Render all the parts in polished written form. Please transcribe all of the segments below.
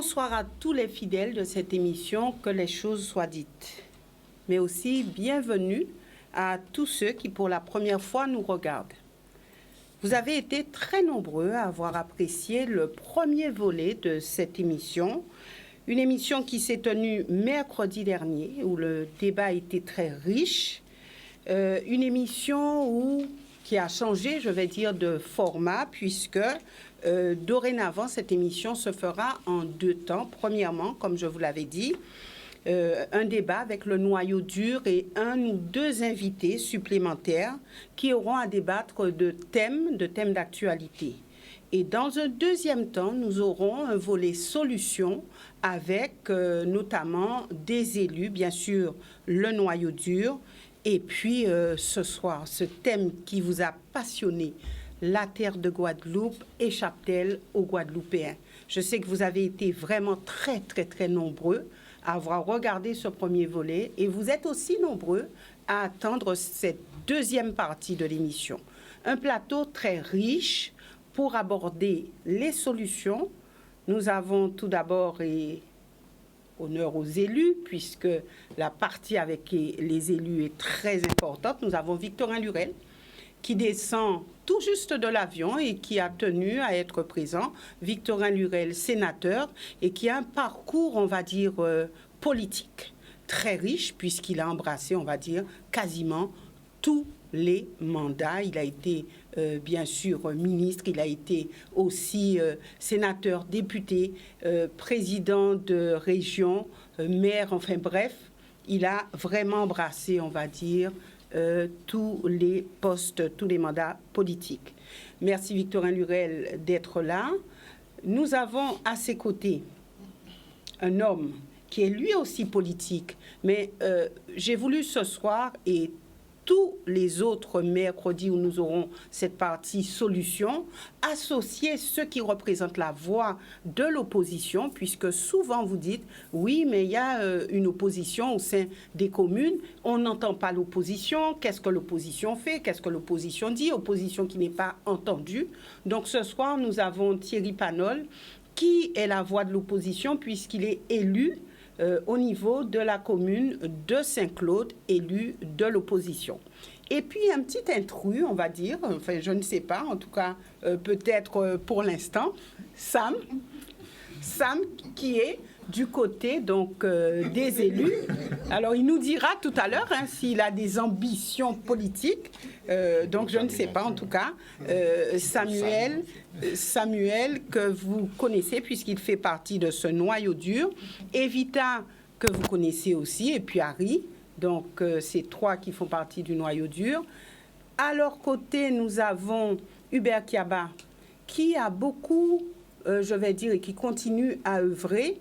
Bonsoir à tous les fidèles de cette émission, que les choses soient dites. Mais aussi bienvenue à tous ceux qui pour la première fois nous regardent. Vous avez été très nombreux à avoir apprécié le premier volet de cette émission, une émission qui s'est tenue mercredi dernier, où le débat était très riche, une émission qui a changé, je vais dire, de format, puisque dorénavant, cette émission se fera en deux temps. Premièrement, comme je vous l'avais dit, un débat avec le noyau dur et un ou deux invités supplémentaires qui auront à débattre de thèmes d'actualité. Et dans un deuxième temps, nous aurons un volet solutions avec notamment des élus, bien sûr, le noyau dur. Et puis, ce soir, ce thème qui vous a passionné, la terre de Guadeloupe, échappe-t-elle aux Guadeloupéens? Je sais que vous avez été vraiment très, très, très nombreux à avoir regardé ce premier volet et vous êtes aussi nombreux à attendre cette deuxième partie de l'émission. Un plateau très riche pour aborder les solutions. Nous avons tout d'abord, et honneur aux élus, puisque la partie avec les élus est très importante, nous avons Victorin Lurel, qui descend tout juste de l'avion et qui a tenu à être présent. Victorin Lurel, sénateur, et qui a un parcours, on va dire, politique très riche, puisqu'il a embrassé, on va dire, quasiment tous les mandats. Il a été, bien sûr, ministre, il a été aussi sénateur, député, président de région, maire, enfin bref, il a vraiment embrassé, on va dire, tous les postes, tous les mandats politiques. Merci Victorin Lurel d'être là. Nous avons à ses côtés un homme qui est lui aussi politique, mais j'ai voulu ce soir et tous les autres mercredis où nous aurons cette partie solution, associer ceux qui représentent la voix de l'opposition, puisque souvent vous dites, oui, mais il y a une opposition au sein des communes, on n'entend pas l'opposition, qu'est-ce que l'opposition fait, qu'est-ce que l'opposition dit, opposition qui n'est pas entendue. Donc ce soir, nous avons Thierry Panol, qui est la voix de l'opposition, puisqu'il est élu au niveau de la commune de Saint-Claude, élu de l'opposition. Et puis un petit intrus, on va dire, enfin je ne sais pas, en tout cas peut-être pour l'instant, Sam qui est du côté donc des élus. Alors il nous dira tout à l'heure s'il a des ambitions politiques, donc je ne sais pas en tout cas. Samuel que vous connaissez puisqu'il fait partie de ce noyau dur, Evita que vous connaissez aussi, et puis Harry, donc c'est trois qui font partie du noyau dur. À leur côté, nous avons Hubert Kiaba qui a beaucoup, je vais dire, et qui continue à œuvrer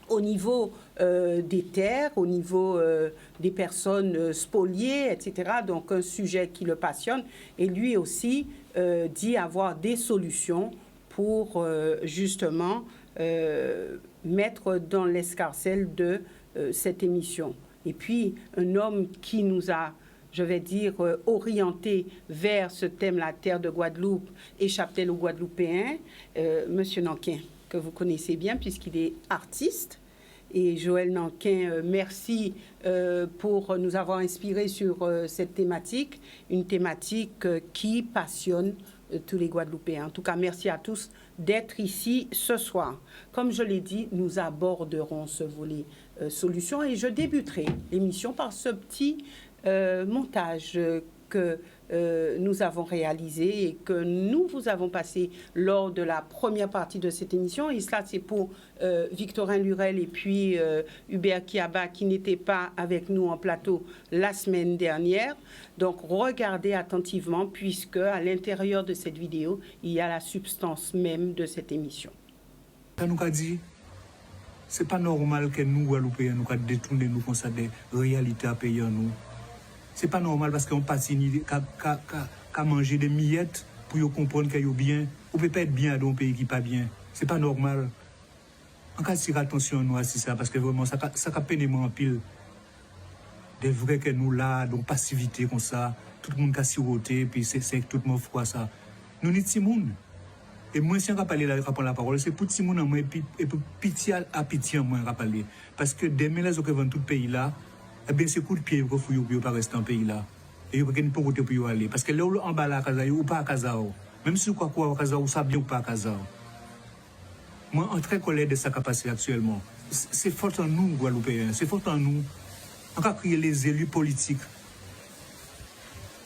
au niveau des terres, au niveau des personnes spoliées, etc. Donc un sujet qui le passionne. Et lui aussi dit avoir des solutions pour justement mettre dans l'escarcelle de cette émission. Et puis un homme qui nous a, je vais dire, orienté vers ce thème, la terre de Guadeloupe, échappe-t-elle aux Guadeloupéens, Monsieur Nankin, que vous connaissez bien puisqu'il est artiste. Et Joël Nankin, merci pour nous avoir inspiré sur cette thématique, une thématique qui passionne tous les Guadeloupéens. En tout cas, merci à tous d'être ici ce soir. Comme je l'ai dit, nous aborderons ce volet solutions et je débuterai l'émission par ce petit montage que nous avons réalisé et que nous vous avons passé lors de la première partie de cette émission. Et cela, c'est pour Victorin Lurel et puis Hubert Kiaba qui n'étaient pas avec nous en plateau la semaine dernière. Donc, regardez attentivement puisque à l'intérieur de cette vidéo, il y a la substance même de cette émission. Ça nous a dit, c'est pas normal que nous, Guadeloupéens, nous détourner nous comme ça des réalités à payer nous. C'est pas normal parce qu'on passe qu'à manger des miettes pour comprendre qu'il y a bien. On peut pas être bien dans un pays qui n'est pas bien. C'est pas normal. En cas de tirer attention à nous, c'est ça, parce que vraiment, ça a peiné en pile. Des vrais que nous là, donc passivité comme ça, tout le monde a siroté, puis c'est tout le monde froid ça. Nous n'y sommes pas. Et moi, si on va parler là, prendre la parole, c'est pour tout le monde et pour pitié à pitié, moi, on va parler. Parce que demain, les autres vont tout le pays là, eh bien, c'est coup de pied pour ne pas rester dans le pays là. Et vous ne pouvez pas y aller. Parce que là, en bas, là, ou pas à Kazao. Même si vous croyez à Kazao, vous savez bien ou pas à Kazao. Moi, en très colère de sa capacité actuellement. C'est fort en nous, Guadeloupéens. C'est fort en nous. On va crier les élus politiques.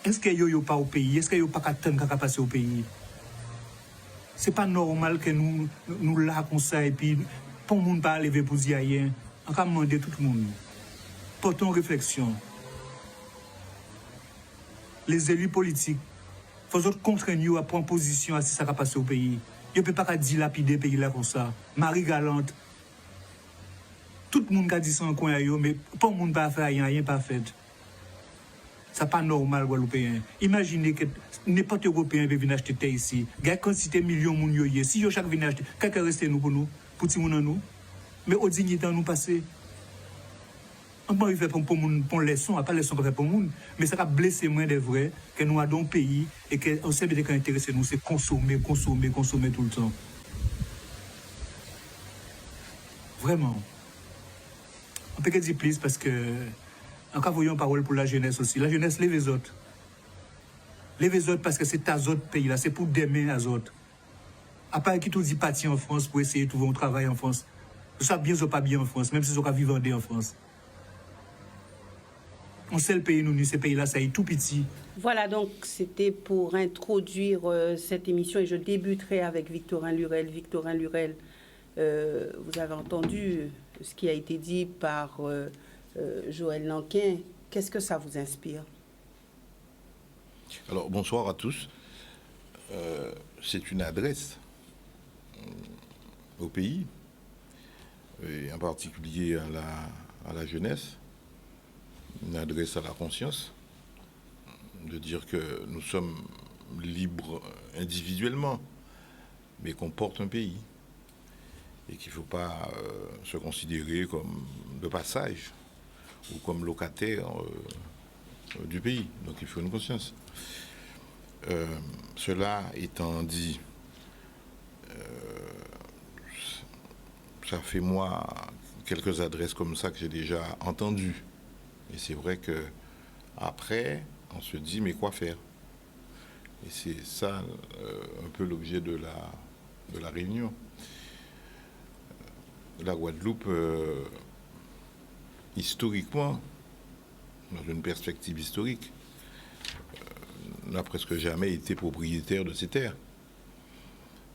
Est-ce qu'il n'y a pas au pays? Est-ce qu'il n'y a pas qu'à passer au pays? C'est pas normal que nous là comme ça et puis pour le monde pas lever pour dire rien. On va demander tout le monde. Portons réflexion. Les élus politiques, il faut contraindre à prendre position à ce qui s'est passé au pays. Il ne peut pas dilapider le pays là comme ça. Marie Galante. Tout le monde a dit ça en coin, mais pas le monde pas faire rien pas fait. Ça n'est pas normal, Guadeloupéen. Imaginez que n'importe Européen peut venir acheter terre ici. Il y a quantité de millions de gens. Si chaque vient acheter, quelqu'un reste nous pour nous, pour tout le monde nous. Mais au dignité, nous passer. On peut faire pour une leçon, pas leçon pour faire pour le monde. Mais ça va blesser moins de vrai que nous avons un pays et qu'on sait que intéressé nous, c'est consommer tout le temps. Vraiment. On peut dire plus parce que. Encore voyons parole pour la jeunesse aussi. La jeunesse, lève les autres. Lève les autres parce que c'est ta autres pays là, c'est pour demain les autres. À part qui tout dit partir en France pour essayer de trouver un travail en France. Vous savez bien ou pas bien en France, même si vous avez vivre en France. On sait le pays, nous, ces pays-là, ça est tout petit. Voilà, donc c'était pour introduire cette émission et je débuterai avec Victorin Lurel. Victorin Lurel, vous avez entendu ce qui a été dit par Joël Nankin. Qu'est-ce que ça vous inspire? Alors, bonsoir à tous. C'est une adresse au pays, et en particulier à la jeunesse, une adresse à la conscience, de dire que nous sommes libres individuellement, mais qu'on porte un pays, et qu'il ne faut pas se considérer comme de passage ou comme locataire du pays. Donc il faut une conscience. Cela étant dit, ça fait moi quelques adresses comme ça que j'ai déjà entendues. Et c'est vrai que après, on se dit mais quoi faire? Et c'est ça un peu l'objet de la réunion. La Guadeloupe, historiquement, dans une perspective historique, n'a presque jamais été propriétaire de ses terres.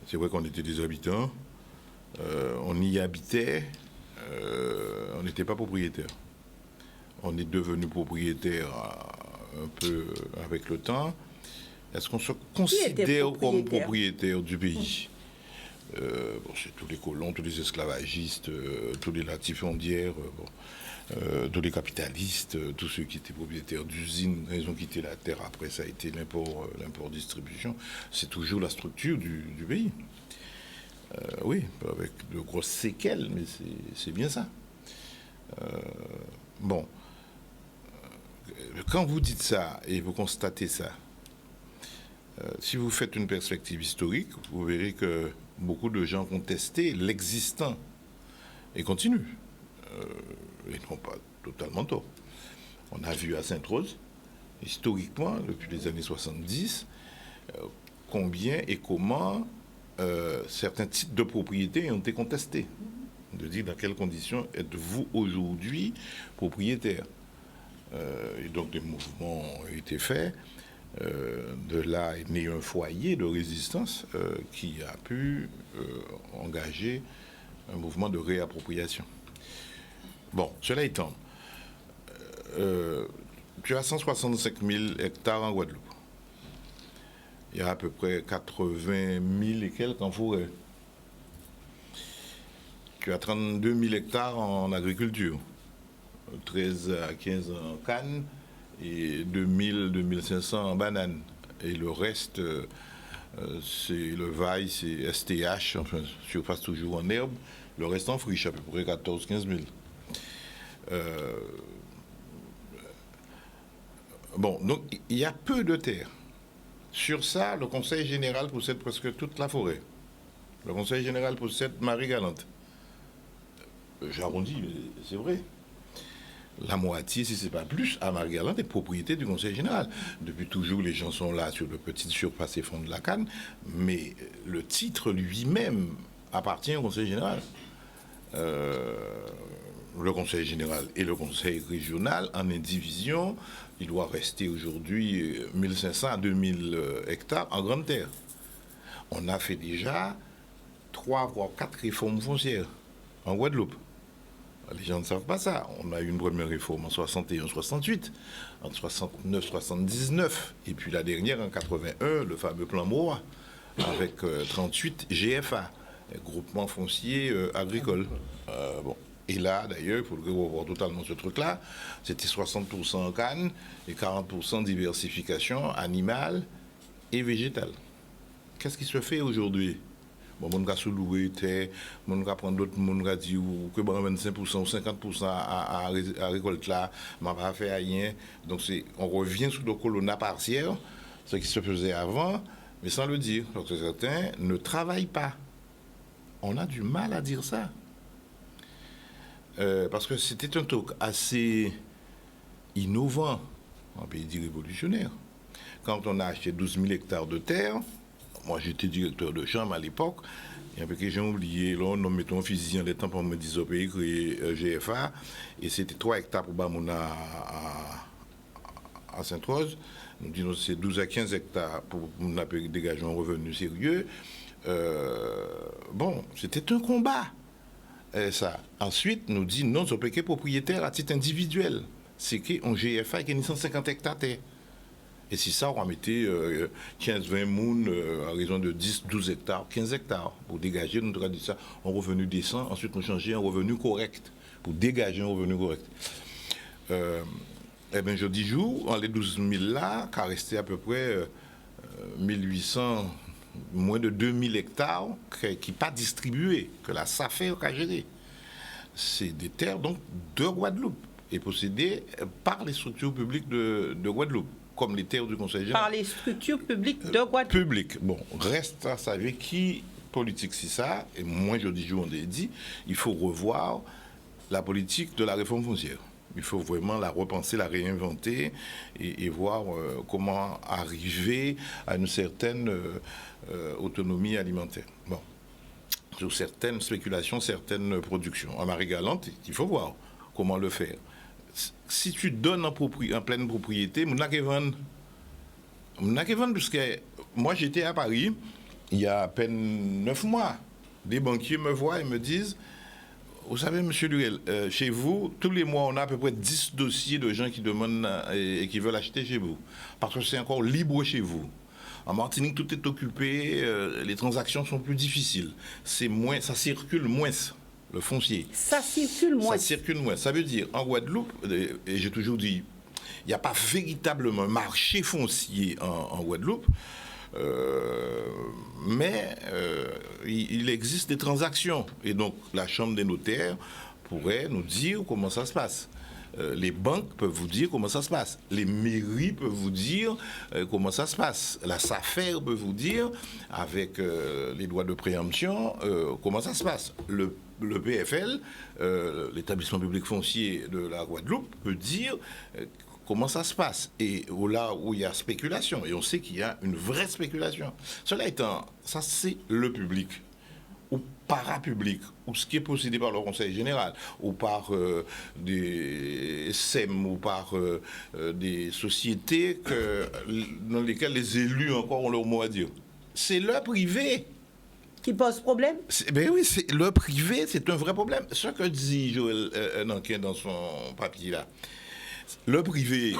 C'est vrai qu'on était des habitants, on y habitait, on n'était pas propriétaire. On est devenu propriétaire un peu avec le temps. Est-ce qu'on se considère comme propriétaire du pays? C'est tous les colons, tous les esclavagistes, tous les latifondières, tous les capitalistes, tous ceux qui étaient propriétaires d'usines, ils ont quitté la terre. Après, ça a été l'import-distribution. C'est toujours la structure du pays. Oui, avec de grosses séquelles, mais c'est bien ça. Bon. Quand vous dites ça et vous constatez ça, si vous faites une perspective historique, vous verrez que beaucoup de gens contestaient l'existant et continuent. Ils n'ont pas totalement tort. On a vu à Sainte-Rose, historiquement, depuis les années 70, combien et comment certains titres de propriété ont été contestés. De dire dans quelles conditions êtes-vous aujourd'hui propriétaire. Et donc des mouvements ont été faits. De là est né un foyer de résistance qui a pu engager un mouvement de réappropriation. Bon, cela étant, tu as 165 000 hectares en Guadeloupe. Il y a à peu près 80 000 et quelques en forêt. Tu as 32 000 hectares en agriculture, 13 à 15 en canne et 2 500 en banane. Et le reste, c'est le vaille, c'est STH, enfin, surface toujours en herbe, le reste en friche, à peu près 14-15 000. Bon, donc il y a peu de terres. Sur ça, le Conseil général possède presque toute la forêt. Le Conseil général possède Marie-Galante. J'arrondis, mais c'est vrai. La moitié, si ce n'est pas plus, à Marie-Galante est propriété du Conseil général. Depuis toujours, les gens sont là sur de petites surfaces et fonds de la canne, mais le titre lui-même appartient au Conseil général. Le Conseil général et le Conseil régional en indivision, il doit rester aujourd'hui 1500 à 2000 hectares en grande terre. On a fait déjà 3 voire 4 réformes foncières en Guadeloupe. Les gens ne savent pas ça. On a eu une première réforme en 61-68, en 69-79, et puis la dernière en 81, le fameux plan Moa, avec 38 GFA, groupement foncier agricole. Bon. Et là, d'ailleurs, il faudrait revoir totalement ce truc-là. C'était 60% en canne et 40% diversification animale et végétale. Qu'est-ce qui se fait aujourd'hui? Bon, on va sous-louer, on va prendre d'autres, on va dire que 25% ou 50% à récolte là, on va faire rien. Donc, on revient sous le colonna partiel, ce qui se faisait avant, mais sans le dire, parce que certains ne travaillent pas. On a du mal à dire ça. Parce que c'était un truc assez innovant, un pays dit révolutionnaire. Quand on a acheté 12 000 hectares de terre, moi j'étais directeur de chambre à l'époque, et un peu que j'ai oublié, là on mettait un fusil en les temps pour me dire au pays créé GFA, et c'était 3 hectares pour Bamona à Sainte-Rose. Nous disons c'est 12 à 15 hectares pour dégager un revenu sérieux. Bon, c'était un combat. Ça. Ensuite, nous dit non, on peut que propriétaire à titre individuel. C'est qu'un GFA qui a 150 hectares. Et si ça, on va mettre 15-20 mounes à raison de 10-12 hectares, 15 hectares pour dégager, nous avons dit ça, un revenu décent. Ensuite, nous changer un revenu correct pour dégager un revenu correct. Eh bien, je dis jour, en les 12 000 là, qui a resté à peu près 1800. Moins de 2000 hectares qui pas distribués, que la SAFER a géré. C'est des terres donc de Guadeloupe et possédées par les structures publiques de Guadeloupe, comme les terres du Conseil général. Par les structures publiques de Guadeloupe. Publiques. Bon, reste à savoir qui politique c'est ça, et moi je dis, on a dit, il faut revoir la politique de la réforme foncière. Il faut vraiment la repenser, la réinventer et voir comment arriver à une certaine autonomie alimentaire. Bon, sur certaines spéculations, certaines productions. En Marie-Galante, il faut voir comment le faire. Si tu donnes en pleine propriété, on n'a qu'à vendre. On n'a qu'à vendre, puisque moi j'étais à Paris il y a à peine 9 mois. Des banquiers me voient et me disent: vous savez, M. Lurel, chez vous, tous les mois, on a à peu près 10 dossiers de gens qui demandent et qui veulent acheter chez vous. Parce que c'est encore libre chez vous. En Martinique, tout est occupé, les transactions sont plus difficiles. C'est moins, ça circule moins, le foncier. Ça circule moins. Ça circule moins. Ça veut dire, en Guadeloupe, et j'ai toujours dit, il n'y a pas véritablement un marché foncier en Guadeloupe. Mais il existe des transactions et donc la Chambre des notaires pourrait nous dire comment ça se passe. Les banques peuvent vous dire comment ça se passe. Les mairies peuvent vous dire comment ça se passe. La SAFER peut vous dire, avec les droits de préemption, comment ça se passe. Le PFL, l'établissement public foncier de la Guadeloupe, peut dire comment ça se passe. Et là où il y a spéculation, et on sait qu'il y a une vraie spéculation. Cela étant, ça c'est le public, ou parapublic, ou ce qui est possédé par le Conseil général, ou par des SEM, ou par des sociétés dans lesquelles les élus encore ont leur mot à dire. C'est le privé. Qui pose problème? Ben oui, le privé, c'est un vrai problème. Ce que dit Joël Nankin dans son papier là. Le privé,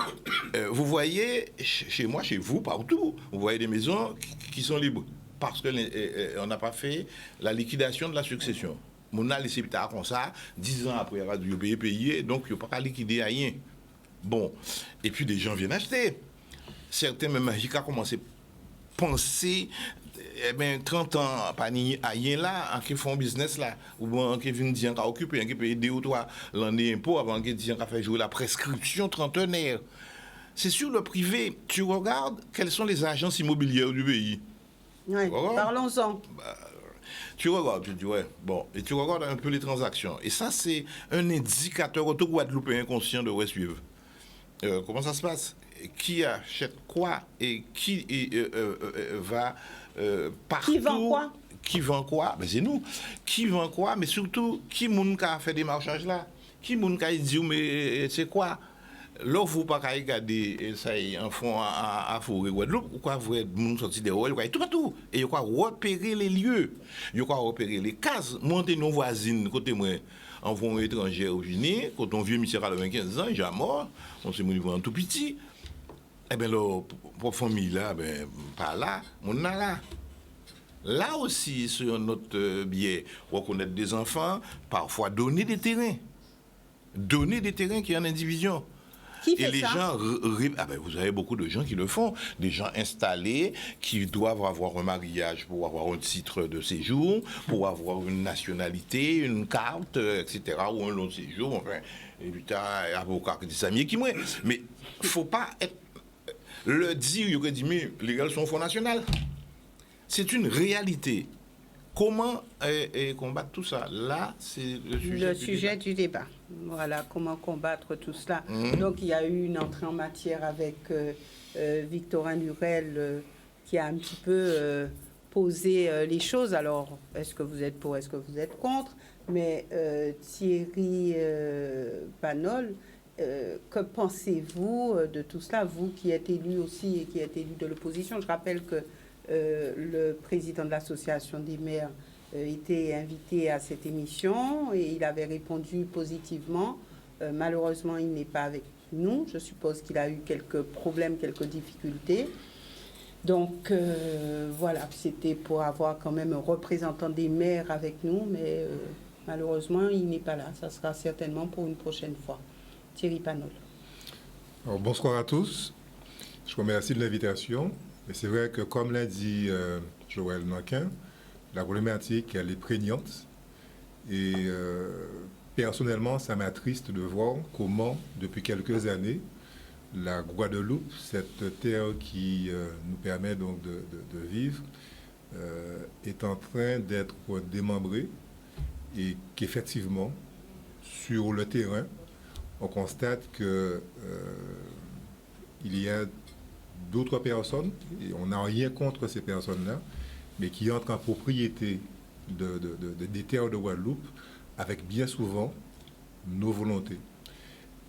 vous voyez, chez moi, chez vous, partout, vous voyez des maisons qui sont libres. Parce qu'on n'a pas fait la liquidation de la succession. On a laissé plus tard comme ça, 10 ans après, il y a payé, donc il n'y a pas liquider rien. Bon, et puis des gens viennent acheter. Certains, même, j'ai commencé à penser, 30 ans, pas à rien là, qui font business là, ou qui viennent dire qu'on a occupé, qui paye 2 ou 3 l'année impôt avant qu'ils disent qu'on a fait jouer la prescription trentenaire. C'est sur le privé. Tu regardes quelles sont les agences immobilières du pays. Oui, parlons-en. Tu regardes, tu dis, ouais, bon, et tu regardes un peu les transactions. Et ça, c'est un indicateur, tout Guadeloupéen inconscient devrait suivre. Comment ça se passe? Qui achète quoi et qui va partout? Qui vend quoi? Qui vend quoi? Ben, c'est nous. Qui vend quoi? Mais surtout, qui moun ka fait des marchands là? Qui moun ka dit, mais c'est quoi? Là, vous pas qu'à regarder ça en fond à Forêt Guadeloupe, ou quoi, vous êtes sorti des rôles, tout partout. Et vous quoi repérer les lieux, vous quoi repérer les cases, monter nos voisines, côté moi, en vont étrangers au Guinée, quand on vieux monsieur à 95 ans, il est mort, on s'est mis en tout petit. Eh bien, là, pour famille là, ben, pas là, on a là. Là aussi, sur notre biais, reconnaître des enfants, parfois donner des terrains. Donner des terrains qui sont en indivision. Qui fait et les ça? gens, vous avez beaucoup de gens qui le font, des gens installés qui doivent avoir un mariage pour avoir un titre de séjour, pour avoir une nationalité, une carte, etc., ou un long séjour, enfin, et putain, avocat qui dit ça mieux qui moi. Mais il ne faut pas être, le dire, il aurait dit, mais les gars sont au Fonds national. C'est une réalité. Comment combattre tout ça? Là, c'est le sujet du débat. Voilà, comment combattre tout cela. Donc, il y a eu une entrée en matière avec Victorin Lurel qui a un petit peu posé les choses. Alors, est-ce que vous êtes pour, est-ce que vous êtes contre? Mais Thierry Panol, que pensez-vous de tout cela, vous qui êtes élu aussi et qui êtes élu de l'opposition? Je rappelle que le président de l'association des maires était invité à cette émission et il avait répondu positivement. Malheureusement, il n'est pas avec nous. Je suppose qu'il a eu quelques problèmes, quelques difficultés. Donc, voilà, c'était pour avoir quand même un représentant des maires avec nous, mais malheureusement, il n'est pas là. Ça sera certainement pour une prochaine fois. Thierry Panol. Alors, bonsoir à tous. Je vous remercie de l'invitation. Et c'est vrai que, comme l'a dit Joël Nankin, la problématique, elle est prégnante. Et personnellement, ça m'attriste de voir comment, depuis quelques années, la Guadeloupe, cette terre qui nous permet donc de vivre, est en train d'être démembrée et qu'effectivement, sur le terrain, on constate que il y a d'autres personnes, et on n'a rien contre ces personnes-là, mais qui entrent en propriété des terres de Guadeloupe avec bien souvent nos volontés.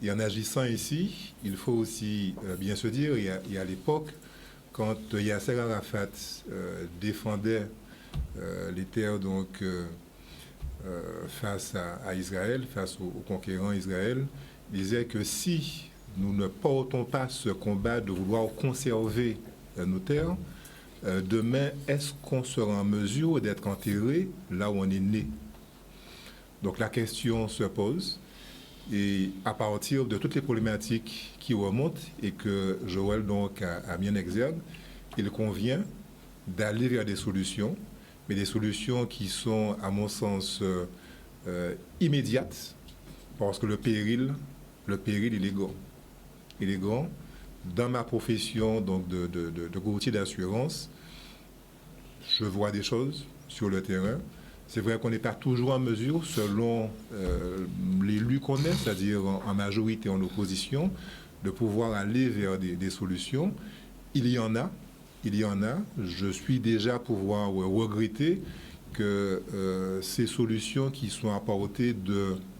Et en agissant ici, il faut aussi bien se dire, il y a l'époque, quand Yasser Arafat défendait les terres donc, face à Israël, face au conquérant Israël, il disait que si nous ne portons pas ce combat de vouloir conserver nos terres, demain, est-ce qu'on sera en mesure d'être enterré là où on est né? Donc la question se pose, et à partir de toutes les problématiques qui remontent et que Joël donc a mis en exergue, il convient d'aller vers des solutions, mais des solutions qui sont, à mon sens, immédiates, parce que le péril, il est grand. Il est grand. Dans ma profession donc de courtier d'assurance, je vois des choses sur le terrain. C'est vrai qu'on n'est pas toujours en mesure, selon l'élu qu'on est, c'est-à-dire en majorité en opposition, de pouvoir aller vers des solutions. Il y en a. Je suis déjà pouvoir regretter que ces solutions qui sont apportées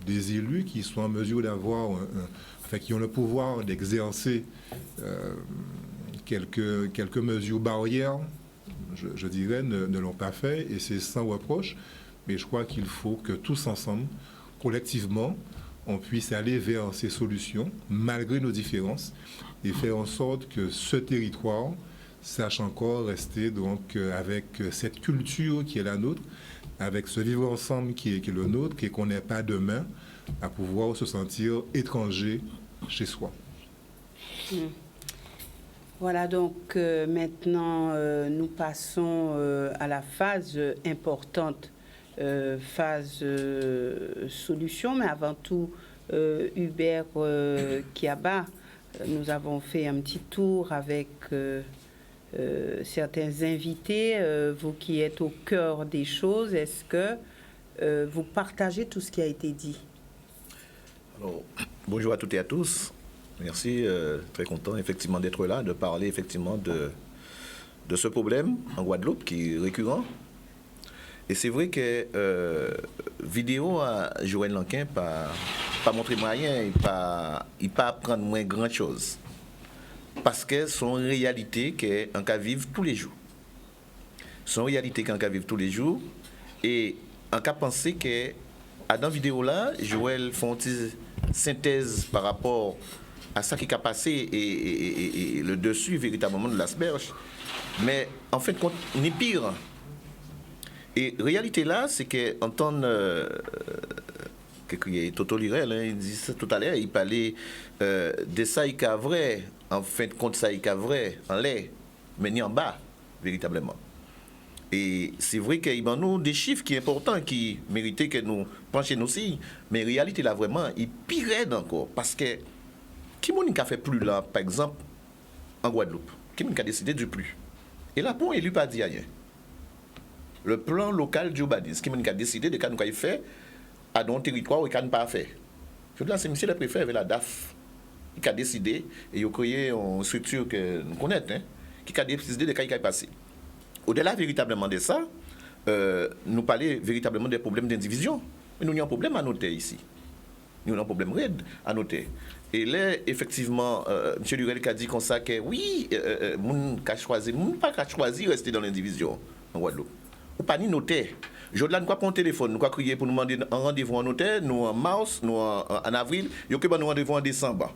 des élus, qui sont en mesure d'avoir, qui ont le pouvoir d'exercer quelques mesures barrières, je dirais, ne l'ont pas fait, et c'est sans reproche. Mais je crois qu'il faut que tous ensemble, collectivement, on puisse aller vers ces solutions, malgré nos différences, et faire en sorte que ce territoire sache encore rester donc avec cette culture qui est la nôtre, avec ce vivre ensemble qui est le nôtre, et qu'on n'ait pas demain à pouvoir se sentir étranger chez soi. Voilà, donc maintenant nous passons à la phase importante, phase solution, mais avant tout, Hubert Kiaba, nous avons fait un petit tour avec certains invités, vous qui êtes au cœur des choses, est-ce que vous partagez tout ce qui a été dit? Alors, bonjour à toutes et à tous. Merci, très content effectivement d'être là, de parler effectivement de ce problème en Guadeloupe qui est récurrent. Et c'est vrai que vidéo à Joël Lanquin pas montrer moyen, il pas apprendre moins grand chose. Parce que son réalité qu'en cas vivre tous les jours. Son réalité qu'en cas vivre tous les jours et en cas penser que dans la vidéo là, Joël fait une synthèse par rapport à ça qui a passé et le dessus véritablement de l'asperge. Mais en fait, ni pire. Et réalité là, c'est qu'en tant que Toto Lirel, il dit ça tout à l'heure, il parlait de ça il est vrai, en fin de compte ça il est vrai, en l'air, mais ni en bas, véritablement. Et c'est vrai qu'il y a nous des chiffres qui sont importants, qui méritaient que nous penchions aussi, mais en réalité là vraiment, il pirait encore, parce que qui a fait plus là, par exemple, en Guadeloupe, qui a décidé du plus. Et là, pour élu pas dit rien. Le plan local du Badis, qui a décidé de ce qu'on a fait à dans territoire et qu'on n'a pas fait. Je dis là, c'est M. le préfet avec la DAF qui a décidé, et il a créé une structure que nous connaissons, hein, qui a décidé de ce qui a passé. Au-delà véritablement de ça, nous parlons véritablement des problèmes d'indivision. Mais nous avons un problème à noter ici. Nous avons un problème raide à noter. Et là, effectivement, M. Lurel a dit comme ça que oui, moun ka choisi, moun pas choisi rester dans l'indivision en Guadeloupe. Ou pas ni noter. Aujourd'hui, nous avons un téléphone, nous avons crié pour nous demander un rendez-vous en notaire, nous en mars, nous en avril, nous avons un rendez-vous en décembre.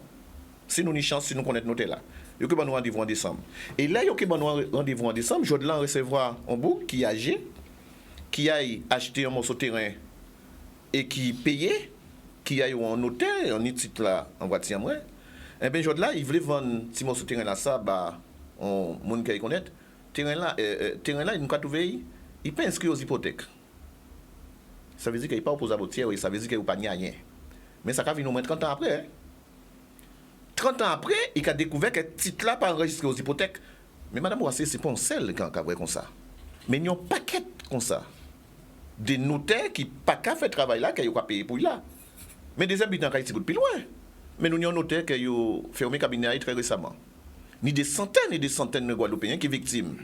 Si nous avons une chance, si nous connaissons notaire là. Nous avons un rendez-vous en décembre. Et là, nous avons un rendez-vous en décembre, aujourd'hui, on recevra un bouc qui est âgé, qui a acheté un morceau de terrain et qui payait, qui a eu un notaire, un titre là, en voiture. Et bien, aujourd'hui, là, il voulait vendre un petit morceau de terrain là, ça, bah, on monde qui connaît. Terrain là, il nous a trouvé, il peut inscrire aux hypothèques. Ça veut dire qu'il n'est pas opposé à votre tiers, ça veut dire qu'il n'est pas rien. Mais ça va venir au moins 30 ans après. Hein. 30 ans après, il a découvert que ce titre là pas enregistré aux hypothèques. Mais Madame Boissé, ce n'est pas un seul qui a vrai comme ça. Mais il y a un paquet comme ça. Des notaires qui pas qu'à faire travail là, qui ont payé pour là. Mais des habitants qui sont plus loin. Mais nous avons un notaire qui a fermé le cabinet très récemment. Ni des centaines et des centaines de Guadeloupéens qui sont victimes.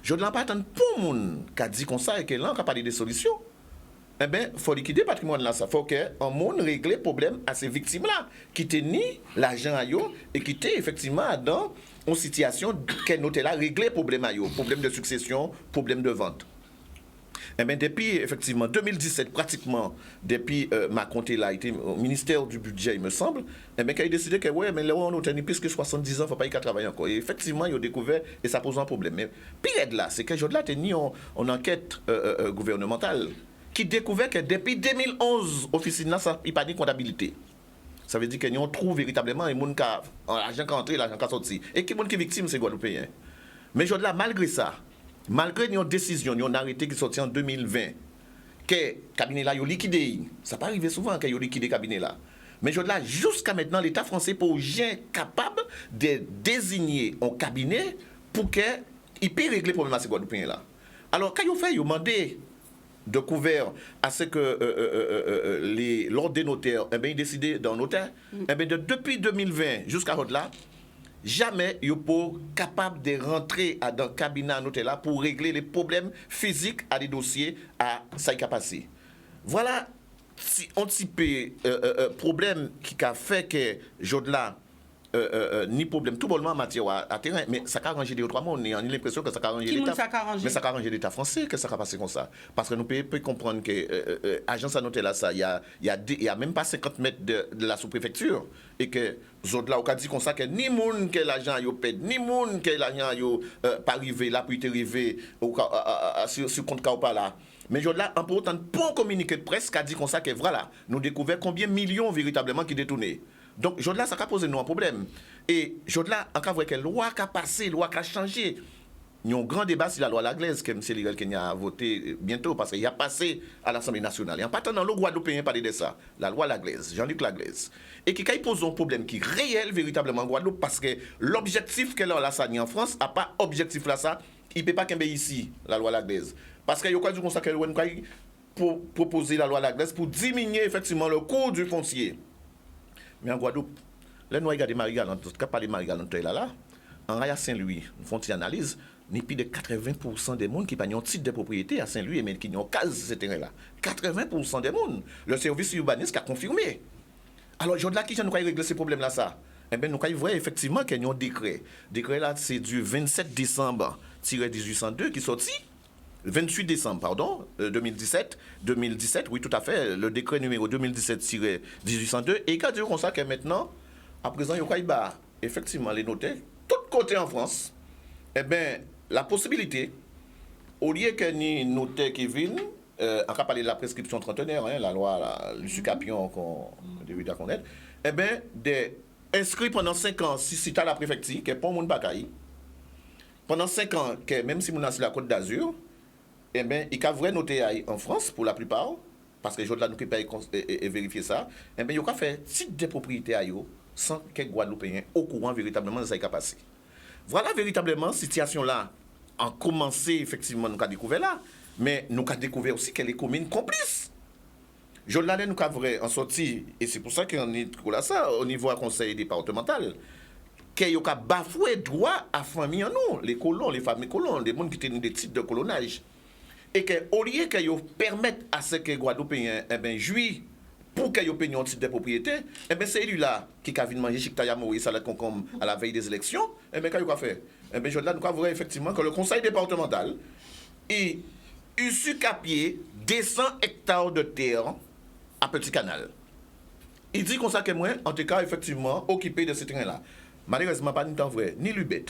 Je ne l'ai pas attendre pour le monde qui a dit comme ça et qui a parlé des solutions. Eh bien, il faut liquider le patrimoine là. Il faut qu'un monde règle le problème à ces victimes-là, qui tenaient l'argent à eux et qui étaient effectivement dans une situation qu'elle notait là, régler le problème à eux, problème de succession, problème de vente. Eh bien, depuis effectivement 2017, pratiquement, depuis Macron a été au ministère du budget, il me semble, eh bien, qu'il a décidé que, ouais, mais là, on a tenu plus que 70 ans, il ne faut pas y travailler encore. Et effectivement, il a découvert et ça pose un problème. Mais pire de là, c'est que aujourd'hui, il y a une enquête gouvernementale qui découvert que depuis 2011, l'officine là, il n'y a pas de comptabilité. Ça veut dire qu'ils ont trouvé véritablement l'argent qui est entré, l'argent qui est sorti. Et qui est victime, c'est Guadeloupéen. Mais aujourd'hui, malgré ça, malgré une décision, une arrêté qui est sorti en 2020, que le cabinet là, il a liquidé. Ça peut arriver souvent qu'il y ait liquidé le cabinet là. Mais là, jusqu'à maintenant, l'État français n'est pas capable de désigner un cabinet pour qu'il puisse régler le problème à ces Guadeloupéens là. Alors, quand ils ont fait, ils ont demandé de couvert à ce que l'ordre des notaires, eh bien, ils décidaient d'un notaire. Eh bien, depuis 2020 jusqu'à là, jamais ils ne sont pas capables de rentrer dans le cabinet notaire là pour régler les problèmes physiques à des dossiers à ça qui a passé. Voilà un petit peu problème qui a fait que Jodla ni problème tout bonnement en matière à terrain, mais ça a arrangé les autres mondes. On a l'impression que ça a arrangé l'État. Mais ça a arrangé l'État français que ça a passé comme ça. Parce que nous pouvons comprendre que l'agence à noter là, ça, il y a même pas 50 mètres de la sous-préfecture. Et que Zodla a dit comme ça que ni monde que l'agent a pète, ni monde que l'agent pas arrivé là, puis arrivé sur compte cas ou pas là. Mais Jodla, en pourtant, pour communiquer de presse, qui a dit comme ça que voilà, nous découvrons combien de millions véritablement qui détournés. Donc, Jodla, ça a posé nous un problème. Et Jodla, en cas où la loi qui a passé, la loi qui a changé, y a un grand débat sur la loi Laglaise que M. Lirel Kenya a voté bientôt parce qu'il a passé à l'Assemblée nationale. Et en partant le Guadeloupéen parler de ça, la loi Laglaise, Jean-Luc Laglaise. Et qui pose un problème qui est réel véritablement en Guadeloupe parce que l'objectif qu'elle a là, ça, en France, n'a pas objectif là, ça, il ne peut pas qu'un ici, la loi Laglaise. Parce qu'il y a quoi du constat pour proposer la loi Laglaise pour diminuer effectivement le coût du foncier. Mais en Guadeloupe, là, nous regardons Marie-Galante, en tout cas, pas les Marie-Galante là, en Raya Saint-Louis, nous faisons une analyse, ni plus de 80% des gens qui n'ont pas titre de propriété à Saint-Louis, mais qui ont case ce terrain-là. 80% des gens. Le service urbaniste a confirmé. Alors, aujourd'hui, qui nous régler ces problèmes-là, ça? Eh bien, nous voyons effectivement qu'il y a un décret. Le décret là, c'est du 27 décembre 1802 qui est sorti. 28 décembre, pardon, 2017, oui, tout à fait, le décret numéro 2017-1802, et il a dit comme ça que maintenant, à présent, il y a effectivement les notaires, tout côté en France, eh bien, la possibilité, au lieu que ni notaires qui viennent, on va parler de la prescription trentenaire, hein, la loi, le Sucapion qu'on devait connaître, eh bien, inscrits pendant 5 ans, si tu as la préfecture, qui est pas un monde bakaï, pendant 5 ans, que même si on a sur la Côte d'Azur, eh bien, il y a vrai noté en France, pour la plupart, parce que je ne peux pas vérifier ça, eh bien, il y a fait titre de propriété à eux, sans que les Guadeloupéens au courant véritablement de ce qui a passé. Voilà véritablement la situation là a commencé effectivement, nous avons découvert là, mais nous avons découvert aussi que les communes complices. Je l'allais nous avons en sorti, et c'est pour ça qu'on est là ça, au niveau du conseil départemental, qu'il y a bafoué droit à famille en nous, les colons, les familles colons, les gens qui ont des titres de colonnage. Et qu'au lieu qu'ils permettent à ce que les Guadeloupéens jouissent pour qu'ils aient un titre de propriété, c'est lui-là qui a vu manger Chictaya Moïse à la veille des élections, qu'est-ce qu'il a fait? Je là, nous avons effectivement que le conseil départemental est usucapié 200 hectares de terre à Petit Canal. Il dit comme ça que moi, en tout cas, effectivement, occupé de ce terrain-là. Malheureusement, pas ni temps vrai, ni Lubet,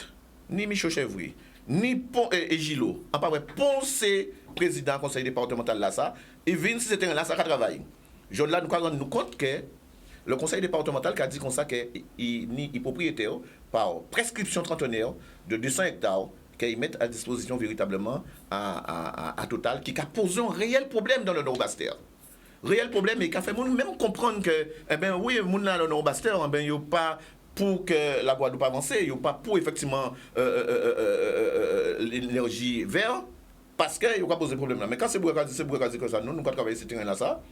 ni Michaud Chevry, ni Pont et Gilo, en pas vrai, Ponce, président du conseil départemental là, ça, et Vince, ce terrain-là, ça travaille. Je là, nous rendre compte que le conseil départemental qui a dit comme ça qu'il est propriétaire par prescription trentenaire de 200 hectares qu'ils mettent à disposition véritablement à Total, qui a posé un réel problème dans le Nord-Bastère. Réel problème, et qui a fait même comprendre que, eh bien, oui, le monde dans le Nord-Bastère, eh bien, il n'y a pas pour que la Guadeloupe avance, il n'y a pas pour effectivement l'énergie verte, parce qu'il n'y a pas posé problème là. Mais quand c'est Bourg-Kazi que ça, nous avons travaillé ce terrain-là, ça.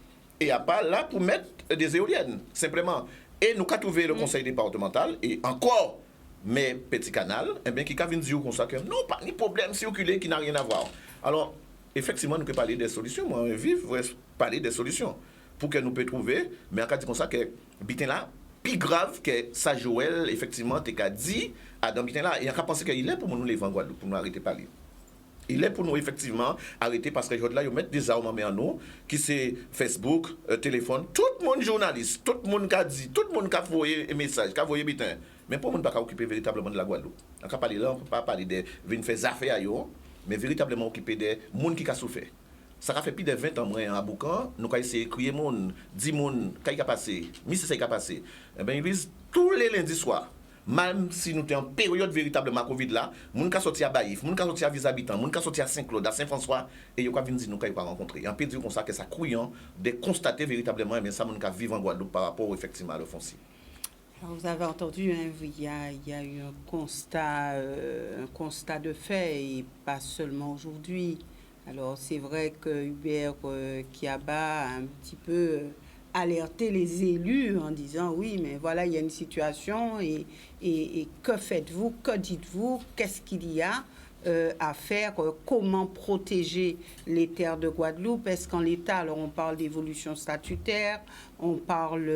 Et il n'y a pas là pour mettre des éoliennes, simplement. Et nous avons trouvé le conseil départemental, et encore, mais Petit Canal, eh bien, qui a vu dire comme ça que non, pas ni problème circulé qui n'a rien à voir. Alors, effectivement, nous pouvons parler des solutions. Moi, vivre, parler des solutions. Pour que nous puissions trouver, mais en cas de comme ça, que Bitin là, plus grave que ça, Joël, effectivement, t'es dit à dans Bitin là, et on a pensé qu'il est pour nous lever en Guadeloupe, pour nous arrêter de parler. Il est pour nous effectivement arrêter parce que là, ils mettent des armes en nous, qui c'est Facebook, téléphone, tout le monde journaliste, tout le monde qui a dit, tout le monde qui a envoyé un message, qui a envoyé bitin. Mais pour le monde pas occuper véritablement de la Guadeloupe. On ne peut pas parler de venir faire des affaires à eux, mais véritablement occuper des gens qui ont souffert. Ça a fait plus de 20 ans à Boucan, nous avons essayé de crier les gens, 10 gens, qu'est-ce qui a passé, qu'est-ce qui a passé. Eh bien, ils disent tous les lundis soirs. Même si nous sommes en période véritablement Covid là, les gens qui sont sortis à Baïf, les gens qui sont sortis à Vis-Habitant, les gens qui sont sortis à Saint-Claude, à Saint-François, et ils ont venir dire nous qu'ils pas rencontrer. Et on peut dire comme ça que ça croyant de constater véritablement mais ça nous vivre en Guadeloupe par rapport effectivement à le foncier. Alors, vous avez entendu, hein, il y a eu un constat de fait et pas seulement aujourd'hui. Alors c'est vrai que Hubert Kiaba a un petit peu alerté les élus en disant oui, mais voilà, il y a une situation et que faites-vous, que dites-vous, qu'est-ce qu'il y a à faire, comment protéger les terres de Guadeloupe. Est-ce qu'en l'état, alors on parle d'évolution statutaire, on parle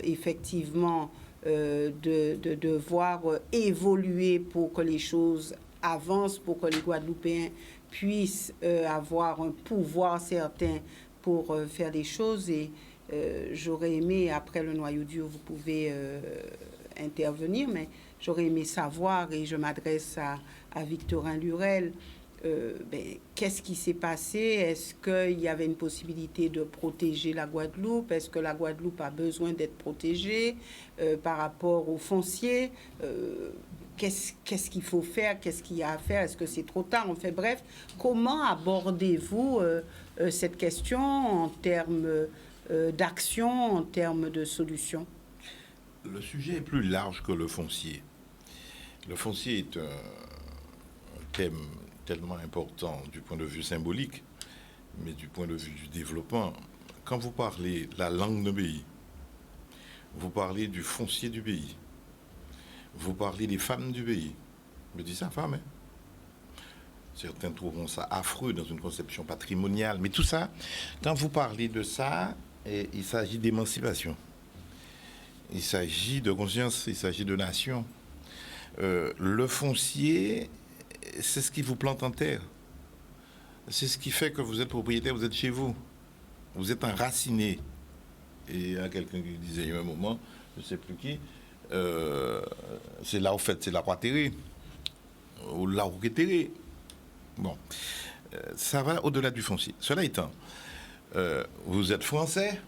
effectivement de devoir évoluer pour que les choses avancent, pour que les Guadeloupéens puissent avoir un pouvoir certain pour faire des choses. Et j'aurais aimé, après le noyau dur, vous pouvez intervenir, mais j'aurais aimé savoir, et je m'adresse à Victorin Lurel, qu'est-ce qui s'est passé? Est-ce qu'il y avait une possibilité de protéger la Guadeloupe? Est-ce que la Guadeloupe a besoin d'être protégée par rapport aux fonciers? qu'est-ce qu'il faut faire, qu'est-ce qu'il y a à faire, est-ce que c'est trop tard, enfin bref, comment abordez-vous cette question en termes d'action, en termes de solutions? Le sujet est plus large que le foncier. Le foncier est un thème tellement important du point de vue symbolique, mais du point de vue du développement. Quand vous parlez la langue d'un pays, vous parlez du foncier du pays, vous parlez des femmes du pays. Je dis ça, femme, hein? Certains trouveront ça affreux dans une conception patrimoniale, mais tout ça, quand vous parlez de ça, il s'agit d'émancipation. Il s'agit de conscience, il s'agit de nation. Le foncier, c'est ce qui vous plante en terre. C'est ce qui fait que vous êtes propriétaire, vous êtes chez vous. Vous êtes enraciné. Et il y a quelqu'un qui disait il y a un moment, je ne sais plus qui, c'est là où fait, c'est la croix terrée. Ou là où est terré. Bon. Ça va au-delà du foncier. Cela étant, vous êtes français.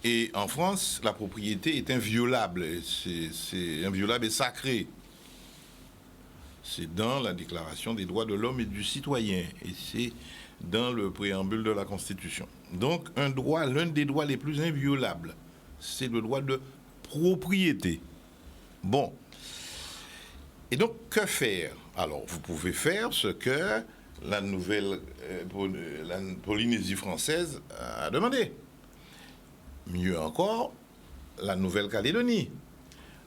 Et en France, la propriété est inviolable. C'est inviolable et sacré. C'est dans la Déclaration des droits de l'homme et du citoyen. Et c'est dans le préambule de la Constitution. Donc, un droit, l'un des droits les plus inviolables, c'est le droit de propriété. Bon. Et donc, que faire? Alors, vous pouvez faire ce que la nouvelle la Polynésie française a demandé. Mieux encore, la Nouvelle-Calédonie,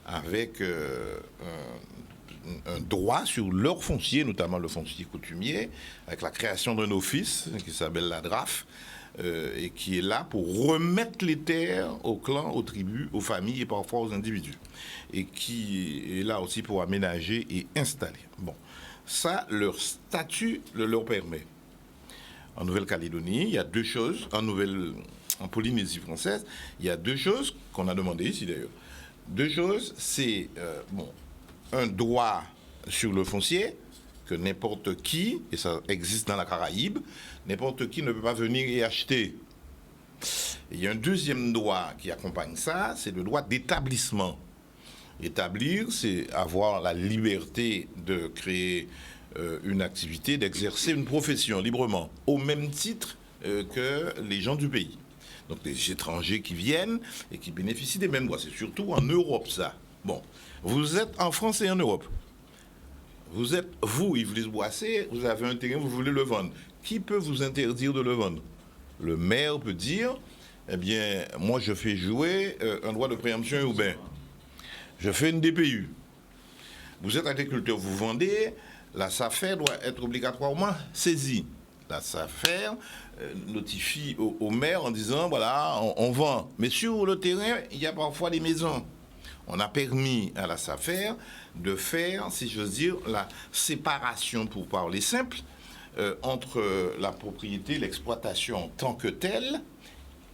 avec un droit sur leur foncier, notamment le foncier coutumier, avec la création d'un office qui s'appelle la DRAF, et qui est là pour remettre les terres aux clans, aux tribus, aux familles et parfois aux individus, et qui est là aussi pour aménager et installer. Bon, ça, leur statut le leur permet. En Nouvelle-Calédonie, il y a deux choses. En Polynésie française, il y a deux choses qu'on a demandé ici d'ailleurs. Deux choses, c'est un droit sur le foncier que n'importe qui, et ça existe dans la Caraïbe, n'importe qui ne peut pas venir et acheter. Et il y a un deuxième droit qui accompagne ça, c'est le droit d'établissement. Établir, c'est avoir la liberté de créer une activité, d'exercer une profession librement, au même titre que les gens du pays. Donc des étrangers qui viennent et qui bénéficient des mêmes droits. C'est surtout en Europe, ça. Bon, vous êtes en France et en Europe. Vous êtes, vous, Yves Boissé, vous avez un terrain, vous voulez le vendre. Qui peut vous interdire de le vendre? Le maire peut dire, eh bien, moi je fais jouer un droit de préemption urbain. Je fais une DPU. Vous êtes agriculteur, vous vendez, la SAFER doit être obligatoirement saisie. La SAFER notifie au maire en disant, voilà, on vend. Mais sur le terrain, il y a parfois des maisons. On a permis à la SAFER de faire, si j'ose dire, la séparation, pour parler simple, entre la propriété, l'exploitation en tant que telle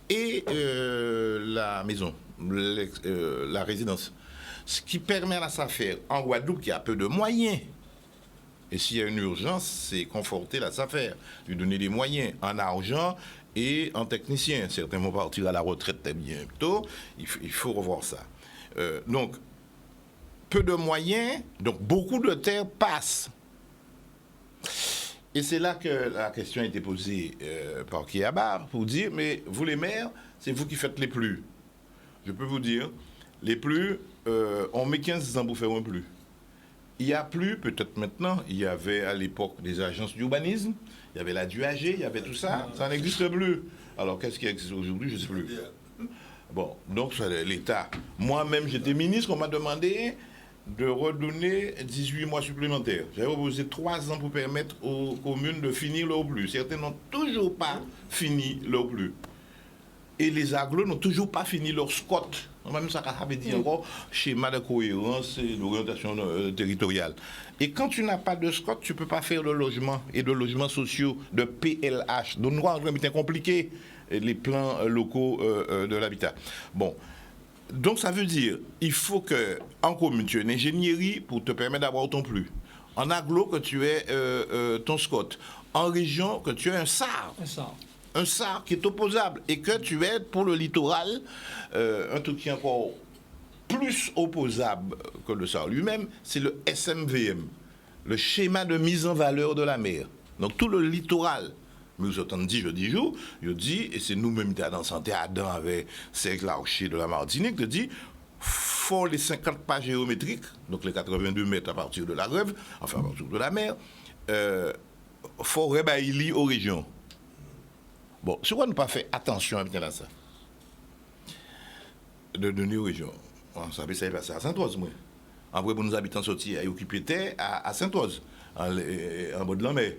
et la maison, la résidence. Ce qui permet à la SAFER, en Guadeloupe, qui a peu de moyens, et s'il y a une urgence, c'est conforter la SAFER, lui donner des moyens en argent et en technicien. Certains vont partir à la retraite très bientôt, il faut revoir ça. Donc, peu de moyens, donc beaucoup de terres passent. Et c'est là que la question a été posée par Kiabar pour dire, mais vous les maires, c'est vous qui faites les plus. Je peux vous dire, les plus, on met 15 ans pour faire un plus. Il n'y a plus, peut-être maintenant, il y avait à l'époque des agences d'urbanisme, il y avait la DUAG, il y avait tout ça, ça n'existe plus. Alors qu'est-ce qui existe aujourd'hui, je ne sais plus. Bon, donc c'est l'État. Moi-même, j'étais ministre, on m'a demandé de redonner 18 mois supplémentaires. J'avais proposé 3 ans pour permettre aux communes de finir leur plus. Certains n'ont toujours pas fini leur plus. Et les agglos n'ont toujours pas fini leur SCOT. Même ça avait dit encore schéma de cohérence et d'orientation territoriale. Et quand tu n'as pas de SCOT, tu ne peux pas faire de logement et de logements sociaux, de PLH. Donc, nous avons bien compliqué les plans locaux de l'habitat. Bon. Donc, ça veut dire il faut qu'en commune, tu aies une ingénierie pour te permettre d'avoir ton plus. En agglo, que tu aies ton SCOT. En région, que tu aies un SAR. Un SAR qui est opposable et que tu aides pour le littoral, un truc qui est encore plus opposable que le SAR lui-même, c'est le SMVM, le schéma de mise en valeur de la mer. Donc tout le littoral. Mais vous entendez dit, je dis, et c'est nous-mêmes dans Santé Adam avec Serge Larcher de la Martinique, de dit, faut les 50 pas géométriques, donc les 82 mètres à partir de la grève, enfin à partir de la mer, faut rebailler aux régions. Bon, si on n'a pas fait attention à ça, de donner aux régions, on savait ça passé à Saint-Oise, moi. Après, pour nous habitants sortir et occuper terre à Saint-Oise, en bord de la mer.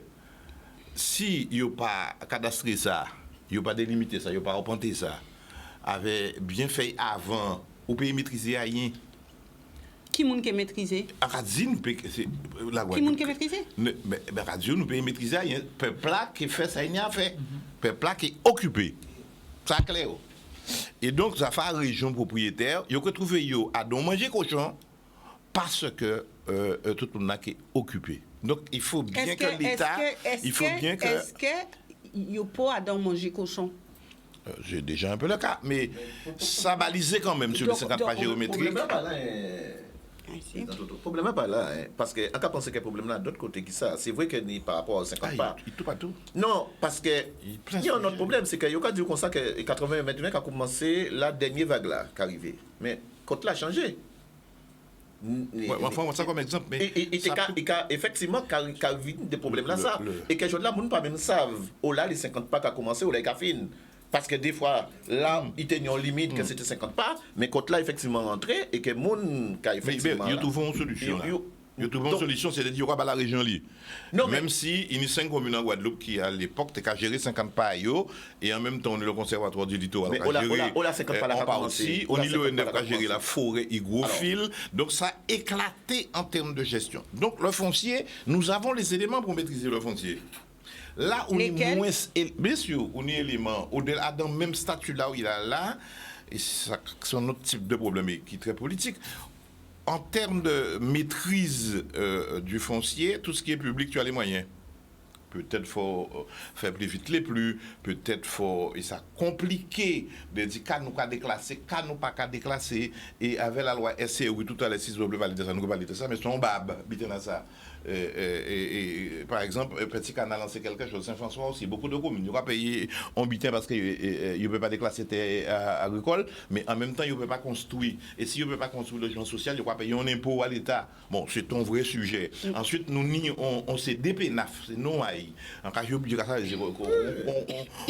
Si il n'y a pas cadastré ça, il n'y a pas délimité ça, il n'y a pas repenté ça, avait bien fait avant, ou peut maîtriser rien. Qui moun qui maîtriser? Radio, c'est la Qui moun qui maîtriser? Mais radio, nous pouvons maîtriser rien. Peuple là qui fait ça, il n'y a fait. Peuple là qui est occupé. Ça clair. Et donc, ça fait région propriétaire, il y a retrouvé à don manger cochon parce que tout le monde est occupé. Donc, il faut bien que l'État. Il faut bien que. Est-ce que il n'y a pas à don manger cochon? J'ai déjà un peu le cas, mais ça balisait quand même sur les 50 pages géométriques. Le problème n'est pas là, hein, parce que, en cas penser que le problème là, d'autre côté qui ça, c'est vrai que par rapport aux 50 pas. Il pas tout. Non, parce que il y a un autre problème, c'est qu'il y a dire comme ça que 80 maintenant qui a commencé la dernière vague là, qui est arrivée. Mais quand là a changé. Enfin, ça comme exemple, mais effectivement, qui a des problèmes là, ça. Et que les gens là, ne pas même savent, oh là, les 50 pas qui a commencé, oh là, qui a fini. Parce que des fois, là, il y a une limite que c'était 50 pas, mais quand là, effectivement, rentré, et que moun qui a effectivement. Mais ils trouvent une solution. Ils trouvent une solution, c'est de dire qu'il n'y a pas la région liée. Même si il y a 5 communes en Guadeloupe qui, à l'époque, ont géré 50 pas et en même temps, le conservatoire du littoral a géré. On a 50 pas là, aussi. On a l'ONF qui a géré la forêt hygrophile. Donc, ça a éclaté en termes de gestion. Donc, le foncier, nous avons les éléments pour maîtriser le foncier. Là où il y a moins, bien sûr, on est élément, au-delà dans le même statut là où il est là, et c'est un autre type de problème qui est très politique. En termes de maîtrise du foncier, tout ce qui est public, tu as les moyens. Peut-être faut faire plus vite les plus, peut-être faut, et ça compliqué de dire qu'à nous pas déclasser, qu'à nous pas déclasser, et avec la loi SCO, tout à l'heure, si vous voulez valider ça, nous valider ça, mais c'est un bab, bien ça. Par exemple, Petit Canal a lancé quelque chose, Saint-François aussi, beaucoup de communes, ils vont payer un butin parce qu'ils ne peuvent pas déclasser terre agricole, mais en même temps, ils ne peuvent pas construire. Et si ils ne peuvent pas construire le logement social, ils vont payer un impôt à l'État. Bon, c'est un vrai sujet. Ensuite, nous, on s'est dépénaf, c'est non aïe. En cas, j'ai oublié ça,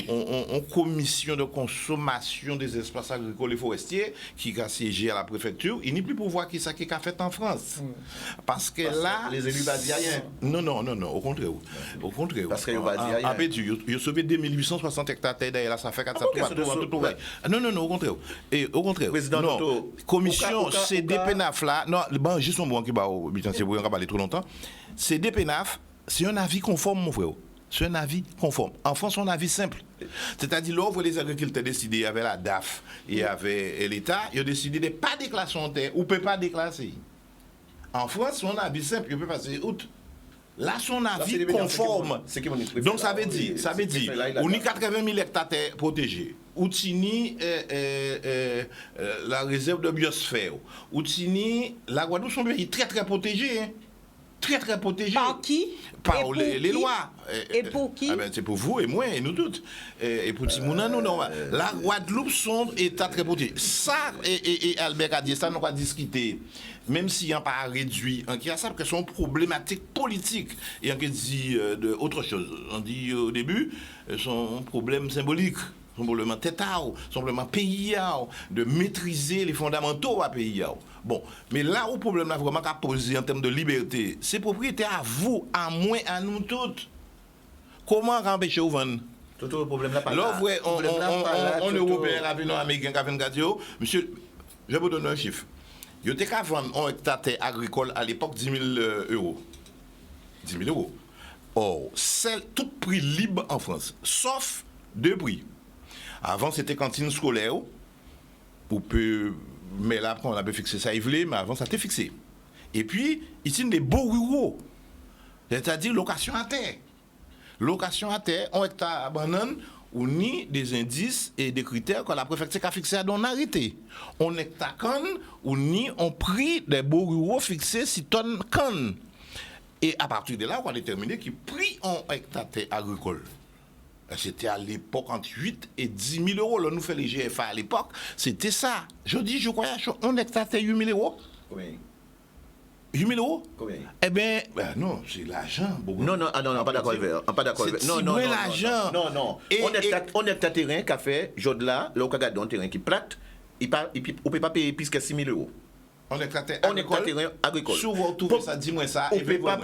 on commission de consommation des espaces agricoles et forestiers qui a siégé à la préfecture, il n'y a plus pouvoir qui ça qui a fait en France. Parce que là. Les élus ne disent rien. Non, au contraire. Au contraire. Parce qu'ils ne disent rien. En fait, il a sauvé 2860 hectares de terre, ça fait 400 Non, au contraire. Et au contraire. Non, commission, c'est des pénaf là. Non, bon, juste un bon qui va parler trop longtemps. C'est des pénaf, c'est un avis conforme, mon frère. C'est un avis conforme. En France, c'est un avis simple. C'est-à-dire, là où les agriculteurs décidé avec la DAF et avec l'État, ils ont décidé de ne pas déclasser en terre ou ne peut pas déclasser. En France, son avis simple, il peut passer outre. Là, son avis conforme. Donc, ça veut dire, on a 80 000 hectares protégés. Ou tini la réserve de biosphère. Ou tini la Guadeloupe, sont pays très, très protégés. Hein. Très, très protégés. Par qui? Par les lois. Et pour qui? C'est pour vous et moi et nous toutes. Et pour Timouna, nous, non. La Guadeloupe, son état très protégé. Ça, et Albert a dit, ça, nous va discuter. Même s'il n'y a pas réduit, il y a ça parce que c'est une problématique politique. Et on dit autre chose. On dit au début, c'est un problème symbolique. Simplement tétao, simplement pays, de maîtriser les fondamentaux à pays. Bon, mais là où le problème là vraiment qu'à poser en termes de liberté, c'est propriété à vous, à moi, à nous toutes. Comment empêcher vous vendre? Tout le problème là pas là. On Européen avec nos Américains qui ont fait monsieur, je vais vous donner un chiffre. Il y a qu'à vendre un hectare agricole à l'époque 10 000 euros. 10 000 euros. Or, c'est tout prix libre en France, sauf deux prix. Avant, c'était cantine scolaire. Mais là, on a pu fixer ça, mais avant, ça était fixé. Et puis, ici, des beaux ruraux. C'est-à-dire location à terre. Location à terre, 1 hectare à banane, ou ni des indices et des critères que la préfecture a fixés dans arrêté. On est à Cannes, ou ni on prix des bourreaux fixés si tonnes Cannes. Et à partir de là, on a déterminé qui prix en hectare agricole. C'était à l'époque entre 8 et 10 000 euros. Là, nous fait les GFA à l'époque. C'était ça. Je crois, on hectare 8 000 euros. Combien? 8 000 euros? Combien? Eh bien, non, c'est l'argent. Non, pas d'accord avec. Pas d'accord avec. Non, l'argent. Non. On est à terrain qui a fait, Jodla, là, on regarde un terrain qui plate, on ne peut pas payer plus que 6 000 euros. On est à terrain agricole. Si vous trouvez ça, dis-moi ça.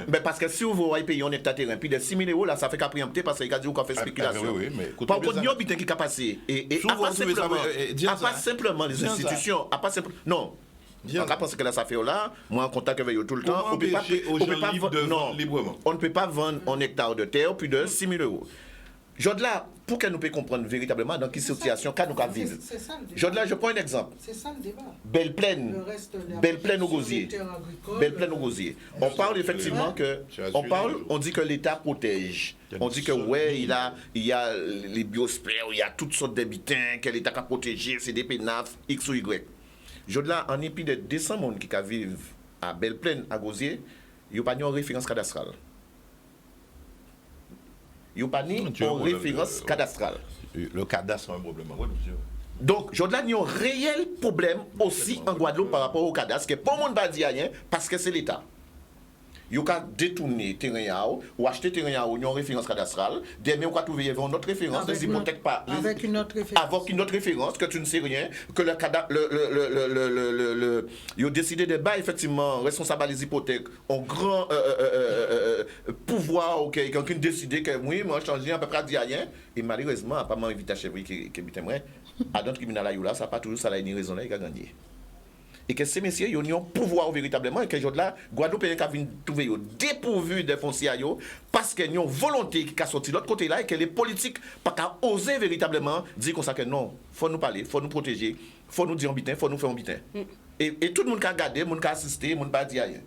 Mais parce que si vous voyez payer, on est à terrain, puis de 6 000 euros, là, ça fait qu'à préempter parce qu'il a dit qu'on fait spéculation. Oui, mais par contre, il y a un butin qui a passé. Et à pas simplement les institutions, à pas simplement. Non. On pense que là, ça fait là, moi en contact avec eux tout le temps, on ne peut pas vendre un hectare de terre plus de 6 000 euros. Jodla, pour que nous puissions comprendre véritablement dans quelle situation nous vivre. Jodla, je prends un exemple. C'est ça le débat. Belle Plaine au Gosier. On parle effectivement que, on dit que l'État protège. On dit que ouais, il y a les biosphères, il y a toutes sortes d'habitants que l'État a protégé, c'est des pénafs, X ou Y. Jodla, en épis de 200 personnes qui vivent à Belle Plaine, à Gosier, il n'y a pas de référence cadastrale. Il n'y a pas de référence cadastrale. Le cadastre, c'est un problème. Oui, monsieur. Donc, Jodla, il y a un réel problème aussi en Guadeloupe par rapport au cadastre, que pas le monde va dire rien parce que c'est l'État. Vous pouvez détourner terrain ou acheter terrain ou une référence cadastrale. Demain, vous pouvez trouver une autre référence. Avec une autre référence. Avec une autre référence, que tu ne sais rien, que ils ont décidé de bas, effectivement, responsable des hypothèques, ont grand pouvoir, quelqu'un qui a décidé que oui, moi, je change à peu près dire rien. Et malheureusement, pas mal invité à chevry qui habite moi, à d'autres criminels là, ça n'a pas toujours ça, là, une raison là, il a gagné. Et que ces messieurs, ils ont un pouvoir véritablement, et que là, Guadeloupe est trouvé dépourvu des fonciers parce qu'ils ont une volonté qui a sorti de l'autre côté là, et que les politiques pas qu'à oser véritablement dire comme ça que non, il faut nous parler, il faut nous protéger, il faut nous dire un bitin, il faut nous faire un bitin. Et tout le monde qui a regardé, le monde qui a assisté, le monde qui a dit rien.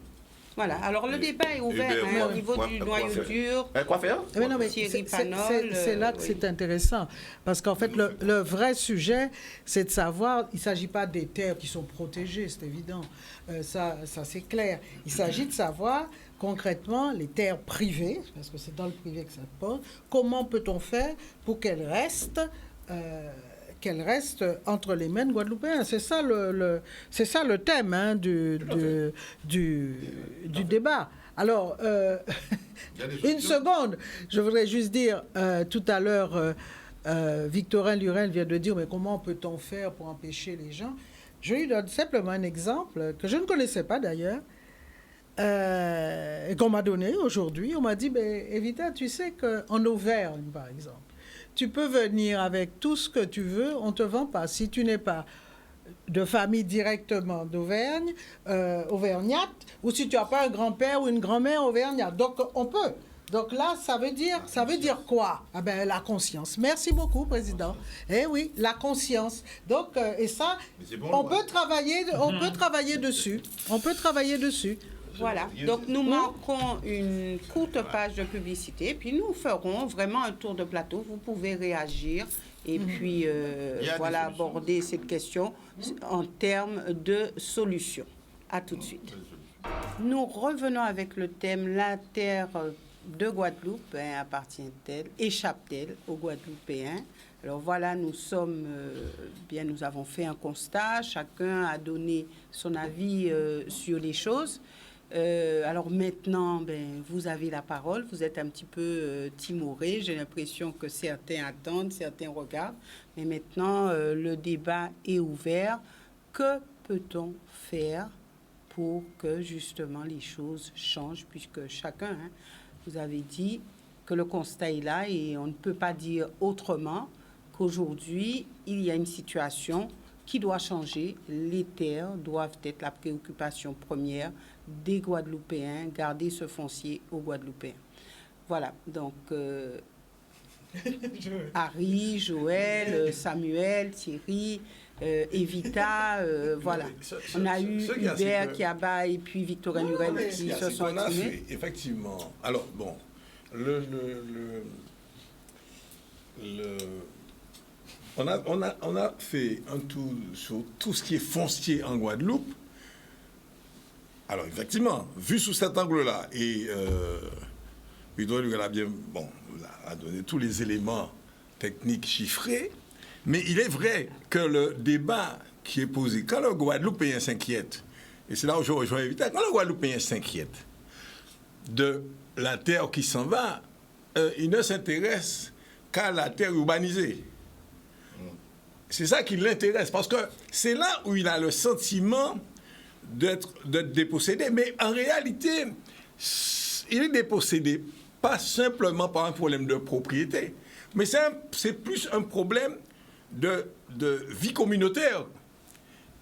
Voilà, alors le débat est ouvert au niveau du noyau dur. Quoi faire? C'est là que c'est intéressant. Parce qu'en fait, le vrai sujet, c'est de savoir, il ne s'agit pas des terres qui sont protégées, c'est évident. Ça c'est clair. Il s'agit de savoir concrètement les terres privées, parce que c'est dans le privé que ça se pose, comment peut-on faire pour qu'elles restent entre les mains de Guadeloupéens. C'est ça le thème hein, du débat. Alors, une seconde, je voudrais juste dire, tout à l'heure, Victorin Lurel vient de dire, mais comment peut-on faire pour empêcher les gens? Je lui donne simplement un exemple que je ne connaissais pas d'ailleurs, et qu'on m'a donné aujourd'hui. On m'a dit, Evita, tu sais qu'en Auvergne, par exemple, tu peux venir avec tout ce que tu veux, on ne te vend pas. Si tu n'es pas de famille directement d'Auvergne, auvergnate, ou si tu n'as pas un grand-père ou une grand-mère auvergnate. Donc, on peut. Donc là, ça veut dire quoi? Ah ben, la conscience. Merci beaucoup, Président. Eh oui, la conscience. Donc, et ça, on peut travailler dessus. On peut travailler dessus. Voilà, donc nous manquons une courte page de publicité, puis nous ferons vraiment un tour de plateau. Vous pouvez réagir et puis voilà, aborder cette question en termes de solutions. À tout de suite. Nous revenons avec le thème « La terre de Guadeloupe appartient-elle, échappe-t-elle aux Guadeloupéens ?» Alors voilà, nous avons fait un constat, chacun a donné son avis sur les choses. Alors maintenant, vous avez la parole, vous êtes un petit peu timorés, j'ai l'impression que certains attendent, certains regardent, mais maintenant le débat est ouvert. Que peut-on faire pour que justement les choses changent, puisque chacun, vous avez dit que le constat est là et on ne peut pas dire autrement qu'aujourd'hui, il y a une situation qui doit changer. Les terres doivent être la préoccupation première des Guadeloupéens, garder ce foncier aux Guadeloupéens. Voilà, donc Harry, Joël, Samuel, Thierry, Evita, voilà. On a eu Hubert Kiaba et puis Victorin Lurel qui se sont exprimés. Effectivement. Alors, bon, on a fait un tour sur tout ce qui est foncier en Guadeloupe. Alors, effectivement, vu sous cet angle-là, et Hydro-Électrique a donné tous les éléments techniques chiffrés, mais il est vrai que le débat qui est posé, quand le Guadeloupéen s'inquiète, et c'est là où je rejoins Evita, quand le Guadeloupéen s'inquiète de la terre qui s'en va, il ne s'intéresse qu'à la terre urbanisée. C'est ça qui l'intéresse, parce que c'est là où il a le sentiment d'être dépossédé. Mais en réalité, il est dépossédé pas simplement par un problème de propriété, mais c'est plus un problème de vie communautaire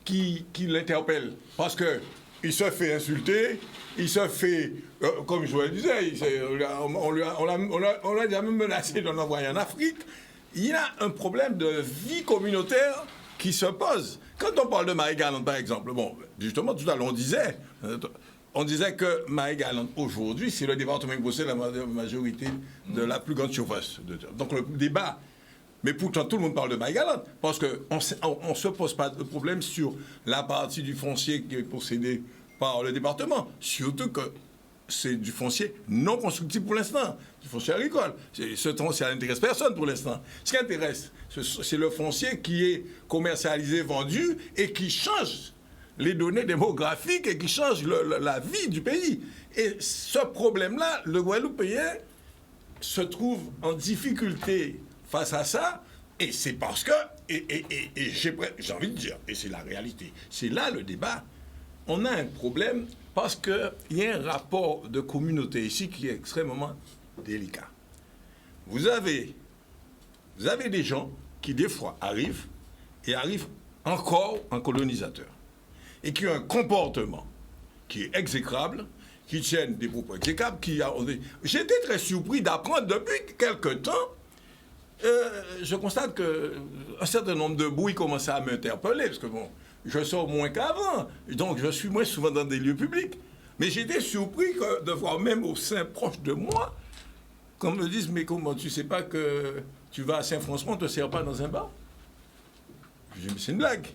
qui l'interpelle. Parce qu'il se fait insulter, il se fait, comme je le disais, on l'a déjà même menacé de l'envoyer en Afrique. Il y a un problème de vie communautaire qui se pose. Quand on parle de Marie-Galante, par exemple, bon, justement, tout à l'heure, on disait que Marie-Galante, aujourd'hui, c'est le département qui possède la majorité de la plus grande surface. Donc, le débat... Mais pourtant, tout le monde parle de Marie-Galante, parce qu'on ne se pose pas de problème sur la partie du foncier qui est possédée par le département. Surtout que c'est du foncier non constructible pour l'instant, du foncier agricole. Ça n'intéresse personne pour l'instant. Ce qui intéresse, c'est le foncier qui est commercialisé, vendu, et qui change les données démographiques et qui change la vie du pays. Et ce problème-là, le Guadeloupéen se trouve en difficulté face à ça, et c'est parce que, et j'ai envie de dire, et c'est la réalité, c'est là le débat, on a un problème parce qu'il y a un rapport de communauté ici qui est extrêmement délicat. Vous avez des gens qui, des fois, arrivent encore en colonisateur, et qui ont un comportement qui est exécrable, qui tiennent des propos exécrables, J'étais très surpris d'apprendre depuis quelque temps. Je constate qu'un certain nombre de bruits commençaient à m'interpeller, parce que bon, je sors moins qu'avant, donc je suis moins souvent dans des lieux publics. Mais j'étais surpris de voir même au sein proche de moi, qu'on me dise, mais comment tu sais pas que tu vas à Saint-François, on ne te sert pas dans un bar? Je dis, mais c'est une blague.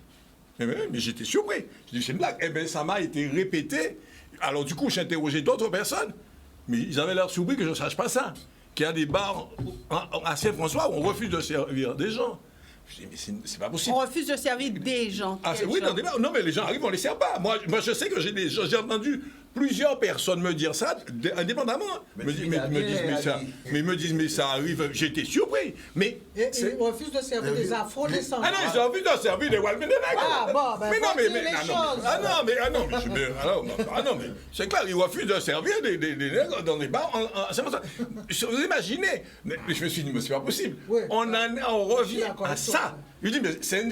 Mais j'étais surpris. Je dis, c'est une blague. Eh bien, ça m'a été répété. Alors du coup, j'ai interrogé d'autres personnes, mais ils avaient l'air surpris que je ne sache pas ça. Qu'il y a des bars à Saint-François où on refuse de servir des gens. Je dis, mais c'est pas possible. On refuse de servir des gens. Ah, oui, dans des bars. Non, mais les gens arrivent, on ne les sert pas. Moi, je sais que j'ai entendu plusieurs personnes me dire ça, indépendamment. Ils me disent, mais ça arrive. J'étais surpris. Mais ils refusent de servir des afro-descendants. Ah non, ils ont envie de servir des Walmen. Ah bon, ben, mais c'est clair, ils refusent de servir des nègres dans des bars. Vous imaginez? Mais je me suis dit, mais c'est pas possible. Oui. On revient à ça. Je dis, mais c'est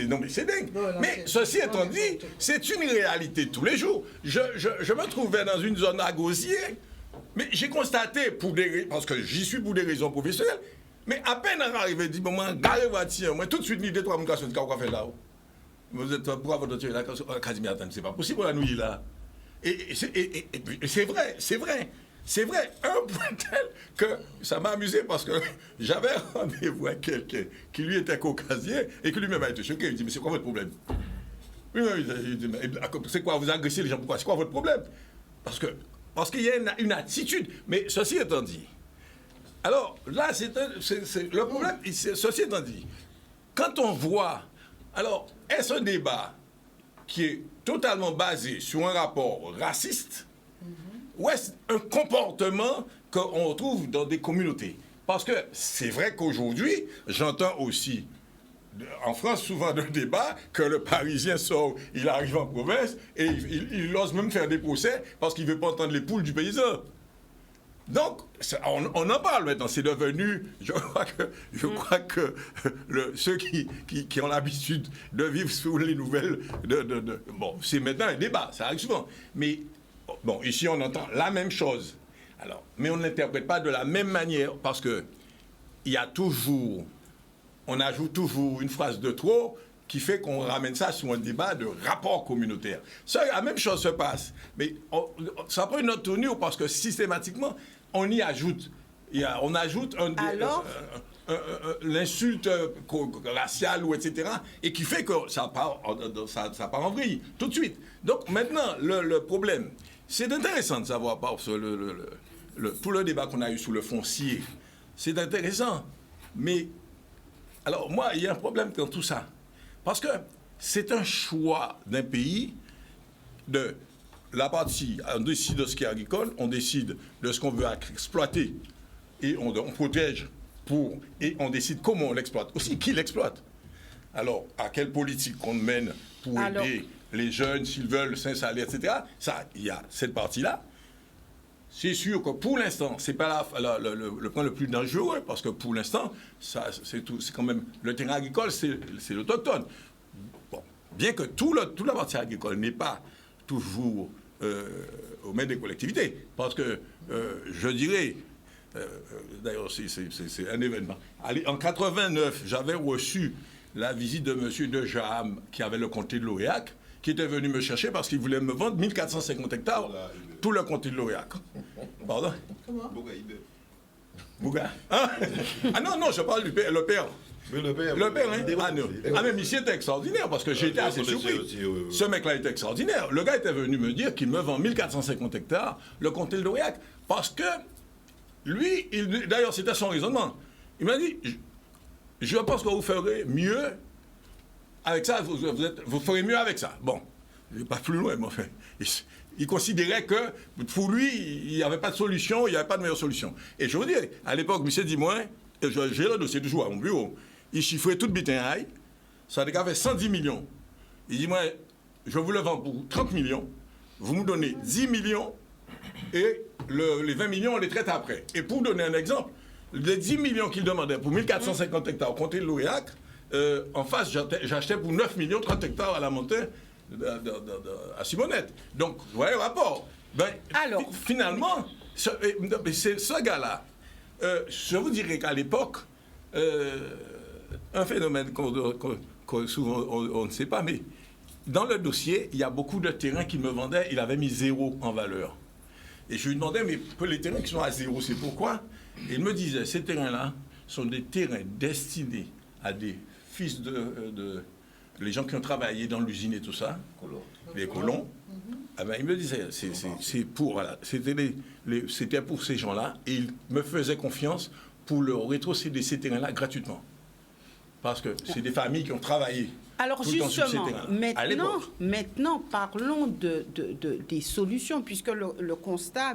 dingue. Mais ceci étant dit, c'est une réalité de tous les jours. Je me trouvais dans une zone à Gosier, mais j'ai constaté, parce que j'y suis pour des raisons professionnelles, mais à peine arrivé, dit, moi, garez voiture, moi, tout de suite, l'idée de trois moucassons, qu'est-ce fait là-haut? Vous êtes pour avoir votre là, Casimir, attends, c'est pas possible, la nuit là. Et c'est vrai. C'est vrai, un point tel que ça m'a amusé parce que j'avais rendez-vous avec quelqu'un qui lui était caucasien et qui lui-même a été choqué. Il dit, mais c'est quoi votre problème? Il dit, c'est quoi, vous agressez les gens, pourquoi? C'est quoi votre problème? Parce qu'il y a une attitude. Mais ceci étant dit, alors là, c'est le problème, ceci étant dit, quand on voit, alors, est-ce un débat qui est totalement basé sur un rapport raciste? Ou est-ce un comportement qu'on retrouve dans des communautés? Parce que c'est vrai qu'aujourd'hui, j'entends aussi, en France, souvent d'un débat, que le Parisien sort, il arrive en province, et il ose même faire des procès parce qu'il ne veut pas entendre les poules du paysan. Donc, on en parle maintenant, c'est devenu, je crois que ceux qui ont l'habitude de vivre sous les nouvelles, bon, c'est maintenant un débat, ça arrive souvent, mais bon, ici on entend la même chose, alors, mais on ne l'interprète pas de la même manière, parce que il y a toujours, on ajoute toujours une phrase de trop, qui fait qu'on ramène ça sur un débat de rapport communautaire. Ça, la même chose se passe, mais ça prend une autre tournure, parce que systématiquement, on y ajoute on ajoute l'insulte raciale ou etc. et qui fait que ça part en vrille tout de suite. Donc maintenant, le problème, c'est intéressant de savoir tout le débat qu'on a eu sur le foncier. C'est intéressant. Mais, alors moi, il y a un problème dans tout ça. Parce que c'est un choix d'un pays de la partie, on décide de ce qui est agricole, on décide de ce qu'on veut exploiter et on protège et on décide comment on l'exploite, aussi qui l'exploite. Alors, à quelle politique on mène pour aider les jeunes s'ils veulent s'installer, etc. Ça, il y a cette partie-là. C'est sûr que pour l'instant, c'est pas le point le plus dangereux, parce que pour l'instant, c'est quand même le terrain agricole, c'est l'autochtone. Bon, bien que toute la partie agricole n'est pas toujours aux mains des collectivités, parce que je dirais, d'ailleurs c'est un événement. Allez, en 89, j'avais reçu la visite de M. De Jaham, qui avait le comté de l'Aurillac, qui était venu me chercher parce qu'il voulait me vendre 1450 hectares, tout le comté de l'Aurillac. Pardon? Comment? Bouga. Ah non, je parle du père, le père. Mais le père, hein? Ah non. Ah, mais ici, c'était extraordinaire, parce que j'étais assez surpris. Ce mec-là était extraordinaire. Le gars était venu me dire qu'il me vend 1450 hectares, le comté de l'Aurillac, parce que lui, d'ailleurs, c'était son raisonnement. Il m'a dit, je pense que vous ferez mieux avec ça, vous ferez mieux avec ça. Bon, je ne vais pas plus loin, mais enfin, il considérait que pour lui, il n'y avait pas de solution, il n'y avait pas de meilleure solution. Et je vous dis, à l'époque, M. Dimoin, j'ai le dossier toujours à mon bureau, il chiffrait tout Bitainhaï, ça a fait 110 millions. Il dit, moi, je vous le vends pour 30 millions, vous me donnez 10 millions, et les 20 millions, on les traite après. Et pour donner un exemple, les 10 millions qu'il demandait pour 1450 hectares au comté de l'Aurillac, en face, j'achetais pour 9 millions 30 hectares à la montagne à Simonette. Donc, vous voyez le rapport. Alors, finalement, ce gars-là, je vous dirais qu'à l'époque, un phénomène qu'on souvent on ne sait pas, mais dans le dossier, il y a beaucoup de terrains qu'il me vendait, il avait mis 0 en valeur. Et je lui demandais, mais les terrains qui sont à 0, c'est pourquoi? Et il me disait, ces terrains-là sont des terrains destinés à des fils les gens qui ont travaillé dans l'usine et tout ça, les colons. Ah ben, il me disait, c'était pour ces gens-là, et il me faisait confiance pour leur rétrocéder ces terrains-là gratuitement. Parce que c'est des familles qui ont travaillé. Alors justement, maintenant, parlons des solutions, puisque le constat,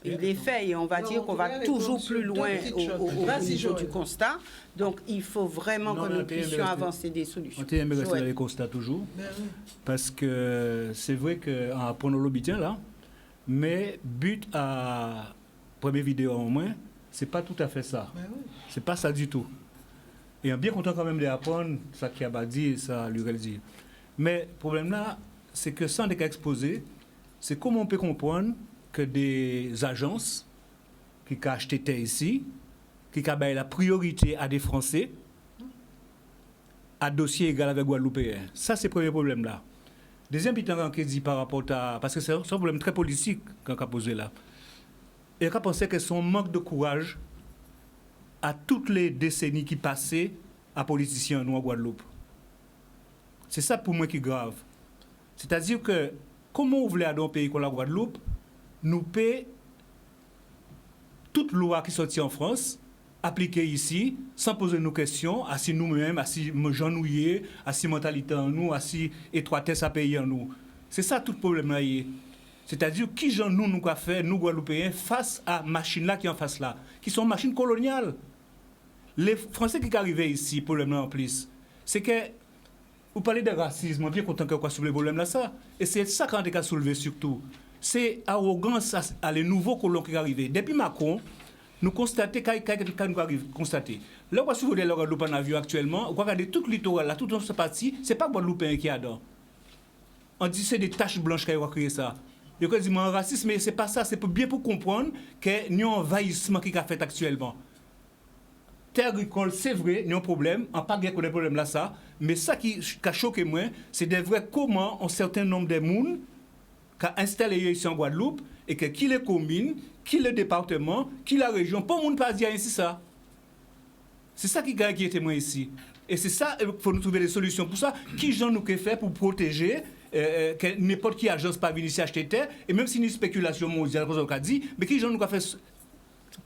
il est fait, et on va dire qu'on va toujours plus loin au niveau du constat. Donc, il faut vraiment que nous puissions avancer des solutions. On aime rester dans les constats toujours, parce que c'est vrai qu'on apprend le bien là, mais but à première vidéo au moins, c'est pas tout à fait ça. C'est pas ça du tout. Et on est bien content quand même d'apprendre ça qui a dit, ça lui a dit. Mais le problème là, c'est que sans des cas exposés, c'est comment on peut comprendre que des agences qui ont acheté terre ici, qui ont la priorité à des Français, à dossier égal avec Guadeloupéens. Ça, c'est le premier problème là. Deuxième point qui dit par rapport à... Parce que c'est un problème très politique qu'on a posé là. Et on a pensé que son manque de courage à toutes les décennies qui passaient à politiciens nous en Guadeloupe. C'est ça pour moi qui est grave. C'est-à-dire que comment on voulait dans un pays comme la Guadeloupe, nous paie toute loi qui sortit en France, appliquée ici, sans poser nos questions, assis nous-mêmes, assis gens nouillés, assis mentalité en nous, assis étroitesse à pays en nous. C'est ça tout le problème là. C'est-à-dire qui gens nous avons fait, nous Guadeloupéens, face à machines là qui en face là, qui sont machines coloniales. Les Français qui arrivent ici, problème là en plus, c'est que vous parlez de racisme, on est bien content que vous soulevez le problème là ça. Et c'est ça qu'on a soulevé surtout. C'est arrogance à les nouveaux colons qui arrivent. Depuis Macron, nous constatons quand nous arrivons constater. Là où vous voulez le Guadeloupe en avion actuellement, vous regardez tout le littoral là, toute notre partie, c'est pas Guadeloupéen qui a dedans. On dit c'est des taches blanches qui ont créé ça. Il y a un racisme, mais c'est pas ça. C'est bien pour comprendre qu'il y a un envahissement qui a fait actuellement. Terre agricole, c'est vrai, il y a un problème. On n'a pas de problème là, ça. Mais ça qui a choqué moi, c'est de vrai comment un certain nombre de monde qu'a installé ici en Guadeloupe, et que qui les communes, qui le département, qui la région, pas monde pas dire ainsi ça. C'est ça qui inquiète moi ici. Et c'est ça, il faut nous trouver des solutions pour ça. Qui j'en nous fait pour protéger que n'importe qui agence pas venir ici acheter terre, et même si une spéculation mondiale, comme on a dit, mais qui j'en nous fait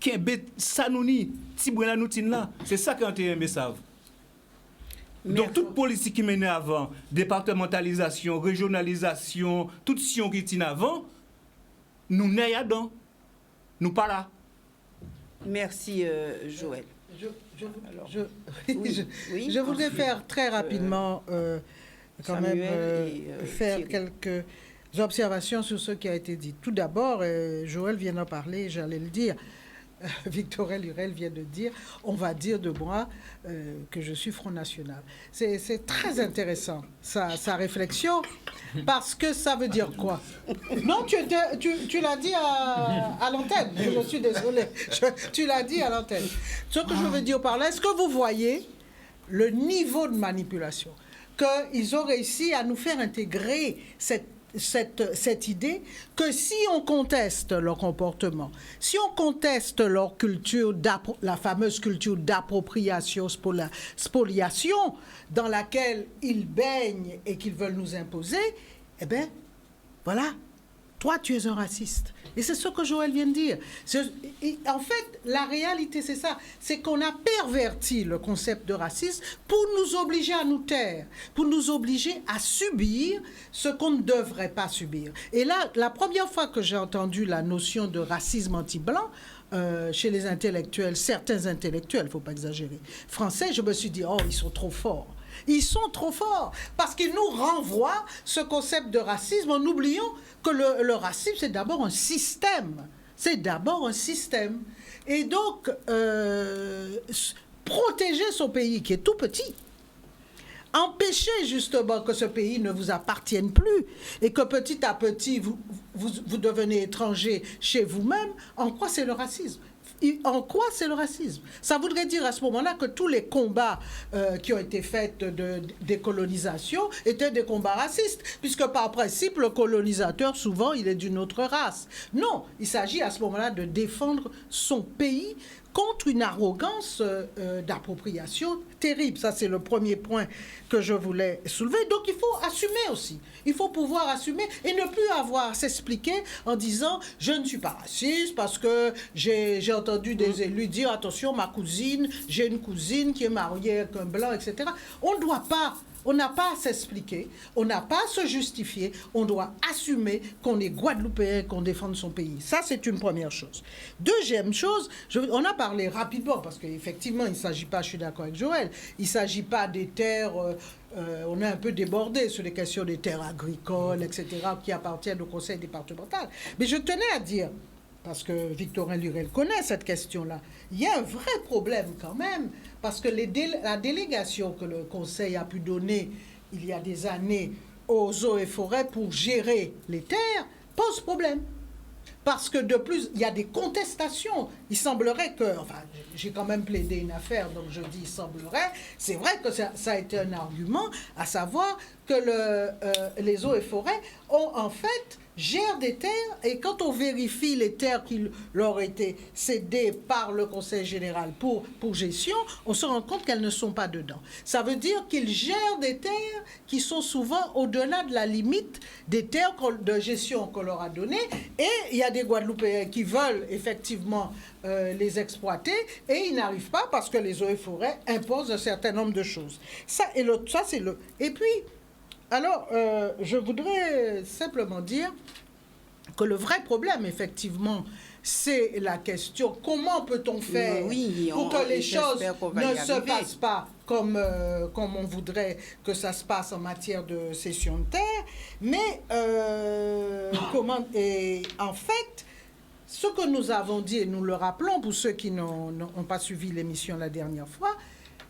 qui ça nous ni, si la noutine là, c'est ça qui a été un message. Donc, toute politique qui menait avant, départementalisation, régionalisation, toute sion qui tient avant, nous n'est dedans. Nous pas là. Merci, Joël. Je voudrais faire très rapidement, quand Samuel même, faire Thierry. quelques observations sur ce qui a été dit. Tout d'abord, Joël vient d'en parler, j'allais le dire. Victor Lurel vient de dire, on va dire de moi que je suis Front National. C'est très intéressant, sa réflexion, parce que ça veut dire quoi? Non, tu l'as dit à l'antenne, je suis désolée, tu l'as dit à l'antenne. Ce que je veux dire par là, est-ce que vous voyez le niveau de manipulation qu'ils ont réussi à nous faire intégrer cette idée que si on conteste leur comportement, si on conteste leur culture, la fameuse culture d'appropriation, spoliation, dans laquelle ils baignent et qu'ils veulent nous imposer, eh bien, voilà, toi, tu es un raciste. Et c'est ce que Joël vient de dire. En fait, la réalité, c'est ça. C'est qu'on a perverti le concept de racisme pour nous obliger à nous taire, pour nous obliger à subir ce qu'on ne devrait pas subir. Et là, la première fois que j'ai entendu la notion de racisme anti-blanc, chez les intellectuels, certains intellectuels, il ne faut pas exagérer, français, je me suis dit, oh, ils sont trop forts. Ils sont trop forts parce qu'ils nous renvoient ce concept de racisme en oubliant que le racisme, c'est d'abord un système. C'est d'abord un système. Et donc, protéger son pays qui est tout petit, empêcher justement que ce pays ne vous appartienne plus et que petit à petit, vous devenez étranger chez vous-même, en quoi c'est le racisme ? En quoi c'est le racisme? Ça voudrait dire à ce moment-là que tous les combats qui ont été faits de décolonisation étaient des combats racistes, puisque par principe, le colonisateur, souvent, il est d'une autre race. Non, il s'agit à ce moment-là de défendre son pays contre une arrogance d'appropriation terrible. Ça, c'est le premier point que je voulais soulever. Donc, il faut assumer aussi. Il faut pouvoir assumer et ne plus avoir à s'expliquer en disant « je ne suis pas raciste parce que j'ai entendu des élus dire « attention, ma cousine, j'ai une cousine qui est mariée avec un blanc, etc. » On ne doit pas. On n'a pas à s'expliquer, on n'a pas à se justifier, on doit assumer qu'on est Guadeloupéen, qu'on défende son pays. Ça, c'est une première chose. Deuxième chose, on a parlé rapidement, parce qu'effectivement, il ne s'agit pas, je suis d'accord avec Joël, il ne s'agit pas des terres, on a un peu débordé sur les questions des terres agricoles, etc., qui appartiennent au conseil départemental. Mais je tenais à dire, parce que Victorin Lurel connaît cette question-là, il y a un vrai problème quand même, parce que la délégation que le Conseil a pu donner il y a des années aux eaux et forêts pour gérer les terres pose problème. Parce que de plus, il y a des contestations. Il semblerait que, enfin, j'ai quand même plaidé une affaire, donc je dis il semblerait, c'est vrai que ça a été un argument, à savoir que les eaux et forêts ont en fait gèrent des terres, et quand on vérifie les terres qui leur ont été cédées par le Conseil général pour gestion, on se rend compte qu'elles ne sont pas dedans. Ça veut dire qu'ils gèrent des terres qui sont souvent au-delà de la limite des terres de gestion qu'on leur a données, et il y a des Guadeloupéens qui veulent effectivement les exploiter, et ils n'arrivent pas parce que les eaux et forêts imposent un certain nombre de choses. Ça, c'est le... Et puis, alors, je voudrais simplement dire que le vrai problème, effectivement, c'est la question comment peut-on faire pour que les choses ne se passent pas comme on voudrait que ça se passe en matière de cession de terre, mais en fait, ce que nous avons dit, et nous le rappelons pour ceux qui n'ont pas suivi l'émission la dernière fois,